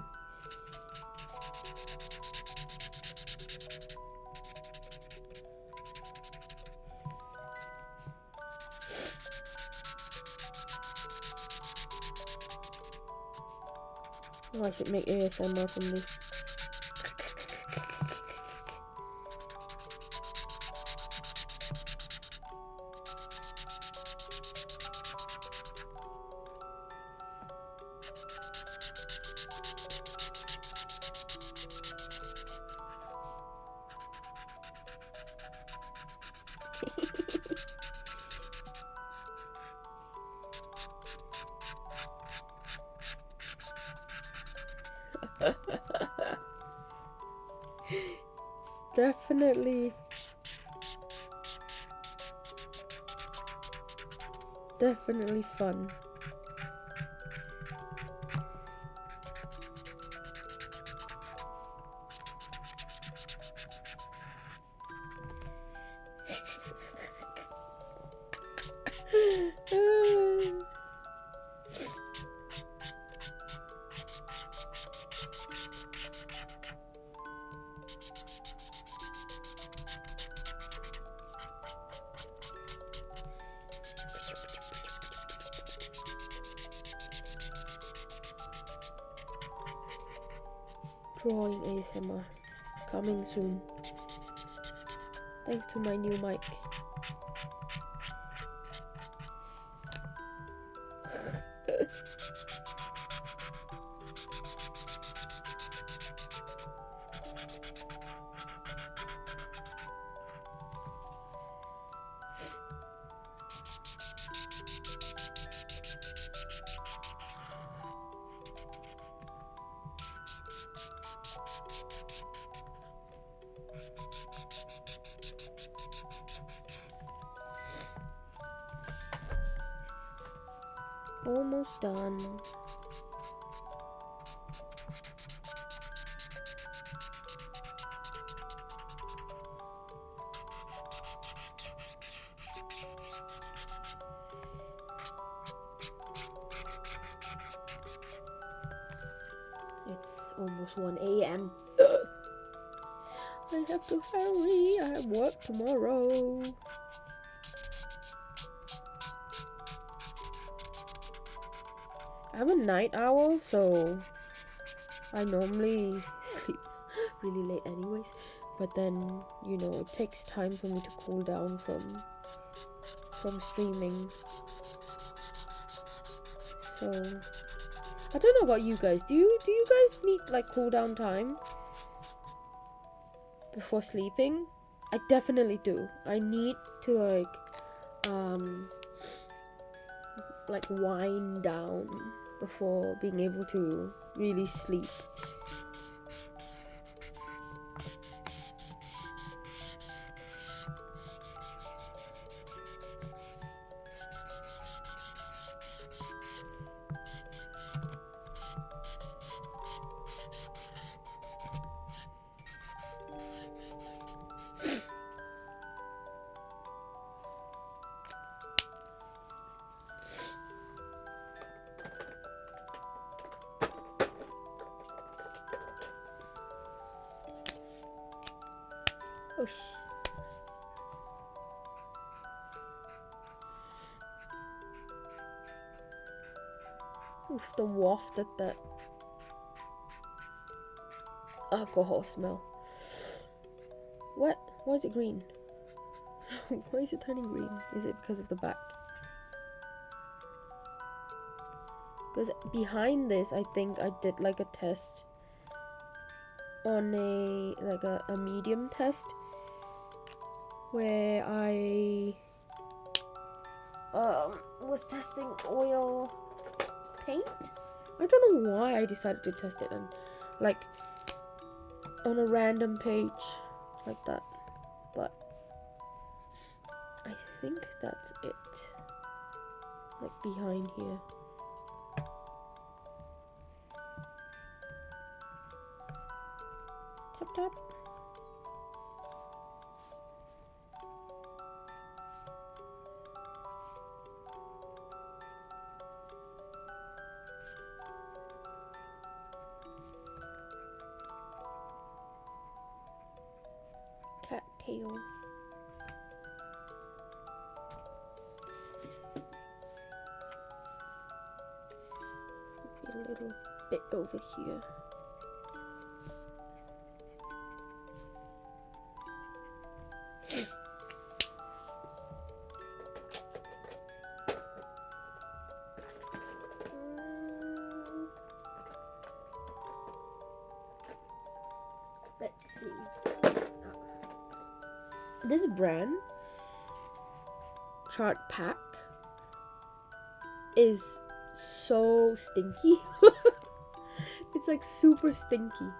Oh, I should make ASMR from this. Definitely fun. Drawing ASMR coming soon, thanks to my new mic. Almost done. It's almost 1 a.m. I have to hurry. I have work tomorrow. I'm a night owl, so I normally sleep really late anyways. But then, you know, it takes time for me to cool down from streaming. So I don't know about you guys. Do you guys need like cool down time before sleeping? I definitely do. I need to like wind down before being able to really sleep. Whoosh. Oof, the waft of that alcohol smell. What? Why is it green? Why is it turning green? Is it because of the back? Because behind this, I think I did like a test on a medium test where I was testing oil paint. I don't know why I decided to test it on like on a random page like that, but I think that's it. Like behind here. Tap tap. Cat tail. A little bit over here. Let's see. This brand, Chart Pack, is so stinky. It's like super stinky.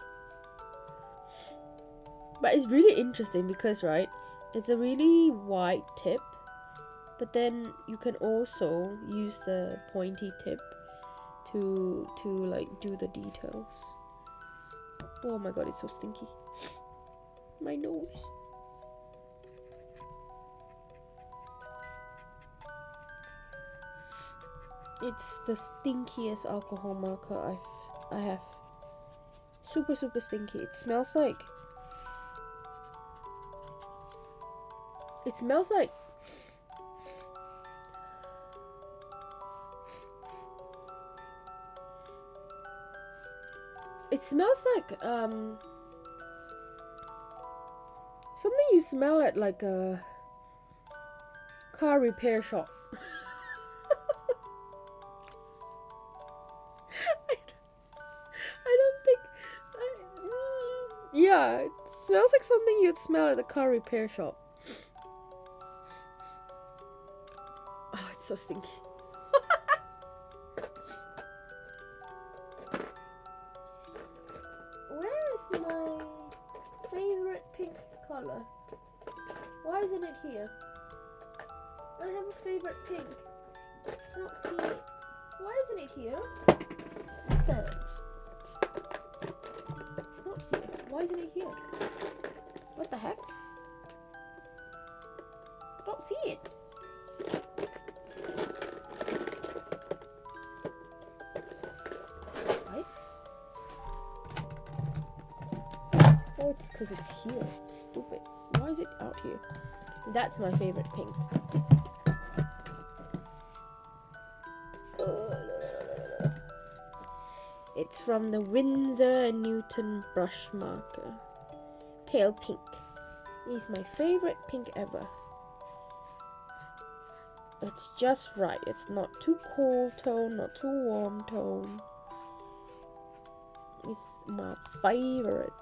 But it's really interesting because, right, it's a really wide tip, but then you can also use the pointy tip to like do the details. Oh my god, it's so stinky. My nose. It's the stinkiest alcohol marker I have. Super stinky. It smells like It smells like something you smell at like a car repair shop. I don't think yeah, it smells like something you'd smell at the car repair shop. Oh, it's so stinky. Where is my favorite pink color? Why isn't it here? I have a favorite pink. I don't see it. Why isn't it here? What the? It's not here. Why isn't it here? What the heck? I don't see it. Right? Oh, it's because it's here. Stupid. Why is it out here? That's my favorite pink. It's from the Winsor & Newton brush marker. Pale pink. It's my favorite pink ever. It's just right. It's not too cool tone, not too warm tone. It's my favorite.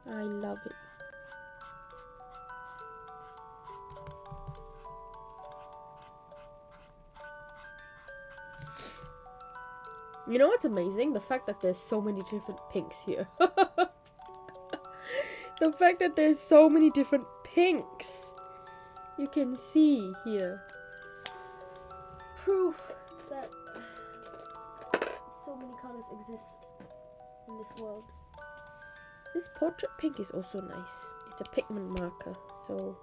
I love it. You know what's amazing? The fact that there's so many different pinks here. The fact that there's so many different pinks. You can see here. Proof that so many colors exist in this world. This portrait pink is also nice. It's a pigment marker, so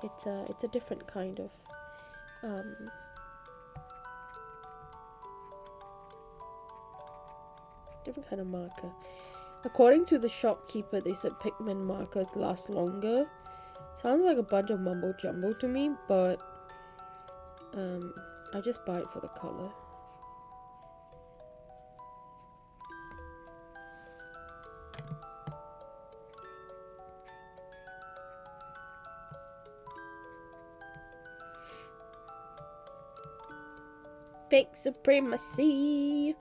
it's a different kind of different kind of marker. According to the shopkeeper, they said pigment markers last longer. Sounds like a bunch of mumbo jumbo to me, but I just buy it for the color. Fake supremacy.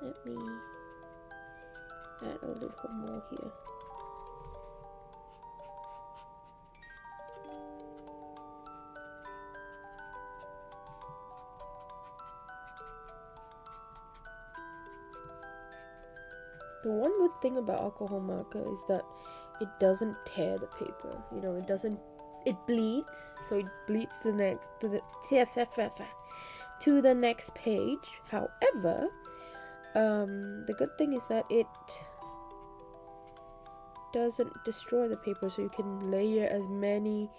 Let me add a little more here. The one good thing about alcohol marker is that it doesn't tear the paper. You know, it bleeds, so it bleeds to the next page. However, the good thing is that it doesn't destroy the paper, so you can layer as many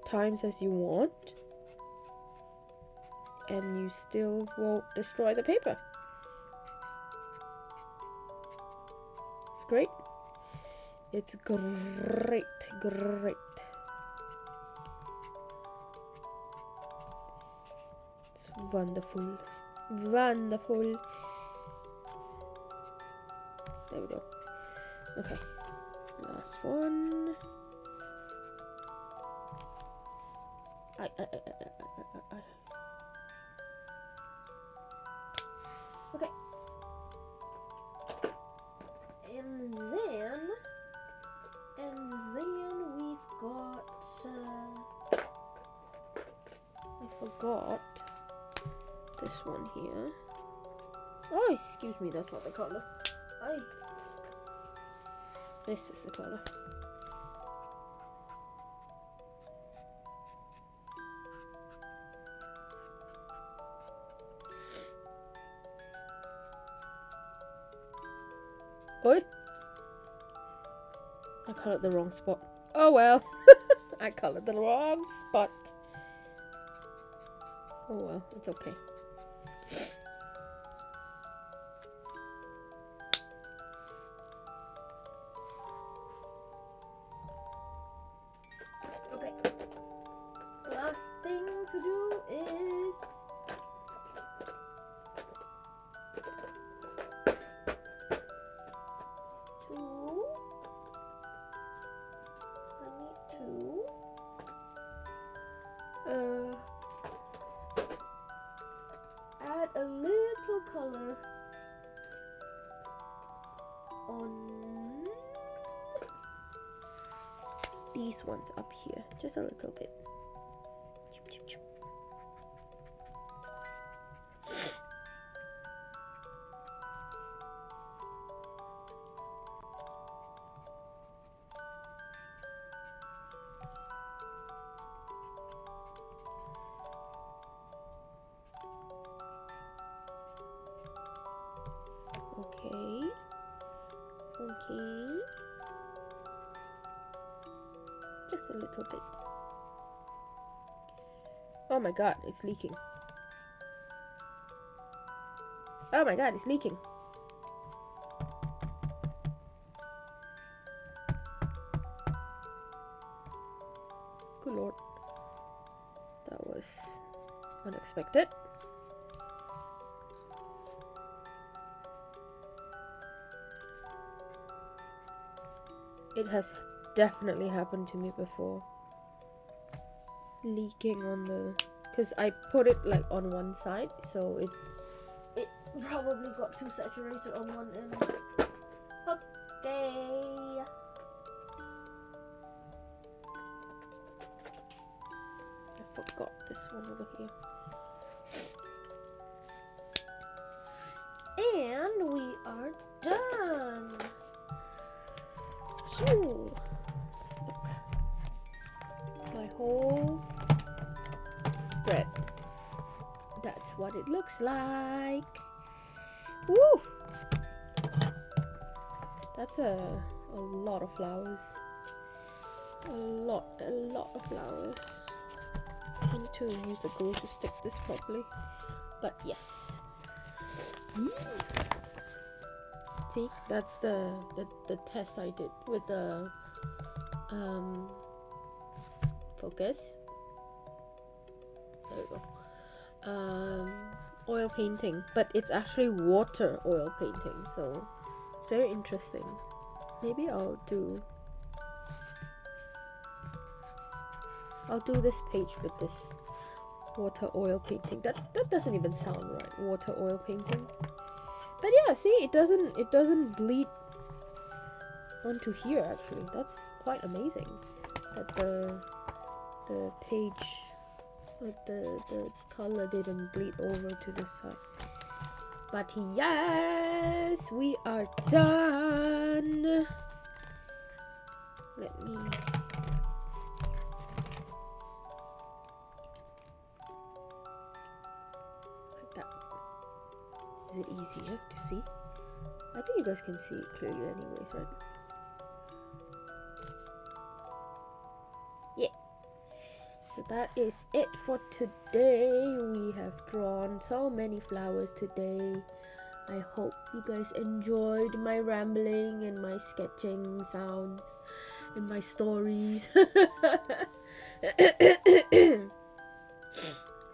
times as you want and you still won't destroy the paper. It's great. It's great. It's wonderful. Wonderful. There we go. Okay. Last one. Okay. And then we've got I forgot this one here. Oh, excuse me, that's not the color. This is the color. Oi! I colored the wrong spot. Oh well. I colored the wrong spot. Oh well, it's okay. Okay. Last thing to do is add a little color on these ones up here, just a little bit. Okay. Just a little bit. Oh my god, it's leaking. Oh my god, it's leaking. Good lord. That was unexpected. It has definitely happened to me before. Leaking on the... because I put it like on one side, so it probably got too saturated on one end. Okay. I forgot this one over here. And we are done. So, look, my whole spread. That's what it looks like. Woo! That's a lot of flowers. A lot of flowers. I need to use the glue to stick this properly. But yes. See, that's the test I did with the focus. There we go. Oil painting, but it's actually water oil painting, so it's very interesting. Maybe I'll do this page with this water oil painting. That doesn't even sound right. Water oil painting. But yeah, see, it doesn't bleed onto here actually. That's quite amazing. That the page, like the color didn't bleed over to the side. But yes, we are done. Let me like that. Is it easier to see? I think you guys can see it clearly anyways, right? Yeah. So that is it for today. We have drawn so many flowers today. I hope you guys enjoyed my rambling and my sketching sounds and my stories.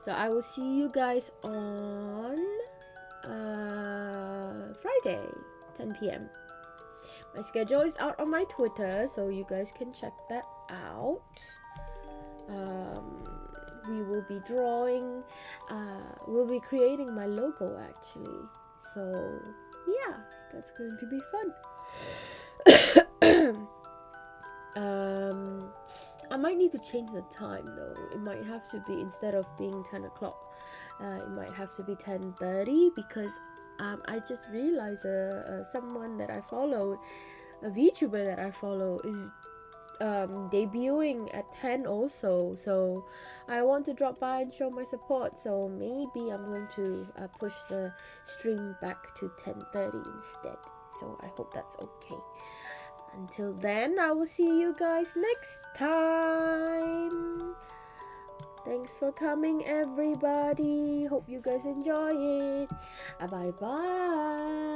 So I will see you guys on Friday, 10 p.m. My schedule is out on my Twitter, so you guys can check that out. We will be drawing, we'll be creating my logo actually. So yeah, that's going to be fun. I might need to change the time though. It might have to be, instead of being 10 o'clock, it might have to be 10:30, because I just realized someone that I followed, a VTuber that I follow, is debuting at 10 also, so I want to drop by and show my support. So maybe I'm going to push the stream back to 10:30 instead. So I hope that's okay. Until then, I will see you guys next time. Thanks for coming, everybody. Hope you guys enjoy it. Bye bye.